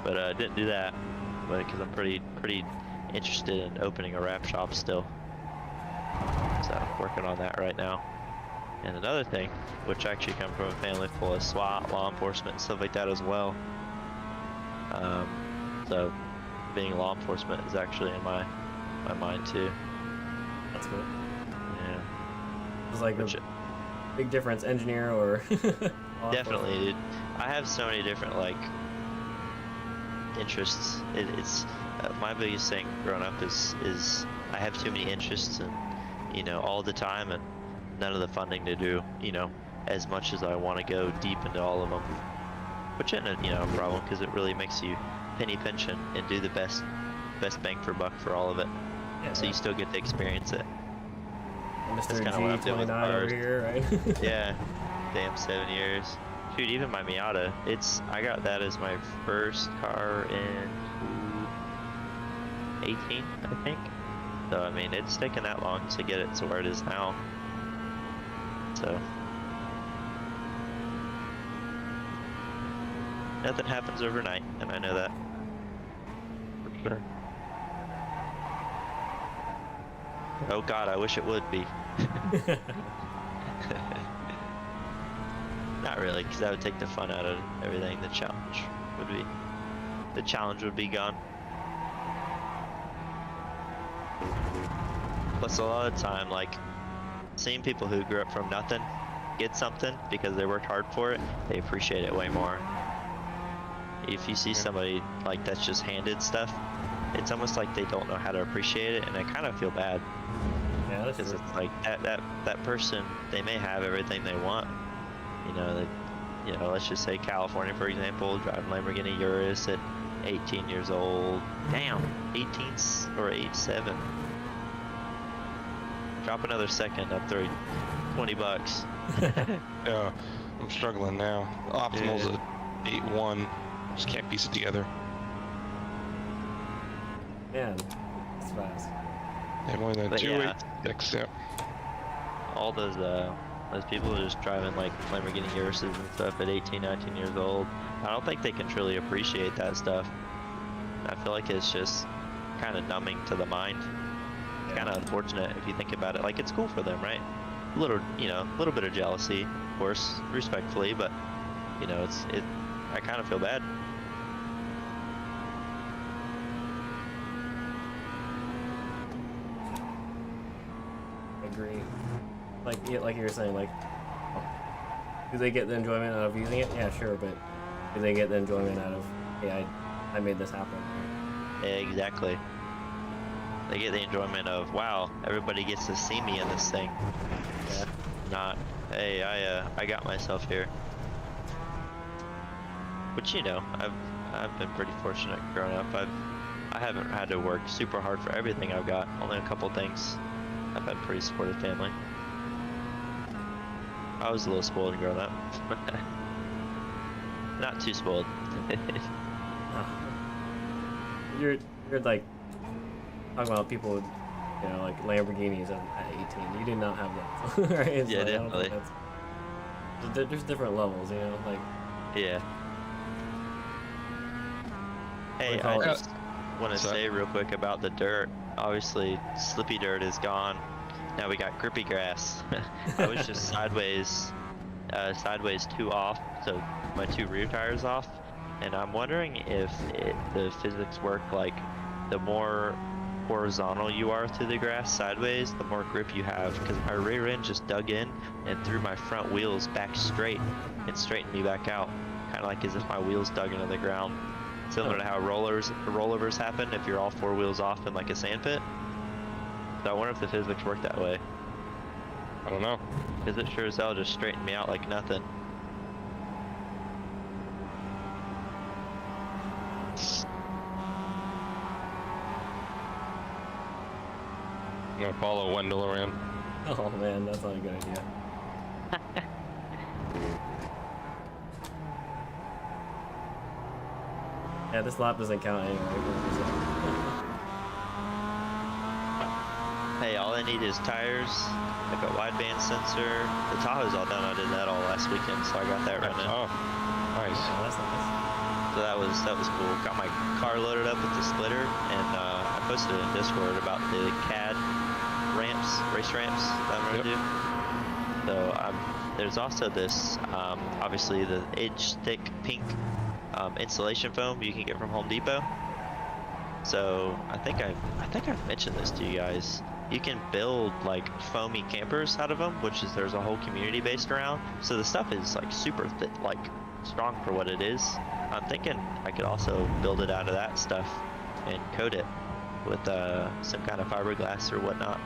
But I didn't do that, because I'm pretty interested in opening a wrap shop still. So working on that right now. And another thing, which actually comes from a family full of SWAT, law enforcement, and stuff like that as well. So being law enforcement is actually in my mind too. That's cool. Yeah. It's like a big difference, engineer or definitely, dude. I have so many different like interests. It's my biggest thing growing up is I have too many interests, and you know, all the time, and none of the funding to do, you know, as much as I want to go deep into all of them, which isn't a, you know, problem, because it really makes you penny pinch and do the best bang for buck for all of it. Yeah, so you still get to experience it. Mr. G29 over here, right? Yeah, damn 7 years. Shoot, even my Miata, I got that as my first car in 18, I think. So I mean, it's taken that long to get it to where it is now. So nothing happens overnight, and I know that for sure. Oh God, I wish it would be. Not really, because that would take the fun out of everything. The challenge would be gone. Plus, a lot of the time, like, seeing people who grew up from nothing get something because they worked hard for it, they appreciate it way more. If you see somebody like that's just handed stuff, it's almost like they don't know how to appreciate it, and I kind of feel bad. Yeah, because it's like that person, they may have everything they want, you know, let's just say California, for example, driving Lamborghini Urus at 18 years old. Damn, 18 or 87. Drop another second, I'm throwing $20. Yeah, I'm struggling now. Optimal's at 8.1. Just can't piece it together. Man, it's fast. Yeah, more than 2.86. Yeah. All those people are just driving like Lamborghini Uruses and stuff at 18, 19 years old. I don't think they can truly appreciate that stuff. I feel like it's just kind of numbing to the mind. It's kind of unfortunate if you think about it. Like, it's cool for them, right? A little bit of jealousy, of course, respectfully, but you know, I kind of feel bad. Agree. Like you were saying, like, do they get the enjoyment out of using it? Yeah, sure, but do they get the enjoyment out of, hey, I made this happen? Exactly. They get the enjoyment of, wow, everybody gets to see me in this thing. Yeah. Not, hey, I got myself here. Which, you know, I've been pretty fortunate growing up. I haven't had to work super hard for everything I've got. Only a couple things. I've had a pretty supportive family. I was a little spoiled growing up. Not too spoiled. You're like talking about people you know, like Lamborghinis at 18. You do not have that, right? It's Yeah, like, I don't think definitely. there's different levels, you know, like. Yeah. Hey, call I it? just want to So- say real quick about the dirt. Obviously, slippy dirt is gone. Now we got grippy grass. I was just sideways 2 off, so my 2 rear tires off. And I'm wondering if the physics work like the more horizontal you are through the grass sideways, the more grip you have. Because my rear end just dug in and threw my front wheels back straight and straightened me back out. Kind of like as if my wheels dug into the ground. Similar to how rollovers happen if you're all 4 wheels off in like a sand pit. So I wonder if the physics work that way. I don't know. Because it sure as hell just straightened me out like nothing. I'm gonna follow Wendell around. Oh man, that's not a good idea. Yeah, this lap doesn't count anyway. Hey, all I need is tires, like a wideband sensor. The Tahoe's all done. I did that all last weekend, so I got that running. Oh, nice. Oh, that's nice. So that was cool. Got my car loaded up with the splitter, and I posted in Discord about the CAD ramps, race ramps that I'm gonna do. So there's also this, obviously the inch thick pink insulation foam you can get from Home Depot. So I think I've mentioned this to you guys. You can build like foamy campers out of them, which is there's a whole community based around. So the stuff is like super thick, like strong for what it is. I'm thinking I could also build it out of that stuff and coat it with some kind of fiberglass or whatnot,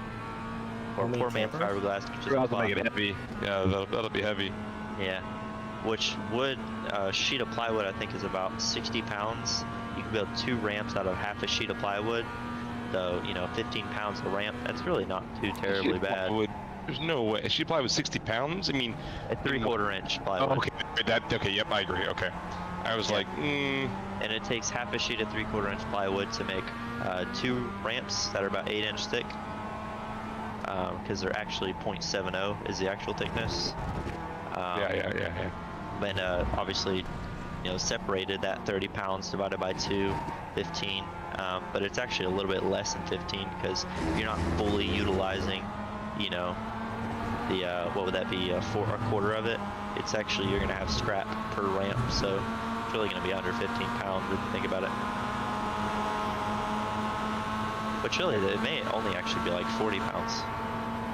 or Foamy poor man camper? fiberglass, which is We'll have to cloth. make it heavy. Yeah, that'll be heavy. Yeah, which wood sheet of plywood I think is about 60 pounds. You can build 2 ramps out of half a sheet of plywood. So, you know, 15 pounds a ramp. That's really not too terribly bad. There's no way. She plywood 60 pounds? I mean, A 3/4 inch plywood. oh, okay. Okay, yep, I agree. Okay. I was like, And it takes half a sheet of 3/4 inch plywood to make 2 ramps that are about 8 inch thick. Because they're actually 0.70 is the actual thickness. yeah. And obviously, you know, separated that 30 pounds divided by 2, 15. But it's actually a little bit less than 15 because you're not fully utilizing, you know, the what would that be, a quarter of it. It's actually, you're gonna have scrap per ramp, so it's really gonna be under 15 pounds if you think about it. But really, it may only actually be like 40 pounds,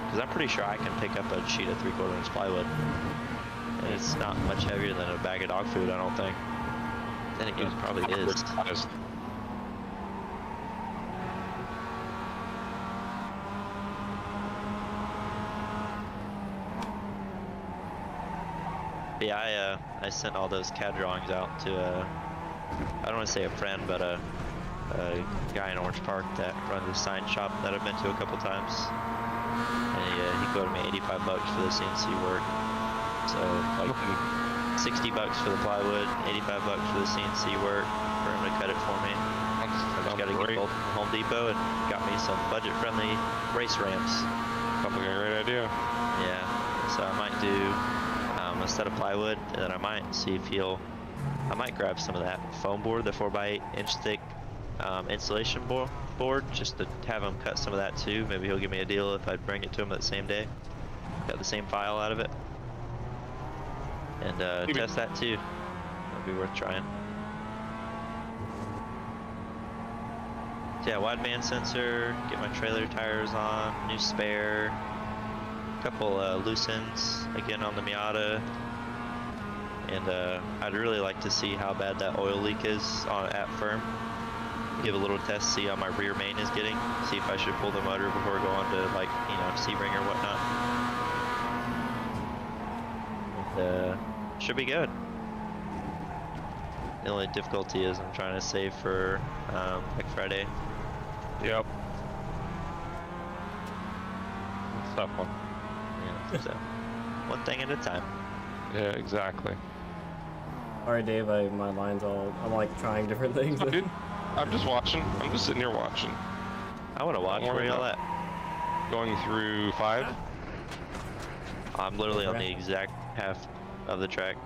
because I'm pretty sure I can pick up a sheet of 3/4 inch plywood, and it's not much heavier than a bag of dog food, I don't think. Then it probably is. Honest. But yeah, I sent all those CAD drawings out to I don't want to say a friend, but a guy in Orange Park that runs a sign shop that I've been to a couple times, and he quoted me $85 for the CNC work. So like $60 for the plywood, $85 for the CNC work for him to cut it for me. I just got to get both from Home Depot and got me some budget-friendly race ramps. Sounds like a great idea. Yeah, so I might do a set of plywood, and then I might see if I might grab some of that foam board, the 4x8 inch thick insulation board, just to have him cut some of that too. Maybe he'll give me a deal if I bring it to him that same day. Got the same file out of it. And test that too. That'll be worth trying. So yeah, wideband sensor, get my trailer tires on, new spare, couple loose ends again on the Miata, and I'd really like to see how bad that oil leak is at firm. Give a little test, see how my rear main is getting, see if I should pull the motor before going to, like, you know, Sebring or whatnot. And should be good. The only difficulty is I'm trying to save for Black Friday. Yep. It's a tough one. Yeah, so one thing at a time. Yeah, exactly. Alright, Dave, my line's all, I'm like trying different things. Oh, dude, I'm just watching. I'm just sitting here watching. I want to watch. Don't Where worry y'all about at? Going through 5. I'm literally on Okay. the exact half of the track.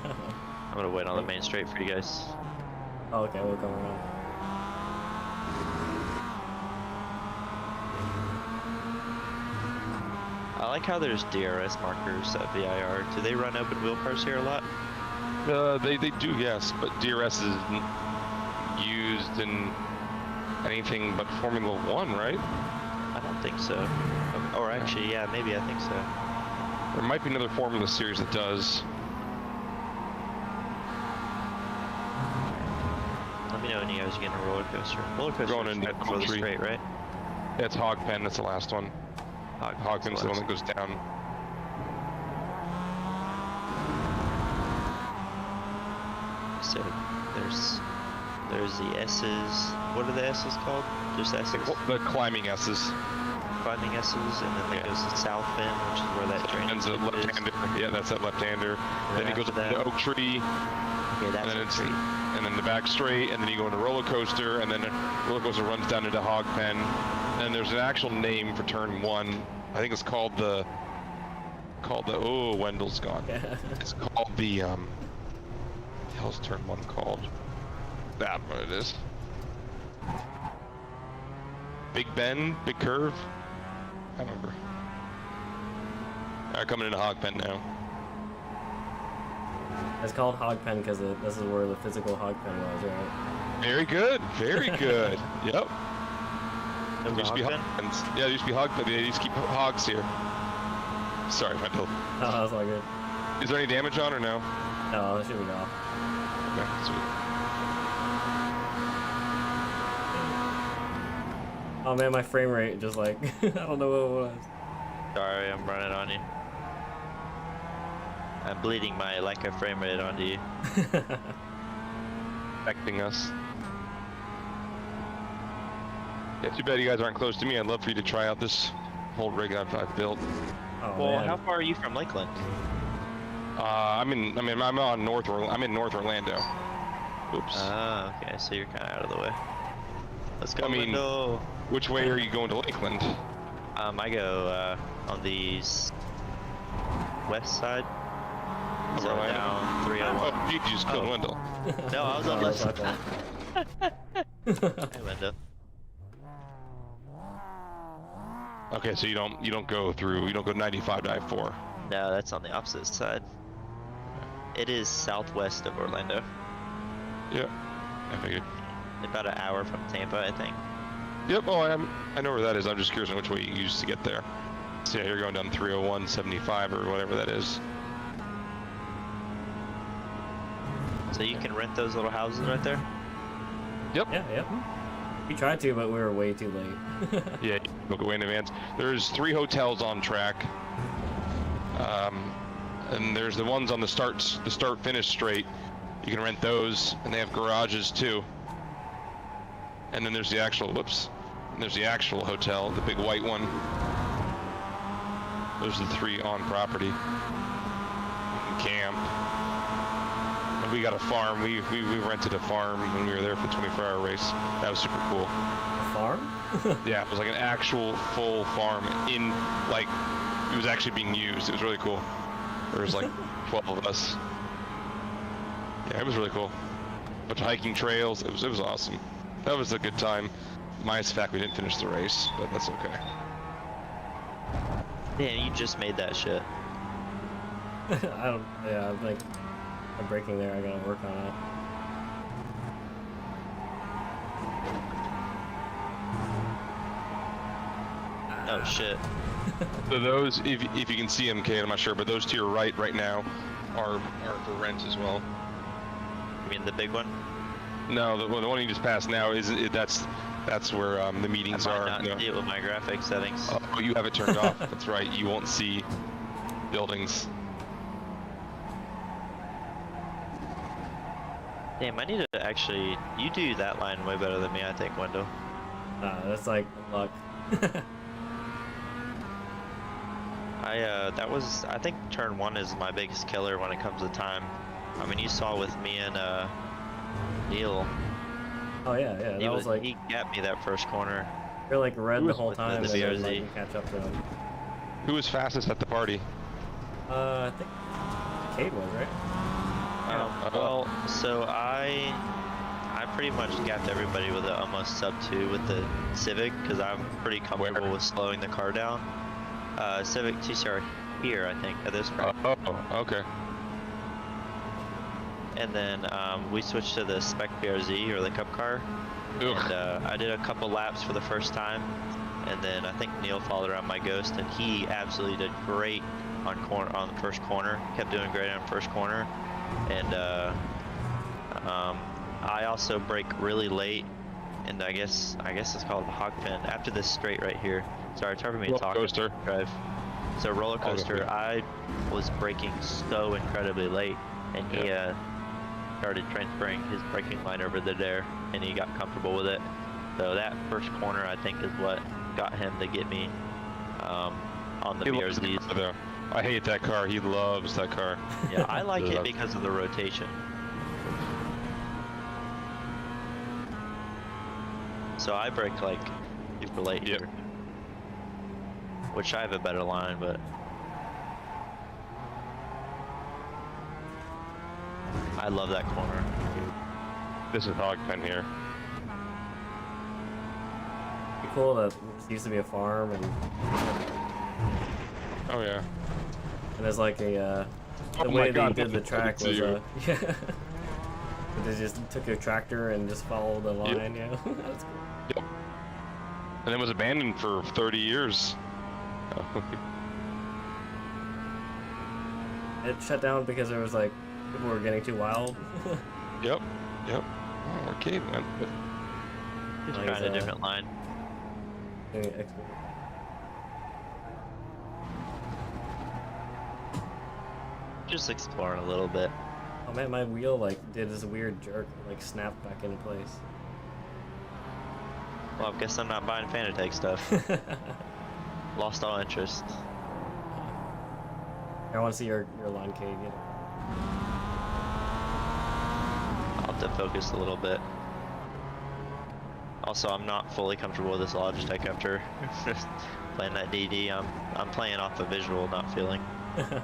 I'm gonna wait on the main straight for you guys. Oh, okay, we'll come around. I like how there's DRS markers at VIR. Do they run open wheel cars here a lot? They do, yes, but DRS isn't used in anything but Formula 1, right? I don't think so. Or actually, yeah, maybe I think so. There might be another Formula series that does. Let me know when you guys are getting a roller coaster. Roller coaster Going is into on the 3. straight, right? That's Hogpen, that's the last one. Hogpen's the one that goes down. So there's the S's. What are the S's called? Just S's. The climbing S's. Climbing S's, and then there goes the South Bend, which is where that drainage And the loop is. left-hander. Yeah, that's that left-hander. Then he goes up after to that- Oak Tree, Okay, that's and then a it's treat. and then the back straight, and then you go into roller coaster, and then the roller coaster runs down into Hogpen. And there's an actual name for turn 1. I think it's called the oh, Wendell's gone. It's called the what the hell's turn 1 called? That what it is. Big bend, big curve. I don't remember. Alright, coming into Hogpen now. It's called Hogpen because this is where the physical Hogpen was, right? Very good, very good. Yep. There's There a used to be hog pen? hogs. Yeah, there used to be hogs, but they used to keep hogs here. Sorry, Wendell. Oh, that's all good. Is there any damage on or no? No, it should be off. Okay, sweet. Oh man, my frame rate just like, I don't know what it was. Sorry, I'm running on you. I'm bleeding my Leica frame rate onto you. Affecting us. Yeah, too bad you guys aren't close to me. I'd love for you to try out this whole rig I've built. Oh, Well, man. how far are you from Lakeland? I'm in North Orlando. Oops. Okay, so you're kind of out of the way. Let's go, I mean- Wendell. Which way are you going to Lakeland? I go on the west side. Of So Orlando? down 301. Oh, you just killed Oh. Wendell. No, I was on Oh, the that's left not side. Hey, Wendell. Okay, so you don't go 95 to I-4. No, that's on the opposite side. It is southwest of Orlando. Yeah, I figured. About an hour from Tampa, I think. Yep, oh, I know where that is. I'm just curious on which way you used to get there. So yeah, you're going down 301, 75 or whatever that is. So you can rent those little houses right there? Yep. Yeah, yep. We tried to, but we were way too late. Yeah, book away in advance. There's 3 hotels on track. And there's the ones on the start-finish straight. You can rent those, and they have garages too. And then there's the actual, there's the actual hotel, the big white one. Those are the 3 on property. You can camp. And we got a farm. We rented a farm when we were there for the 24-hour race. That was super cool. A farm? Yeah, it was like an actual full farm in, like, it was actually being used. It was really cool. There was like 12 of us. Yeah, it was really cool. Bunch of hiking trails. It was awesome. That was a good time. Minus the fact we didn't finish the race, but that's okay. Damn, you just made that shit. Yeah, I'm like, I'm breaking there, I gotta work on it. Oh shit. So those, if you can see them, Kate, I'm not sure, but those to your right now are for rent as well. You mean the big one? No, the one you just passed now that's where the meetings I are. might not see it with my graphics settings. Oh, you have it turned off. That's right. You won't see buildings. Damn, I need to actually... You do that line way better than me, I think, Wendell. That's like luck. I think turn 1 is my biggest killer when it comes to time. I mean, you saw with me and Neil. Oh yeah, that was like, He gapped me that first corner. They're like red the whole with time, the and then BRZ. like, you catch up to them. Who was fastest at the party? I think Cade was, right? Well, so I pretty much gapped everybody with a almost sub 2 with the Civic because I'm pretty comfortable with slowing the car down. Civic TCR here, I think, at this track. Oh, okay. And then we switched to the Spec BRZ or the Cup car. Ugh. And I did a couple laps for the first time, and then I think Neil followed around my Ghost, and he absolutely did great on the first corner. Kept doing great on first corner, and I also brake really late, and I guess it's called the hog pin after this straight right here. Sorry, it's hard for me to talk. Roller coaster. Drive. So roller coaster, Okay. I was braking so incredibly late, and he started transferring his braking line over there, and he got comfortable with it. So that first corner, I think, is what got him to get me on the He loves the BRZs. car, though. I hate that car. He loves that car. Yeah, I like it because of the rotation. So I brake like super late Yep. here. Which I have a better line, but I love that corner. This is hog pen here. Be cool that it used to be a farm, and Oh yeah. there's like a Oh the my way God, they did the look track at was you. yeah. They just took a tractor and just followed the line, you know. That's cool. Yep. And it was abandoned for 30 years. It shut down because there was like people were getting too wild. Yep. Oh, arcade, man. Just Nice, trying a different line. Just exploring a little bit. Oh man, my wheel like did this weird jerk, like snapped back into place. Well, I guess I'm not buying Fanatec stuff. Lost all interest. I want to see your line, Cade. You know. I'll have to focus a little bit. Also, I'm not fully comfortable with this Logitech after playing that DD. I'm playing off a visual, not feeling. That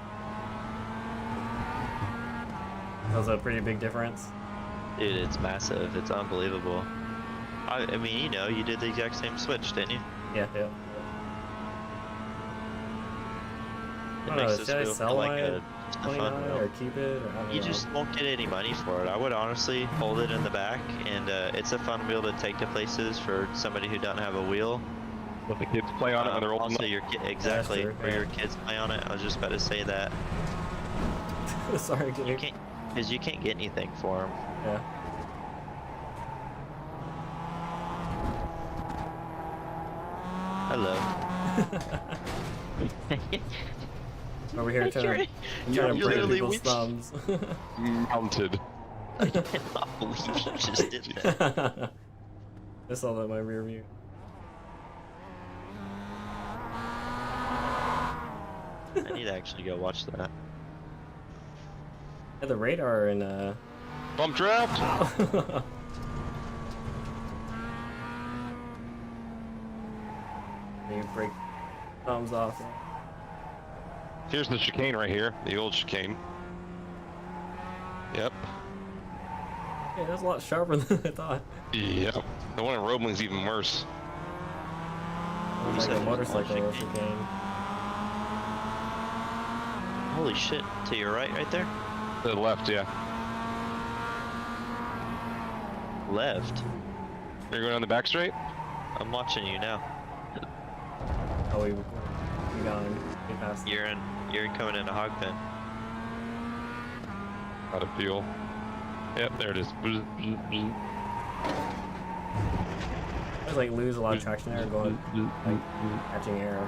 was a pretty big difference. Dude, it's massive. It's unbelievable. I mean, you know, you did the exact same switch, didn't you? Yeah. It I don't makes know, this should I feel sell like mine a 29 fun wheel. or keep it? Or I don't You know. just won't get any money for it. I would honestly hold it in the back, and it's a fun wheel to take to places for somebody who doesn't have a wheel. Let the kids play on it when they're old Also, enough. your kid, exactly, true, where yeah. your kids play on it. I was just about to say that. Sorry, You Cade. can't, because you can't get anything for them. Yeah. Hello. Over here trying to break literally people's winch- thumbs. Mounted. I cannot believe you just did that. I saw that in my rear view. I need to actually go watch that. Yeah, the radar and Bump draft. you break thumbs off. Here's the chicane right here. The old chicane. Yep. Yeah, that's a lot sharper than I thought. Yep. The one in Roebling's even worse. It's said like a it was motorcycle launching. chicane. Holy shit, to your right there? To the left, yeah. Left. You're going on the back straight? I'm watching you now. Oh, we gone. We passed. You're coming into hog pen. Out of fuel. Yep, there it is. I was like lose a lot of traction there, going like catching air.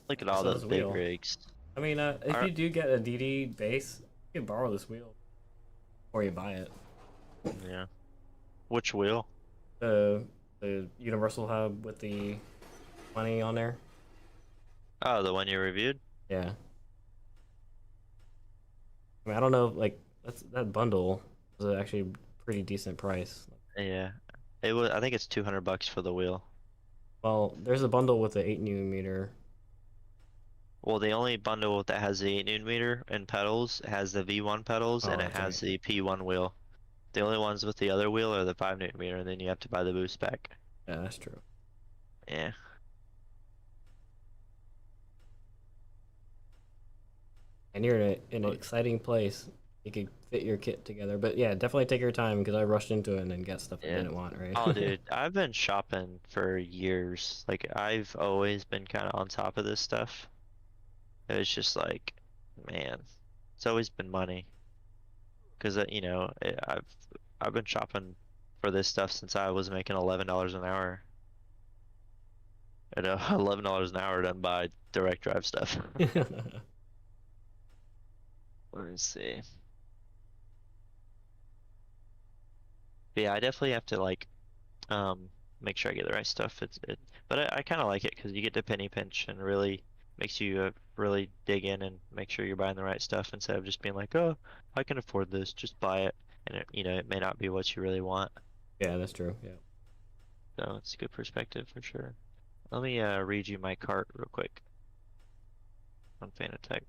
Look at all So those is big wheel. rigs. I mean, if you Alright. do get a DD base, you can borrow this wheel, or you buy it. Yeah. Which wheel? The Universal Hub with the money on there. Oh, the one you reviewed? Yeah. I mean, I don't know, like that bundle was actually a pretty decent price. Yeah. It was. I think it's $200 for the wheel. Well, there's a bundle with the 8 Nm. Well, the only bundle that has the 8 Nm and pedals has the V1 pedals Oh, and it that's right. has the P1 wheel. The only ones with the other wheel are the 5 Nm, and then you have to buy the boost pack. Yeah, that's true. Yeah. And you're in an Oh, exciting place. You could fit your kit together. But yeah, definitely take your time because I rushed into it and then got stuff I yeah. didn't want, right? Oh, dude, I've been shopping for years. Like, I've always been kind of on top of this stuff. It's just like, man, it's always been money. Because, I've been shopping for this stuff since I was making $11 an hour. And $11 an hour done by direct drive stuff. Let me see. But yeah, I definitely have to like um make sure I get the right stuff. But I kind of like it because you get to penny pinch and really makes you really dig in and make sure you're buying the right stuff instead of just being like, oh, I can afford this, just buy it. And it may not be what you really want. Yeah, that's true. Yeah. So it's a good perspective for sure. Let me read you my cart real quick on Fanatec.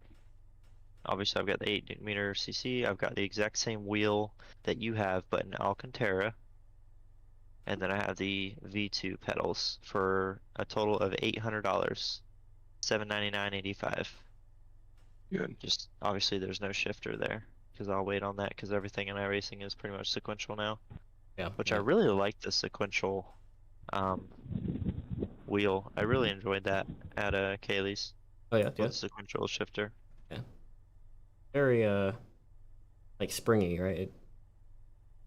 Obviously, I've got the 8 meter CC. I've got the exact same wheel that you have, but in Alcantara. And then I have the V2 pedals for a total of $800, $799.85. Good. Just obviously there's no shifter there because I'll wait on that because everything in iRacing is pretty much sequential now. Yeah. Which I Yeah. really like the sequential um, wheel. I really enjoyed that at Kaylee's Oh yeah, with yeah. the sequential shifter. Yeah. Very like springy, right?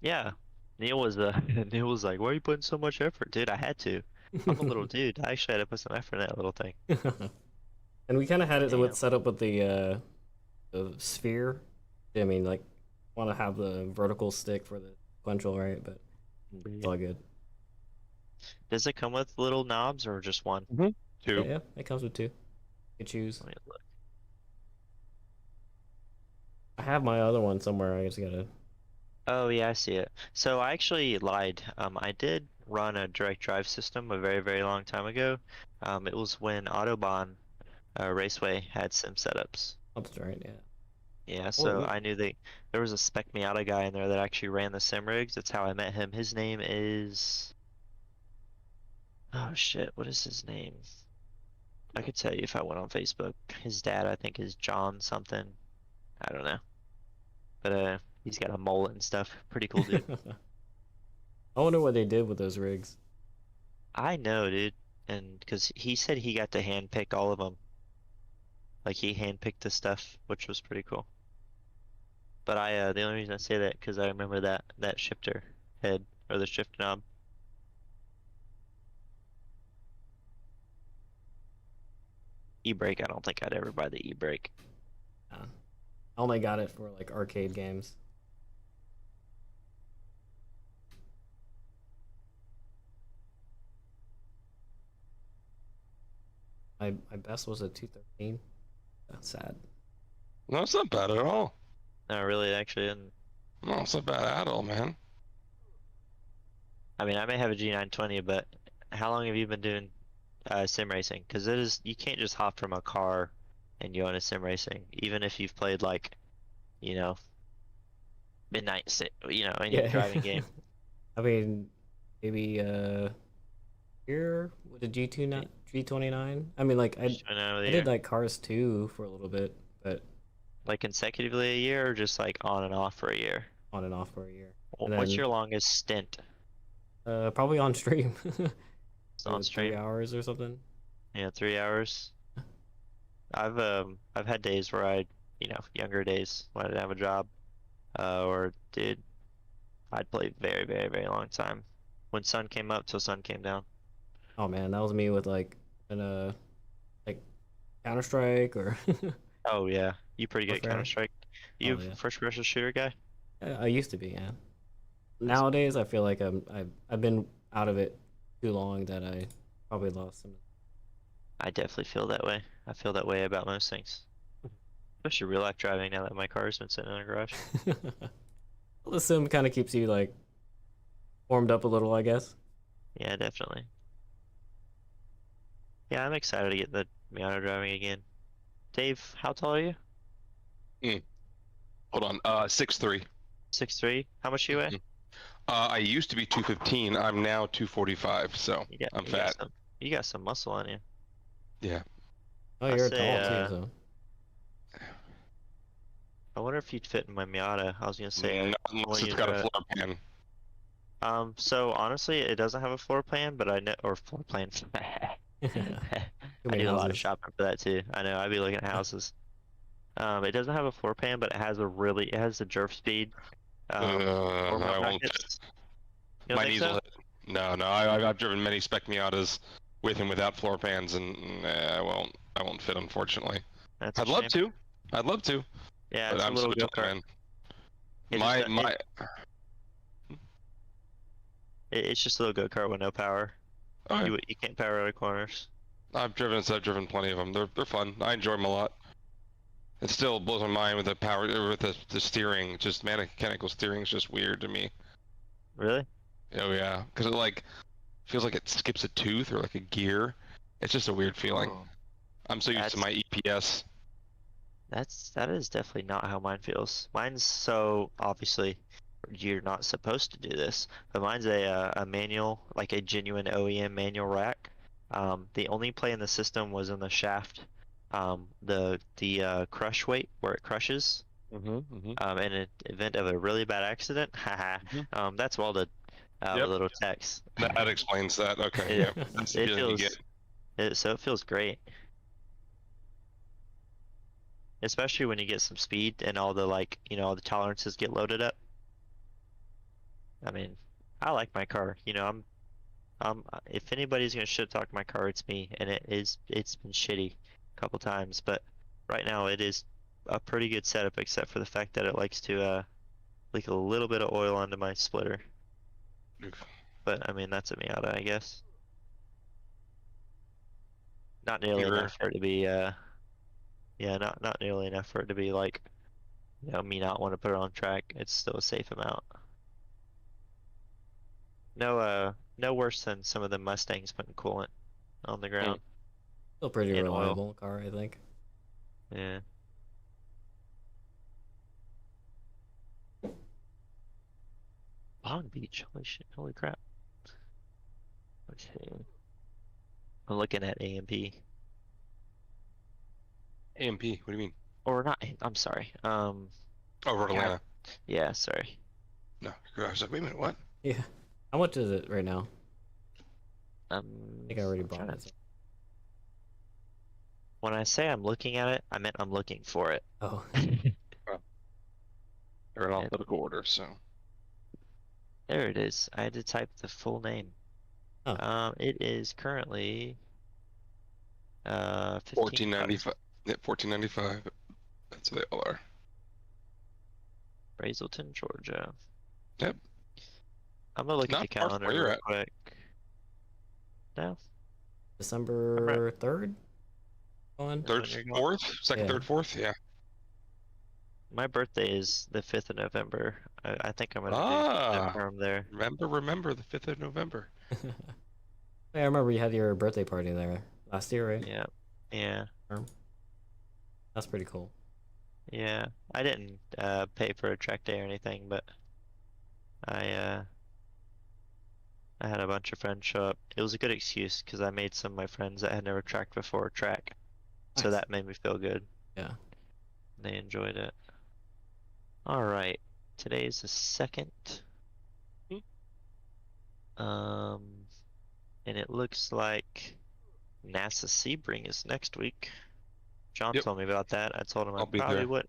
Yeah. Neil was Neil was like, "Why are you putting so much effort, dude?" I had to. I'm a little dude. I actually had to put some effort in that little thing. And we kind of had it with Damn. set up with the sphere. I mean, like, want to have the vertical stick for the sequential, right? But it's all good. Does it come with little knobs or just one? Yeah, Two. yeah, it comes with two. You can choose. Let me look. I have my other one somewhere. I just gotta. Oh yeah, I see it. So I actually lied. I did run a direct drive system a very, very long time ago. It was when Autobahn Raceway had sim setups. That's right. Yeah. Yeah, Oh, so I knew there was a Spec Miata guy in there that actually ran the sim rigs. That's how I met him. His name is, oh shit, what is his name? I could tell you if I went on Facebook. His dad, I think, is John something. I don't know. But he's got a mullet and stuff. Pretty cool dude. I wonder what they did with those rigs. I know, dude. And because he said he got to handpick all of them. Like he handpicked the stuff, which was pretty cool. But the only reason I say that because I remember that shifter head or the shift knob. E-brake, I don't think I'd ever buy the e-brake. I only got it for like arcade games. My best was a 213. That's sad. No, it's not bad at all. No, really, actually, and No, it's not bad at all, man. I mean, I may have a G920, but how long have you been doing sim racing? Because you can't just hop from a car and go into sim racing, even if you've played like, you know, any Yeah. driving game. I mean, maybe here with the G29. I mean, like Just went out of I the did year. like Cars 2 for a little bit, but Like consecutively a year, or just like on and off for a year? on and off for a year. Wh- And What's then your longest stint probably on stream. on Like 3 stream? hours or something. Yeah, 3 hours. I've had days where younger days when I didn't have a job, I'd play very, very, very long time. When sun came up till sun came down. Oh man, that was me with like Counter Strike or Oh yeah, you pretty good at Warfare. Counter-Strike. You Oh yeah, first person shooter guy? I used to be. Yeah. Nowadays, I feel like I've been out of it too long that I probably lost some. I definitely feel that way. I feel that way about most things. Especially real life driving now that my car's been sitting in a garage. Well, the sim kind of keeps you like warmed up a little, I guess. Yeah, definitely. Yeah, I'm excited to get the Miata driving again. Dave, how tall are you? Hold on. 6'3". 6'3"? How much do you weigh? I used to be 215. I'm now 245, so You got I'm you got fat. some you got some muscle on you. Yeah. Oh, I you're say tall too, so. I wonder if you'd fit in my Miata. I was gonna say Not I unless want you it's to got a drive. floor pan. So honestly, it doesn't have a floor plan, but I know, or floor plan. Too I many do a lot of houses. shopping for that too. I know, I'd be looking at houses. It doesn't have a floor pan, but it has the jerf speed. Four more I won't. brackets. You don't My think knees so? will hit. No, no. I've driven many spec Miatas with and without floor pans, and I won't. I won't fit, unfortunately. That's a I'd love shame. to. I'd love to, Yeah, but it's a I'm so little tall, go-kart. man. It just My got my. it's just a little go-kart with no power. Oh, yeah. You can't power out of corners. I've driven plenty of them. They're fun. I enjoy them a lot. It still blows my mind with the power with the steering. Just mechanical steering is just weird to me. Really? Oh yeah, because it like feels like it skips a tooth or like a gear. It's just a weird feeling. Oh, I'm so used to that's my EPS. that is definitely not how mine feels. Mine's so obviously you're not supposed to do this, but mine's a manual, like a genuine OEM manual rack. The only play in the system was in the shaft, the crush weight where it crushes. Mm-hmm. In an event of a really bad accident, haha, Hmm. that's welded with Yep, little text. that explains that. Okay, It yep. That's the it feeling you get. feels it feels great, especially when you get some speed and all the like all the tolerances get loaded up. I mean, I like my car. If anybody's gonna shit talk my car, it's me, and it's been shitty a couple times, but right now it is a pretty good setup, except for the fact that it likes to leak a little bit of oil onto my splitter. But I mean, that's a Miata, I guess. Not nearly You're enough for it to be yeah, not nearly enough for it to be like me not want to put it on track. It's still a safe amount. No worse than some of the Mustangs putting coolant on the mm, ground Still pretty in oil. reliable car, I think. Yeah. Long Beach, holy shit, holy crap. Let's see. I'm looking at AMP. AMP. What do you mean? Or not, I'm sorry. Oh, Road God, Atlanta. yeah, sorry. No, I was like, wait a minute, what? Yeah. How much is it right now? Um, I think I already I'm bought trying to, it. when I say I'm looking at it, I meant I'm looking for it. Oh. Well, they're in And alphabetical order, so. there it is. I had to type the full name. Oh. It is currently 15 bucks. 1495. Yeah, 1495. That's what they all are. Brazelton, Georgia. Yep. I'm gonna look at the Not far from calendar where you're real at. quick. No, I'm right. December 3rd? On? Is Third, when you're going. fourth, second, Yeah. third, fourth. Yeah. My birthday is the 5th of November. I think I'm gonna do Ah, confirm there. remember the 5th of November. Yeah, I remember you had your birthday party there last year, right? Yeah, yeah, That's pretty cool. yeah. I didn't pay for a track day or anything, but I I had a bunch of friends show up. It was a good excuse because I made some of my friends that had never tracked before track, so Nice. that made me feel good. Yeah. They enjoyed it. All right, today is the 2nd. Um, and it looks like NASA Sebring is next week. John Yep, told me about that. I told him I'll be there.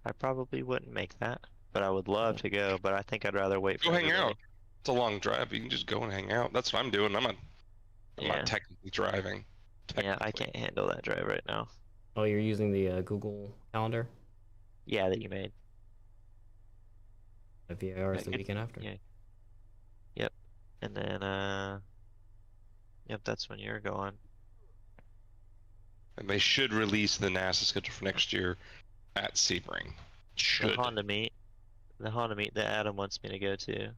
I probably wouldn't make that, but I would love to go. But I think I'd rather wait Go for hang everybody. out. It's a long drive. You can just go and hang out. That's what I'm doing. I'm not Yeah, technically driving. yeah. I Technically. can't handle that drive right now. Oh, you're using the Google Calendar? Yeah, that you made. The VIR is Yeah, the good. weekend after. Yeah. Yep. And then yep, that's when you're going. And they should release the NASA schedule for next year at Sebring. The Should. Honda meet that Adam wants me to go to.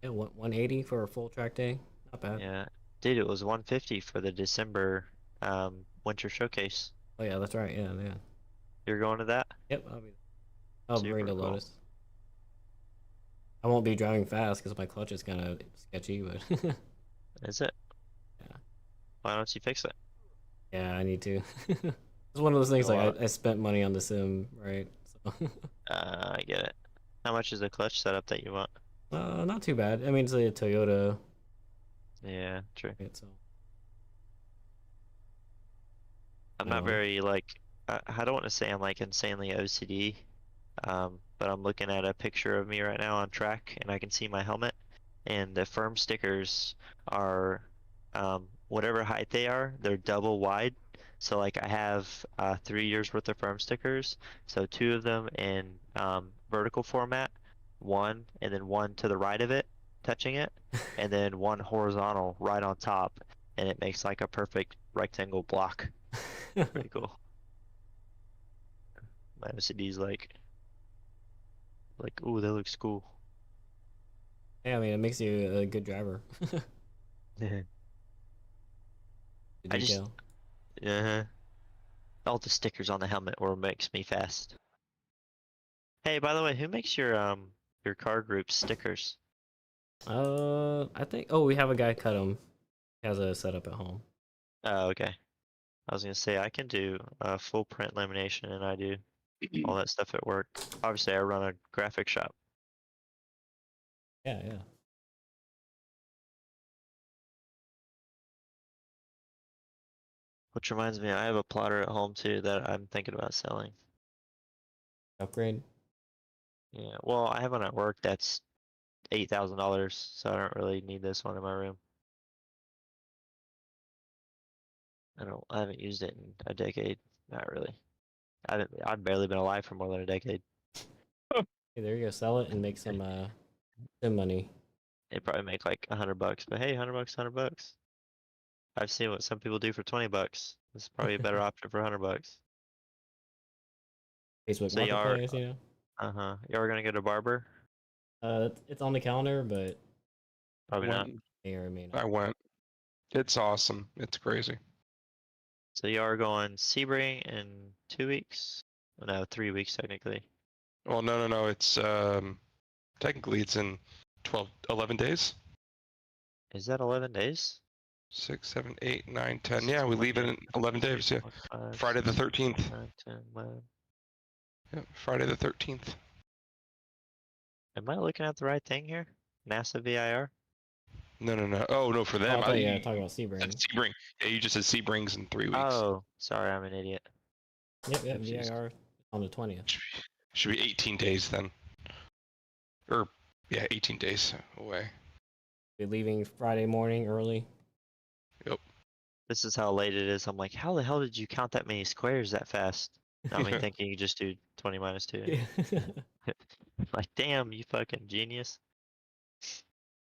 Yeah, 180 for a full track day. Not bad. Yeah, dude, it was 150 for the December winter showcase. Oh yeah, that's right. Yeah, yeah. You're going to that? Yep, I'll bring the Super cool. Lotus. I won't be driving fast because my clutch is kind of sketchy, but Is it? Yeah. Why don't you fix it? yeah, I need to. It's one of those things Oh, like wow. I spent money on the sim, right? So I get it. How much is the clutch setup that you want? not too bad. I mean, it's a Toyota, Yeah, true. right? So I'm not very like I don't want to say I'm like insanely OCD, but I'm looking at a picture of me right now on track, and I can see my helmet, and the firm stickers are whatever height they are, they're double wide. So like I have 3 years worth of firm stickers, so 2 of them in vertical format, one and then one to the right of it, touching it, and then one horizontal right on top, and it makes like a perfect rectangle block. Pretty cool. My OCD's like, ooh, that looks cool. yeah, I mean, it makes you a good driver. The I just, detail. all the stickers on the helmet or makes me fast. Hey, by the way, who makes your car group stickers? I think. Oh, we have a guy cut him. He has a setup at home. Oh, okay. I was gonna say I can do full print lamination, and I do all that stuff at work. Obviously, I run a graphic shop. Yeah, yeah. Which reminds me, I have a plotter at home too that I'm thinking about selling. Upgrade. Yeah, well, I have one at work that's $8,000, so I don't really need this one in my room. I haven't used it in a decade. Not really. I've barely been alive for more than a decade. Hey, there you go. Sell it and make some money. It'd probably make like $100, but hey, $100, $100. I've seen what some people do for $20. This is probably a better option for $100. Facebook So y'all, Marketplace, you know. y'all are gonna go to barber? It's on the calendar, but Probably not. may or may I not. went. It's awesome. It's crazy. So y'all are going Sebring in 2 weeks? No, 3 weeks technically. Well, no. It's technically it's in 11 days. Is that 11 days? 6, 7, 8, 9, 10. Yeah, we leave it in 11 days. Yeah, 5, Friday the 6, 13th. 9, 10, 11. Yeah, Friday the 13th. Am I looking at the right thing here? NASA VIR? No. Oh no, for Oh, them. I thought you You were talking about said Sebring. Sebring. Yeah, you just said Sebrings in 3 weeks. Oh, sorry, I'm an idiot. Yep, Oopsies. VIR on the 20th. Should be 18 days then. Or yeah, 18 days away. We're leaving Friday morning early. Yep. This is how late it is. I'm like, how the hell did you count that many squares that fast? I mean, thinking you just do 20 minus 2. Yeah. Like, damn, you fucking genius.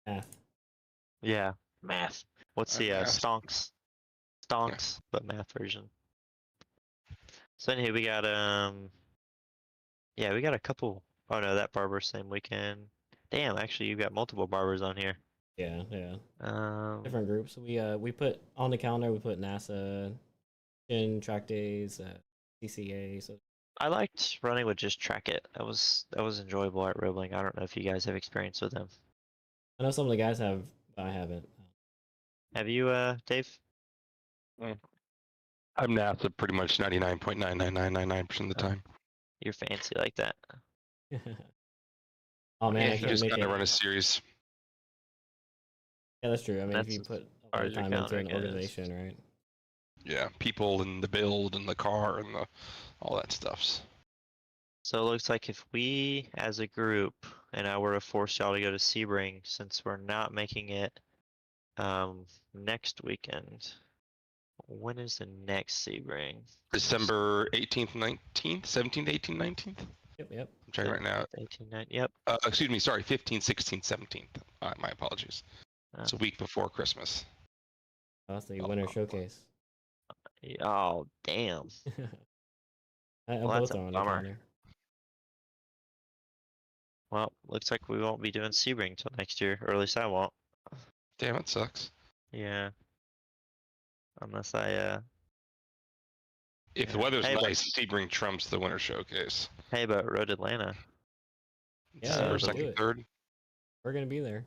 Math. Yeah, math. What's the Math. stonks? Stonks, but math version. So anyway, we got yeah, we got a couple. Oh no, that barber same weekend. Damn, actually, you got multiple barbers on here. Yeah. Different groups. We put on the calendar. We put NASA, track days, CCA. So I liked running with just Track It. That was enjoyable at Roebling. I don't know if you guys have experience with them. I know some of the guys have, but I haven't. Have you, Dave? I'm NASA pretty much 99.99999% of the time. You're fancy like that. Oh man, Yeah, I you can't just make gotta it. run a series. Yeah, that's true. I mean, if That's you as put a far lot as of your time into calendar an goes. organization, right? Yeah, people and the build and the car and all that stuffs. So it looks like if we, as a group, and I were to force y'all to go to Sebring, since we're not making it next weekend, when is the next Sebring? December 18th, 19th, 17th, 18th, 19th. Yep. I'm checking right now. 18, 19, yep. Excuse me, sorry, 15th, 16th, 17th. My apologies. It's a week before Christmas. That's the winter showcase. Oh, damn. Well, that's Both a are on the bummer. calendar. Well, looks like we won't be doing Sebring till next year, or at least I won't. Damn, it sucks. Yeah. Unless I, If the yeah. weather's Hey, but, nice, Sebring trumps the winter showcase. hey, but Road Atlanta. Yeah, December let's do 2nd, it. 3rd. We're gonna be there.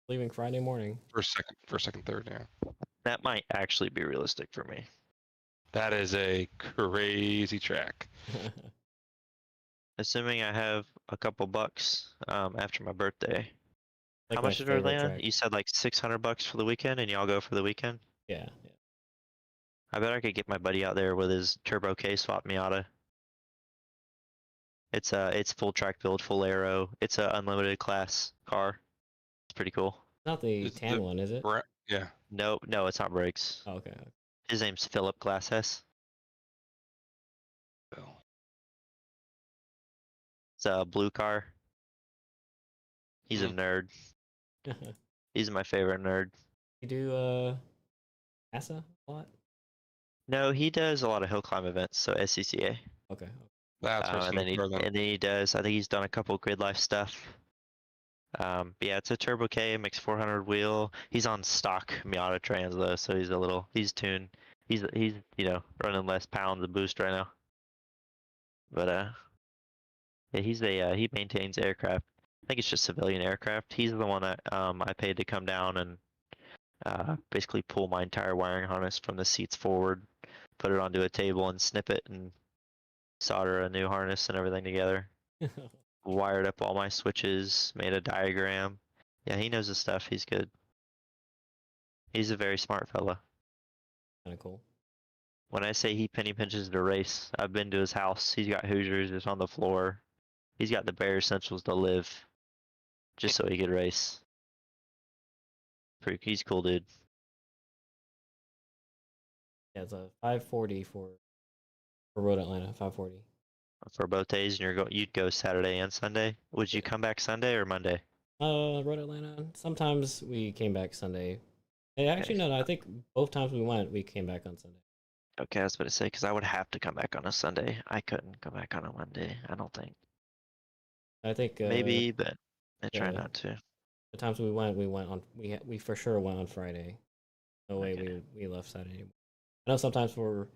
Leaving Friday morning. First, second, third. Yeah. That might actually be realistic for me. That is a crazy track. Assuming I have a couple bucks after my birthday. Like How my much is favorite Atlanta? track. You said like 600 bucks for the weekend, and y'all go for the weekend? Yeah. I bet I could get my buddy out there with his Turbo K swap Miata. It's full track build, full aero. It's a unlimited class car. It's pretty cool. Not the It's tan one, is it? Yeah. No, it's not Briggs. Oh, okay. His name's Philip Glasses. Well, It's a blue car. He's a Hmm. nerd. He's my favorite nerd. You do NASA a lot? No, he does a lot of hill climb events, so SCCA. Okay. That's our And then smooth car then. he does. I think he's done a couple grid life stuff. But yeah, it's a Turbo K mix 400 wheel. He's on stock Miata trans though, so he's tuned. He's running less pounds of boost right now. But yeah, he maintains aircraft. I think it's just civilian aircraft. He's the one that I paid to come down and basically pull my entire wiring harness from the seats forward, put it onto a table and snip it and solder a new harness and everything together. Wired up all my switches, made a diagram. Yeah, he knows his stuff. He's good. He's a very smart fella. Kind of cool. When I say he penny pinches to race, I've been to his house. He's got Hoosiers just on the floor. He's got the bare essentials to live, just so he could race. He's cool, dude. Yeah, it's a 540 for Road Atlanta. 540. For both days, and you'd go Saturday and Sunday. Would you come back Sunday or Monday? Road Atlanta. Sometimes we came back Sunday. Hey, actually, Okay. no. I think both times we went, we came back on Sunday. Okay, I was about to say because I would have to come back on a Sunday. I couldn't come back on a Monday. I don't think. I think Maybe, but I try yeah, not to. the times we went on. We for sure went on Friday. No way Okay. we left Saturday. I know sometimes for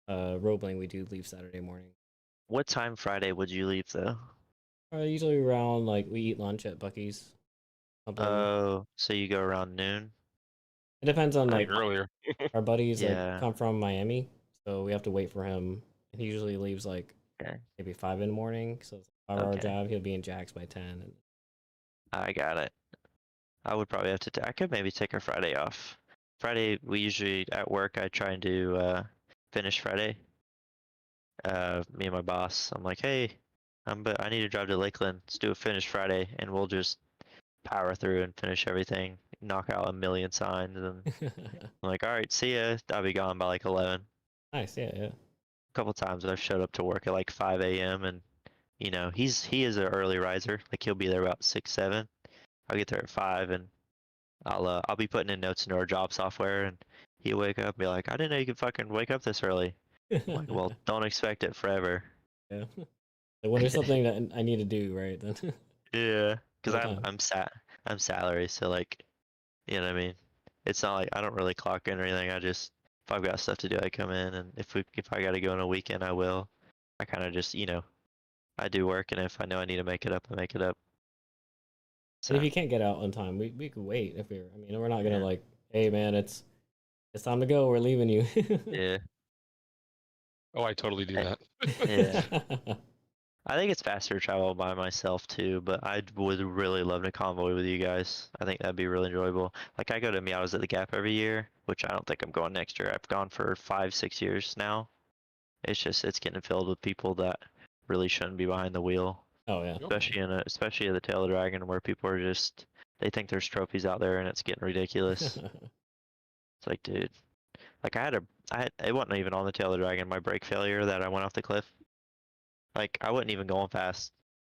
Roebling we do leave Saturday morning. What time Friday would you leave though? Usually around like we eat lunch at Bucky's. Something. Oh, so you go around noon? It depends on I like think earlier. our buddies like Yeah. come from Miami, so we have to wait for him. He usually leaves like Okay. maybe 5 in the morning, so it's a 5 hour Okay. job. He'll be in Jax by 10. And I got it. I would probably have to. I could maybe take a Friday off. Friday, we usually at work. I try and do finish Friday. Me and my boss. I'm like, hey, but I need to drive to Lakeland. Let's do a finish Friday, and we'll just power through and finish everything. Knock out a million signs, and I'm like, all right, see ya. I'll be gone by like 11. Nice, yeah. A couple times I've showed up to work at like 5 a.m. and he is an early riser. Like he'll be there about 6, 7. I'll get there at 5 and I'll be putting in notes into our job software and he'll wake up and be like, I didn't know you could fucking wake up this early. I'm like, well, don't expect it forever. Yeah. Like, when there's something that I need to do, right? Then Yeah, because all the time. I'm salary, so like, you know what I mean. It's not like I don't really clock in or anything. If I've got stuff to do, I come in, and if I got to go on a weekend, I will. I kind of just I do work, and if I know I need to make it up, I make it up. And if So you can't get out on time, we could wait. If you're, I mean, we're not gonna yeah, like, hey man, it's time to go. We're leaving you. yeah, Oh, I totally do Eh, that. yeah. I think it's faster to travel by myself too, but I would really love to convoy with you guys. I think that'd be really enjoyable. Like I go to Meows at the Gap every year, which I don't think I'm going next year. I've gone for 5, 6 years now. It's getting filled with people that really shouldn't be behind the wheel, Oh yeah. especially at the Tail of the Dragon, where people are just they think there's trophies out there and it's getting ridiculous. It's like, dude, like it wasn't even on the Tail of the Dragon. My brake failure that I went off the cliff. Like I wasn't even going fast,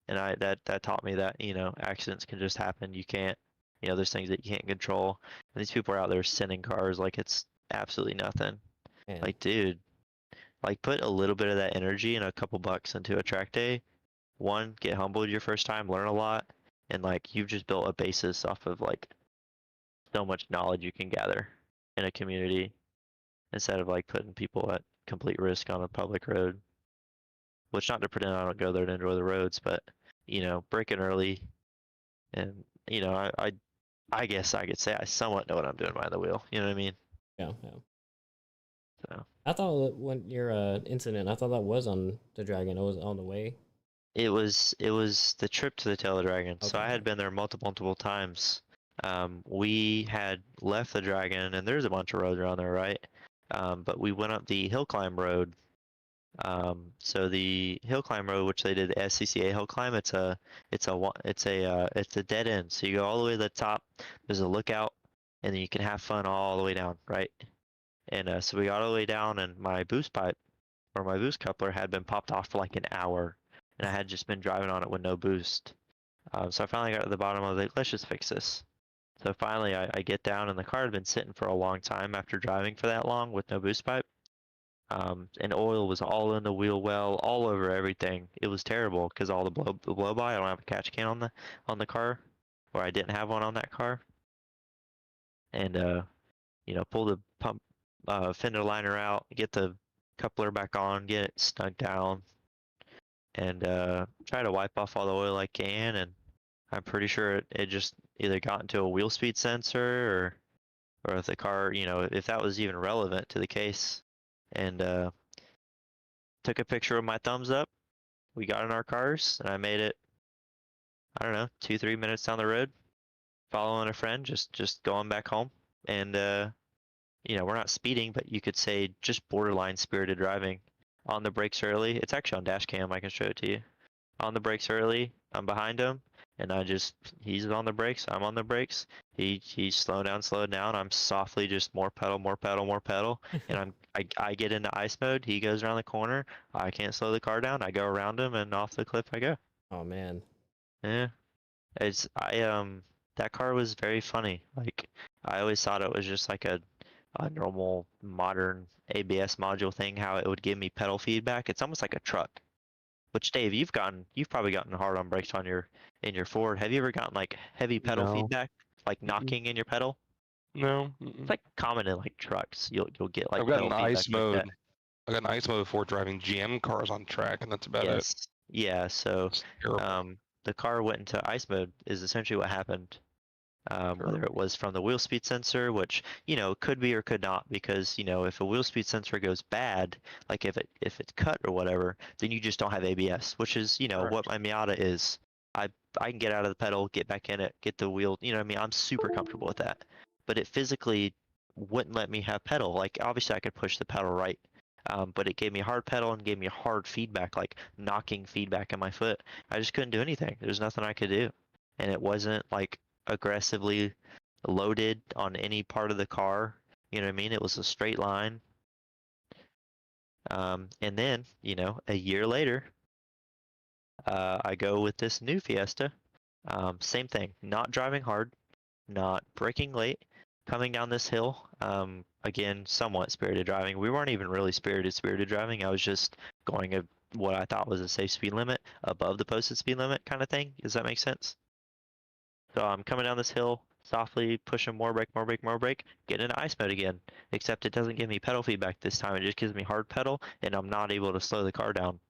and that taught me that accidents can just happen. You can't, there's things that you can't control. And these people are out there sending cars like it's absolutely nothing. Man. Like, dude, like put a little bit of that energy and a couple bucks into a track day. One, get humbled your first time, learn a lot, and like you've just built a basis off of like so much knowledge you can gather in a community instead of like putting people at complete risk on a public road. Which not to pretend I don't go there to enjoy the roads, but you know, breaking early and you know, I guess I could say I somewhat know what I'm doing behind the wheel. You know what I mean? Yeah, yeah. So I thought that when your incident, I thought that was on the Dragon. It was on the way. it was the trip to the Tail of the Dragon. So Okay, I had okay. been there multiple times. We had left the Dragon, and there's a bunch of roads around there, right? But we went up the hill climb road. So the hill climb road, which they did the SCCA hill climb, it's a dead end. So you go all the way to the top. There's a lookout, and then you can have fun all the way down, right? And so we got all the way down, and my boost pipe or my boost coupler had been popped off for like an hour, and I had just been driving on it with no boost. So I finally got to the bottom. I was like, let's just fix this. So finally, I get down, and the car had been sitting for a long time after driving for that long with no boost pipe. And oil was all in the wheel well, all over everything. It was terrible because all the blow by. I don't have a catch can on the car, or I didn't have one on that car. And you know, pull the pump fender liner out, get the coupler back on, get it snug down, and try to wipe off all the oil I can. And I'm pretty sure it just either got into a wheel speed sensor or if the car, you know, if that was even relevant to the case. And took a picture of my thumbs up. We got in our cars, and I made it, I don't know, 2-3 minutes down the road, following a friend, just going back home. And you know, we're not speeding, but you could say just borderline spirited driving. On the brakes early. It's actually on dash cam. I can show it to you. On the brakes early. I'm behind him, and he's on the brakes. I'm on the brakes. He's slowing down. I'm softly just more pedal, and I get into ice mode. He goes around the corner. I can't slow the car down. I go around him, and off the cliff I go. Oh man. Yeah, that car was very funny. Like I always thought it was just like a normal modern ABS module thing, how it would give me pedal feedback. It's almost like a truck. Which Dave, you've probably gotten hard on brakes on in your Ford. Have you ever gotten like heavy pedal No. feedback, like knocking in your pedal? No. It's like common in like trucks. You'll get like I've got pedal an feedback ice like that. mode. I got an ice mode before driving GM cars on track, and that's about it. Yes. Yeah. So It's terrible. the car went into ice mode is essentially what happened. Whether it was from the wheel speed sensor, which you know could be or could not, because you know if a wheel speed sensor goes bad, like if it's cut or whatever, then you just don't have ABS, which is you know what Correct. my Miata is. I can get out of the pedal, get back in it, get the wheel. You know what I mean? I'm super comfortable with that, but it physically wouldn't let me have pedal. Like obviously I could push the pedal right. But it gave me hard pedal and gave me hard feedback, like knocking feedback in my foot. I just couldn't do anything. There's nothing I could do, and it wasn't like aggressively loaded on any part of the car. You know what I mean? It was a straight line. And then, you know, a year later, I go with this new Fiesta. Same thing, not driving hard, not braking late, coming down this hill. Again, somewhat spirited driving. We weren't even really spirited driving. I was just going at what I thought was a safe speed limit above the posted speed limit kind of thing. Does that make sense? So I'm coming down this hill, softly pushing more brake, get into ice mode again. Except it doesn't give me pedal feedback this time. It just gives me hard pedal, and I'm not able to slow the car down.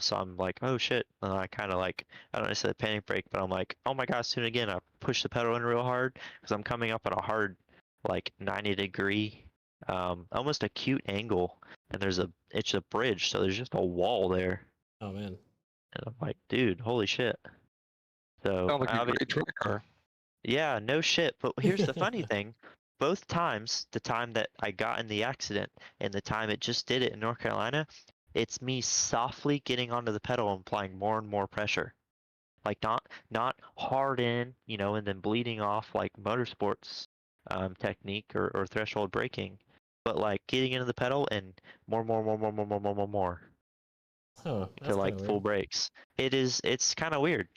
So I'm like, oh shit. And I kind of like, I don't necessarily panic brake, but I'm like, oh my gosh, soon again. I push the pedal in real hard because I'm coming up at a hard, like 90-degree, almost acute angle. And it's a bridge, so there's just a wall there. Oh man. And I'm like, dude, holy shit. So Sounds like a great track car. yeah, no shit. But here's the funny thing. Both times, the time that I got in the accident and the time it just did it in North Carolina, it's me softly getting onto the pedal and applying more and more pressure. Like not hard in, you know, and then bleeding off like motorsports technique or threshold braking, but like getting into the pedal and more Huh. to That's kind like of full weird. brakes. It's kind of weird.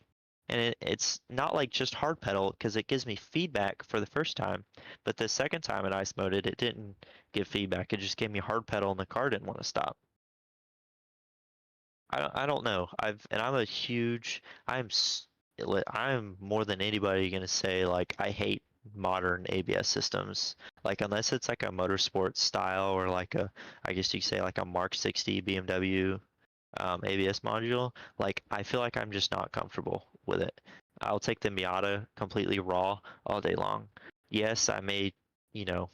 And it's not like just hard pedal because it gives me feedback for the first time, but the second time it ice moded, it didn't give feedback. It just gave me hard pedal and the car didn't want to stop. I don't know. I'm a huge I'm more than anybody gonna say like I hate modern ABS systems. Like unless it's like a motorsport style or like a I guess you could say like a Mark 60 BMW ABS module. Like I feel like I'm just not comfortable with it. I'll take the Miata completely raw all day long. Yes, I may, you know,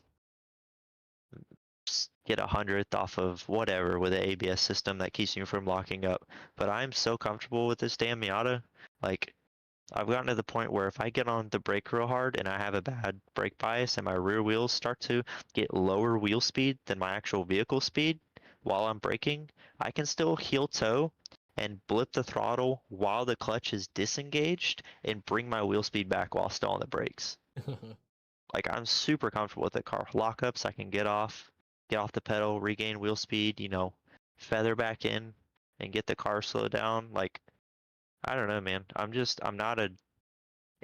get 100th off of whatever with an ABS system that keeps you from locking up. But I'm so comfortable with this damn Miata. Like, I've gotten to the point where if I get on the brake real hard and I have a bad brake bias and my rear wheels start to get lower wheel speed than my actual vehicle speed while I'm braking, I can still heel toe and blip the throttle while the clutch is disengaged and bring my wheel speed back while still on the brakes. Like I'm super comfortable with the car. Lockups, I can get off the pedal, regain wheel speed, feather back in and get the car slowed down. Like, I don't know, man. I'm not a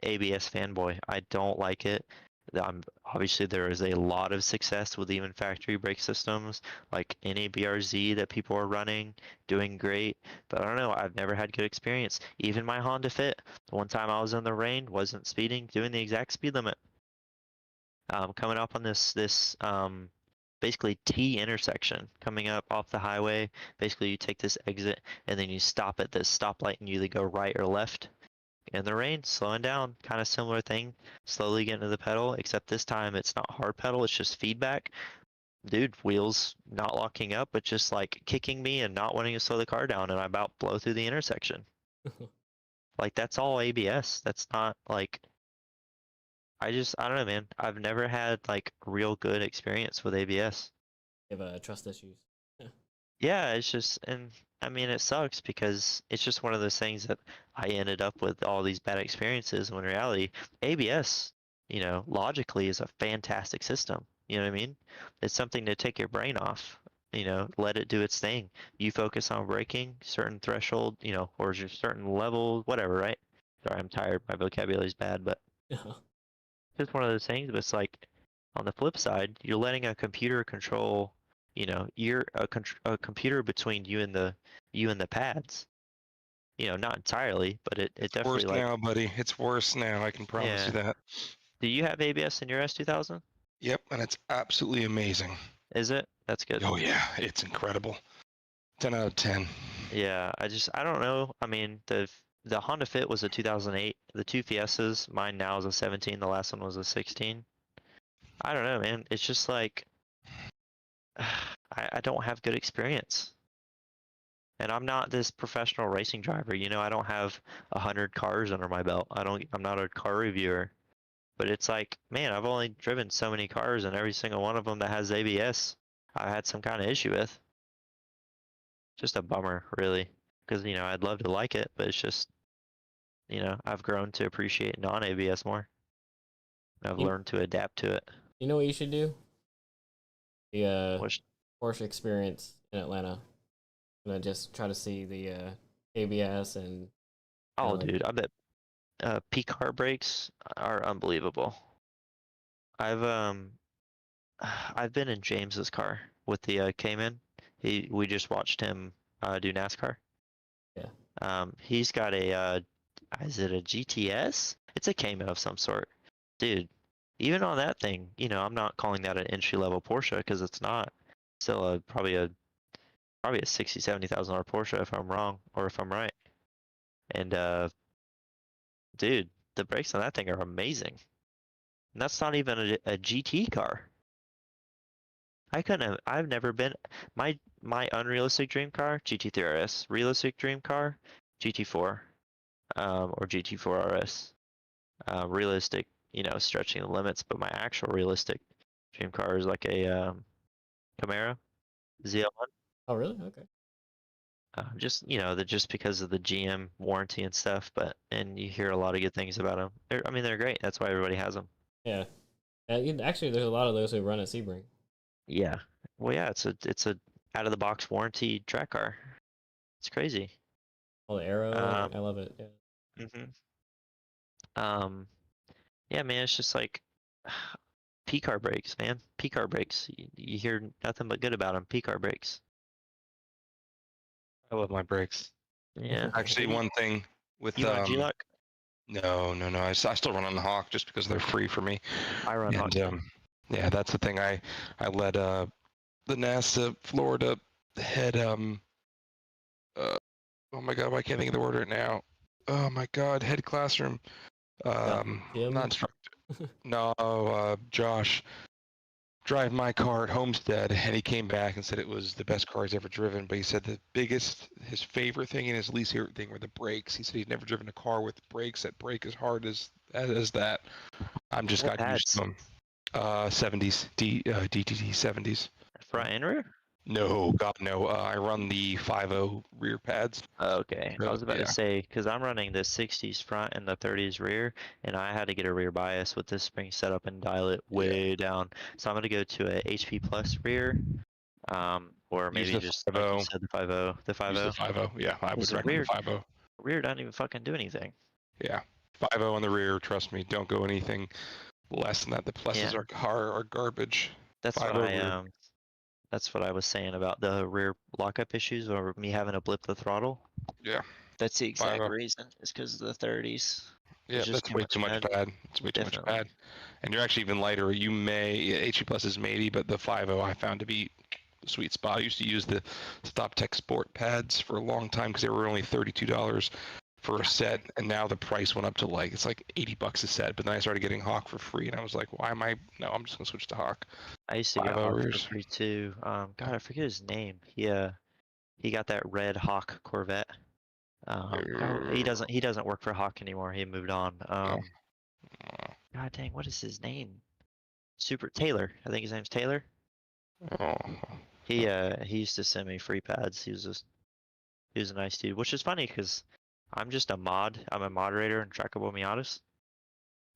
ABS fanboy. I don't like it. Obviously there is a lot of success with even factory brake systems like NABRZ that people are running, doing great. But I don't know, I've never had good experience. Even my Honda Fit, the one time I was in the rain, wasn't speeding, doing the exact speed limit. Coming up on this basically T intersection coming up off the highway. Basically, you take this exit and then you stop at this stoplight and you either go right or left. In the rain, slowing down, kind of similar thing. Slowly getting to the pedal, except this time it's not hard pedal, it's just feedback. Dude, wheels not locking up, but just like kicking me and not wanting to slow the car down, and I about blow through the intersection. Like that's all ABS. That's not like I don't know, man. I've never had like real good experience with ABS. You have trust issues. Yeah, it's just, and I mean, it sucks because it's just one of those things that I ended up with all these bad experiences when in reality, ABS, logically is a fantastic system. You know what I mean? It's something to take your brain off, let it do its thing. You focus on braking, certain threshold, or just certain level, whatever, right? Sorry, I'm tired. My vocabulary is bad, but just one of those things. But it's like on the flip side, you're letting a computer control. You're a computer between you and the pads. Not entirely, but it Worse definitely like now, buddy. It's worse now. I can promise you yeah. that. Do you have ABS in your S2000? Yep, and it's absolutely amazing. Is it? That's good. Oh yeah, it's incredible. 10 out of 10. Yeah, I don't know. I mean, the Honda Fit was a 2008. The two Fiestas, mine now is a 17. The last one was a 16. I don't know, man. It's just like I don't have good experience. And I'm not this professional racing driver. I don't have 100 cars under my belt. I'm not a car reviewer. But it's like, man, I've only driven so many cars and every single one of them that has ABS, I had some kind of issue with. Just a bummer, really. Because, I'd love to like it, but it's just, I've grown to appreciate non-ABS more. I've You, learned to adapt to it. you know what you should do? The Which, Porsche experience in Atlanta. I'm gonna just try to see the ABS and oh, like dude, I bet P-car brakes are unbelievable. I've um I've been in James's car with the Cayman. We just watched him do NASCAR. yeah. He's got is it a GTS? It's a Cayman of some sort. Dude, even on that thing, I'm not calling that an entry level Porsche because it's not. Still probably a 60, $70,000 Porsche if I'm wrong or if I'm right. And dude, the brakes on that thing are amazing. And that's not even a GT car. I've never been my unrealistic dream car, GT3 RS. Realistic dream car, GT4, or GT4 RS. Realistic, stretching the limits, but my actual realistic dream car is like a Camaro ZL1. Oh really? Okay. Just because of the GM warranty and stuff, and you hear a lot of good things about them. I mean, they're great. That's why everybody has them. Yeah. Actually, there's a lot of those who run at Sebring. Yeah. Well, yeah, it's a out of the box warranty track car. It's crazy. All the arrow, Um, I love it. Yeah. hmm Yeah, man, it's just like P-car brakes, man. P-car brakes. You hear nothing but good about them. P-car brakes. I love my brakes. Yeah. Actually, one thing with You run G-Lock? no, I still run on the Hawk just because they're free for me. I run Hawk And too. yeah, that's the thing. I led the NASA Florida head oh my god, why can't I think of the word right now? Oh my god, head classroom. Jim? Not instructor. No, Josh drive my car at Homestead, and he came back and said it was the best car he's ever driven. But he said his favorite thing and his least favorite thing were the brakes. He said he's never driven a car with brakes that brake as hard as that. I'm just What got used to pads? them. 70s, DTD 70s. Front and rear? No, God, no. I run the 5.0 rear pads. Okay, I was about to Yeah. say, because I'm running the 60s front and the 30s rear, and I had to get a rear bias with this spring setup and dial it way down. So I'm going to go to a HP Plus rear, or Use maybe the just, like you 5.0. said, the 5.0. The Use the 5.0? 5.0. Yeah, I Because would the recommend the 5.0. rear doesn't even fucking do anything. Yeah. 5.0 on the rear, trust me, don't go anything less than that. The pluses Yeah, are garbage. that's what 5.0 rear. that's what I was saying about the rear lockup issues or me having to blip the throttle. Yeah. That's the exact 5.0. reason. It's because of the 30s. Yeah, There's just that's too way much too much pad. pad. It's way too much Definitely. pad. And you're actually even lighter. You may, HE pluses maybe, but the 5.0 I found to be the sweet spot. I used to use the StopTech Sport pads for a long time because they were only $32 for a set, and now the price went up to it's like $80 a set. But then I started getting Hawk for free, and I was like, why am I? No, I'm just gonna switch to Hawk. I used to get 5.0 Hawk for rears. free too. God, I forget his name. He got that red Hawk Corvette. Oh, he doesn't work for Hawk anymore. He moved on. No. God dang, what is his name? Super Taylor. I think his name's Taylor. Oh. He used to send me free pads. He was a nice dude, which is funny because I'm just a mod. I'm a moderator in Trackable Miatas,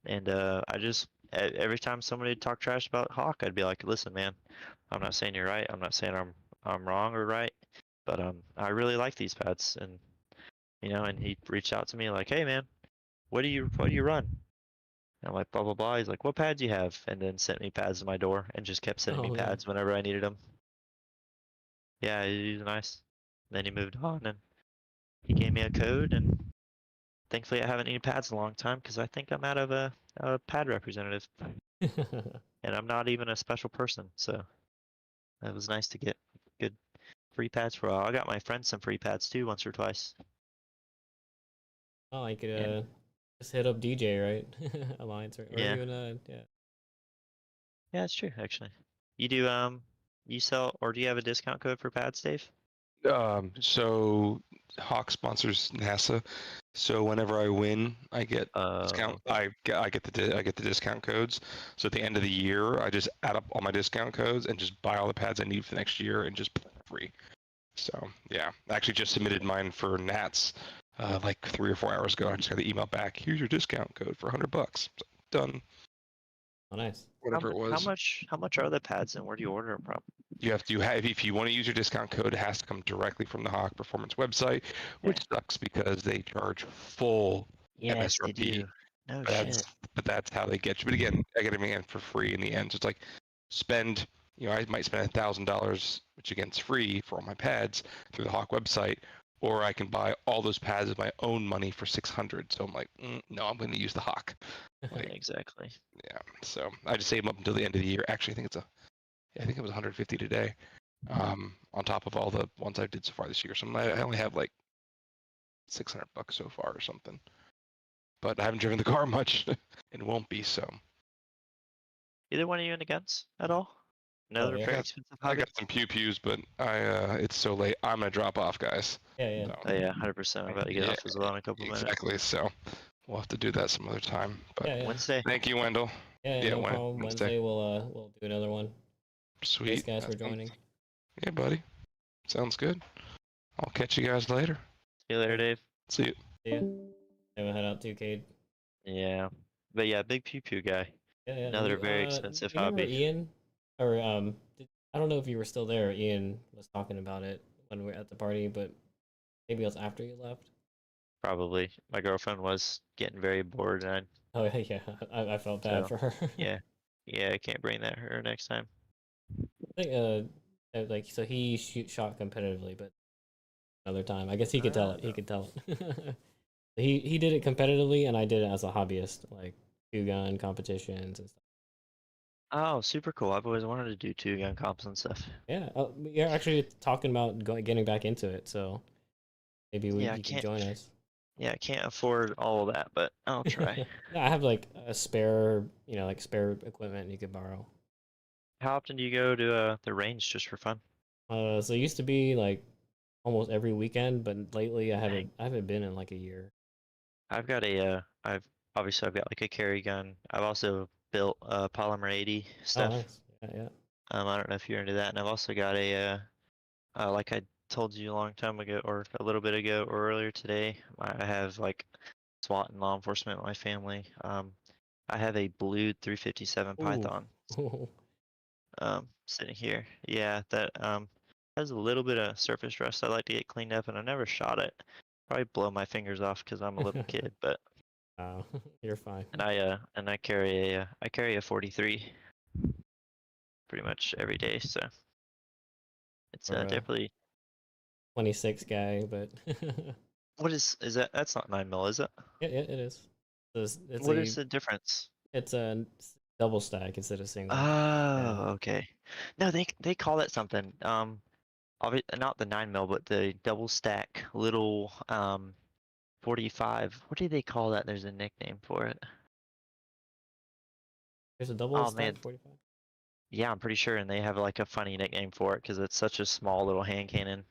and every time somebody talk trash about Hawk, I'd be like, listen, man, I'm not saying you're right. I'm not saying I'm wrong or right, but I really like these pads, and and he reached out to me like, hey, man, what do you run? And I'm like, blah blah blah. He's like, what pads do you have? And then sent me pads to my door, and just kept sending me Oh, yeah. pads whenever I needed them. Yeah, he's nice. Then he moved on, and he gave me a code, and thankfully I haven't needed pads in a long time because I think I'm out of a pad representative, and I'm not even a special person. So it was nice to get good free pads for a while. I got my friends some free pads too, once or twice. Oh, I could And just hit up DJ, right? Alliance, or yeah, even yeah. yeah, it's true actually. You do you sell or do you have a discount code for pads, Dave? So Hawk sponsors NASA. So whenever I win, I get discount. Okay. I get the discount codes. So at the end of the year, I just add up all my discount codes and just buy all the pads I need for the next year and just free. So yeah, I actually just submitted mine for Nats like 3 or 4 hours ago. I just got the email back. Here's your discount code for $100. So, done. Oh, nice. Whatever it was. How much are the pads and where do you order them from? You have if you want to use your discount code, it has to come directly from the Hawk Performance website, which Okay. sucks because they charge full Yes, they MSRP. do. No But shit. that's how they get you. But again, I get them in for free in the end. So it's like spend I might spend $1,000, which again is free for all my pads through the Hawk website, or I can buy all those pads with my own money for 600. So I'm like, no, I'm going to use the Hawk. Like, Exactly. yeah. So I just save them up until the end of the year. Actually, I think it was 150 today. On top of all the ones I did so far this year. So I only have like $600 so far or something. But I haven't driven the car much and won't be, so. Either one of you into guns at all? Oh, Another yeah. very expensive I hobby? got some pews, but it's so late. I'm gonna drop off, guys. Yeah, yeah. So, Oh yeah, 100%. I'm about to get yeah, off as well in a couple minutes. exactly. So we'll have to do that some other time. But Yeah, yeah. Wednesday. thank you, Wendell. Yeah, Yeah, no problem. Wednesday we'll do another one. Sweet. Thanks, guys, That for joining. Yeah, buddy. Sounds good. I'll catch you guys later. See you later, Dave. See you. See ya. I'm gonna head out too, Cade. Yeah. But yeah, big pew pew guy. Yeah, yeah. Another very expensive You remember hobby. Ian? Or I don't know if you were still there. Ian was talking about it when we were at the party, but maybe it was after you left. probably. My girlfriend was getting very bored, and Oh yeah, I felt bad so for her. yeah, yeah, I can't bring that her next time. I think like so he shot competitively, but another time. I guess he could tell Ah. it. He could tell it. He did it competitively, and I did it as a hobbyist, like two gun competitions and stuff. Oh, super cool. I've always wanted to do two gun comps and stuff. Yeah, you're actually talking about getting back into it, so maybe Yeah, I you could can't. join us. Yeah, I can't afford all of that, but I'll try. Yeah, I have like a spare, like spare equipment you could borrow. How often do you go to the range just for fun? So it used to be like almost every weekend, but lately Dang. I haven't been in like a year. I've got I've got like a carry gun. I've also built polymer 80 Oh, stuff. nice. Yeah, yeah. I don't know if you're into that, and I've also got like I told you a long time ago, or a little bit ago, or earlier today, I have like SWAT and law enforcement in my family. I have a blue 357 Ooh. Python sitting here. Yeah, that has a little bit of surface rust. I like to get cleaned up, and I never shot it. Probably blow my fingers off because I'm a little kid, but Wow, you're fine. and I carry a 43 pretty much every day, so it's Or a definitely. 26 guy, but What is that? That's not 9 mil, is it? yeah, yeah, it is. It's What is the difference? a double stack instead of single. Yeah. Oh, okay. No, they call it something. Not the 9 mil, but the double stack little 45. What do they call that? There's a nickname for it. There's a double Oh stack man, 45. yeah, I'm pretty sure, and they have like a funny nickname for it because it's such a small little hand cannon.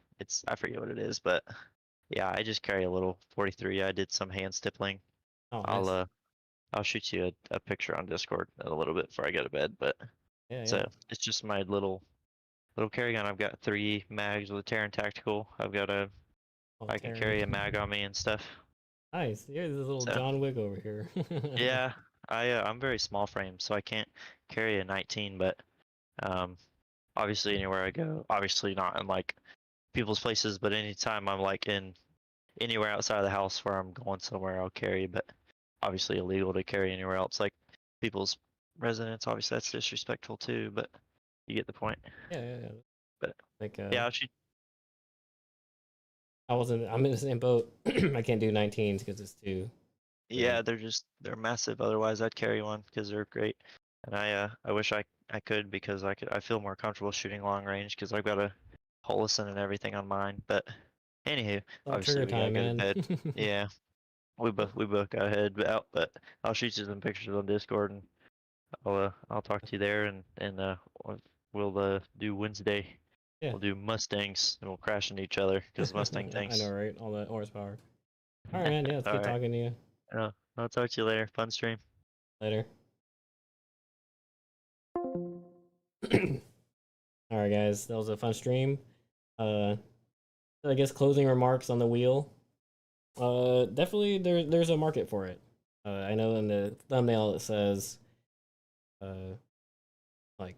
I forget what it is, but yeah, I just carry a little 43. I did some hand stippling. Oh, I'll nice. uh I'll shoot you a picture on Discord in a little bit before I go to bed, but Yeah, yeah. so it's just my little carry gun. I've got 3 mags with a Terran Tactical. Oh, I can Terran. carry a mag on me and stuff. Nice. You're this little So John Wick over here. yeah, I'm very small frame, so I can't carry a 19. But um, obviously anywhere I go, obviously not in like people's places, but anytime I'm like in anywhere outside of the house where I'm going somewhere, I'll carry. But obviously illegal to carry anywhere else, like people's residence. Obviously that's disrespectful too, but you get the point. Yeah, yeah, yeah. But Like yeah, I'll shoot. I'm in the same boat. I can't do 19s because it's too big. Yeah, they're massive. Otherwise, I'd carry one because they're great. And I wish I could because I feel more comfortable shooting long range because I've got a Holison and everything on mine. But anywho, All obviously trigger we gotta time, go to man. bed. Yeah, we both got head out, but I'll shoot you some pictures on Discord and I'll talk to you there and we'll do Wednesday. Yeah. We'll do Mustangs and we'll crash into each other because Mustang I know, things. right? All that horsepower. All right, man. Yeah, it's All good right, talking to you. I'll talk to you later. Fun stream. Later. All right, guys. That was a fun stream. Uh, I guess closing remarks on the wheel. Definitely there's a market for it. I know in the thumbnail it says, uh, like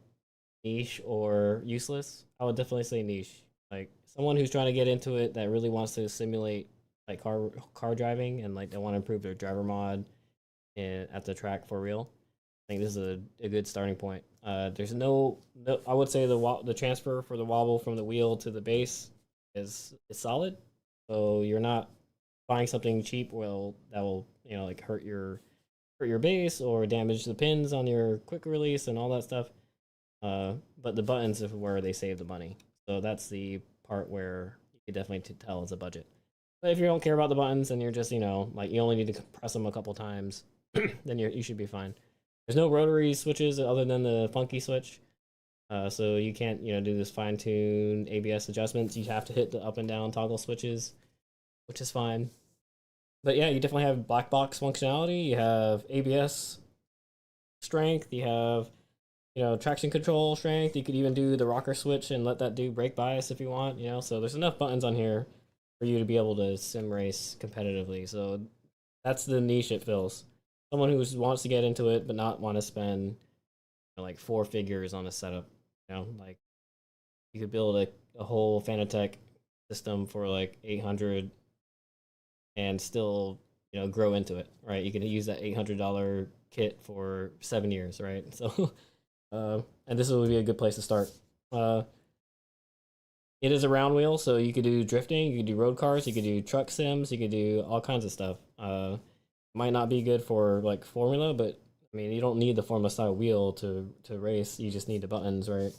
niche or useless. I would definitely say niche. Like someone who's trying to get into it that really wants to simulate like car driving and like they want to improve their driver mod at the track for real. I think this is a good starting point. There's no I would say the transfer for the wobble from the wheel to the base is solid. So you're not buying something cheap that will like hurt your base or damage the pins on your quick release and all that stuff. But the buttons is where they save the money. So that's the part where you can definitely tell it's a budget. But if you don't care about the buttons and you're just like you only need to press them a couple times, then you should be fine. There's no rotary switches other than the funky switch. So you can't do this fine tune ABS adjustments. You have to hit the up and down toggle switches, which is fine. But yeah, you definitely have black box functionality. You have ABS strength. You have traction control strength. You could even do the rocker switch and let that do brake bias if you want. So there's enough buttons on here for you to be able to sim race competitively. So that's the niche it fills. Someone who wants to get into it but not want to spend like 4 figures on a setup. Like you could build a whole Fanatec system for like 800 and still, grow into it, right? You can use that $800 kit for 7 years, right? So, and this would be a good place to start. It is a round wheel, so you could do drifting, you could do road cars, you could do truck sims, you could do all kinds of stuff. Might not be good for like Formula, but I mean, you don't need the Formula style wheel to race. You just need the buttons, right?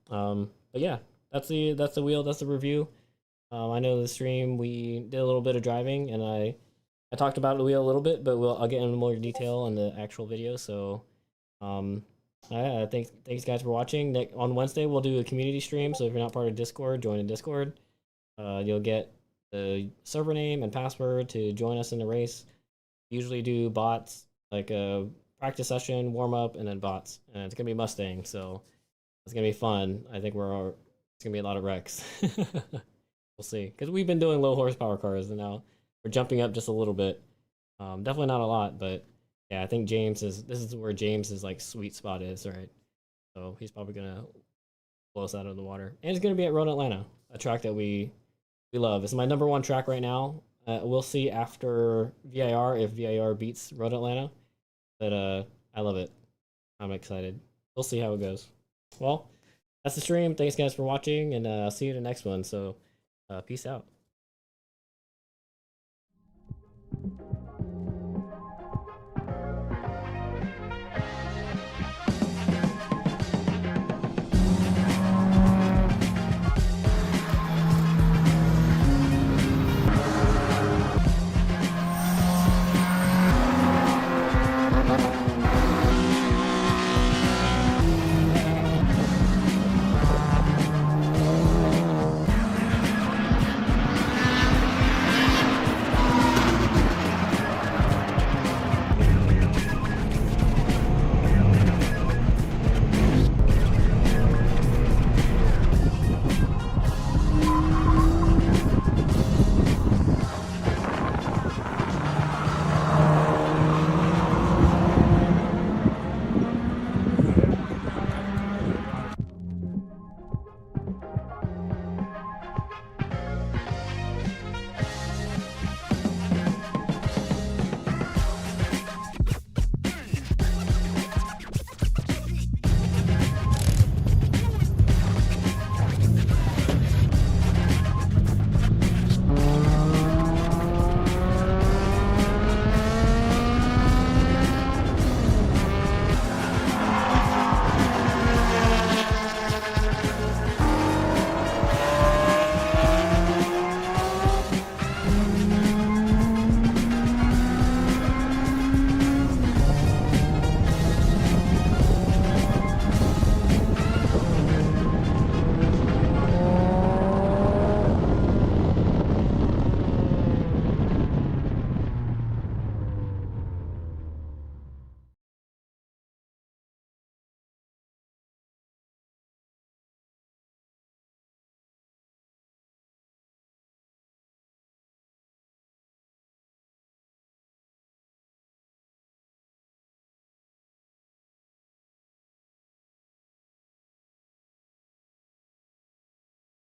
But yeah, that's the wheel. That's the review. I know the stream we did a little bit of driving, and I talked about the wheel a little bit, but I'll get into more detail in the actual video. So, thanks guys for watching. On Wednesday we'll do a community stream. So if you're not part of Discord, join in Discord. You'll get the server name and password to join us in the race. Usually do bots, like a practice session, warm up, and then bots. And it's gonna be Mustang, so it's gonna be fun. I think it's gonna be a lot of wrecks. We'll see, because we've been doing low horsepower cars, and now we're jumping up just a little bit. Definitely not a lot, but yeah, I think this is where James's like sweet spot is, right? So he's probably gonna blow us out of the water, and it's gonna be at Road Atlanta, a track that we love. It's my number one track right now. We'll see after VIR if VIR beats Road Atlanta, but I love it. I'm excited. We'll see how it goes. Well, that's the stream. Thanks guys for watching, and I'll see you in the next one. So, peace out.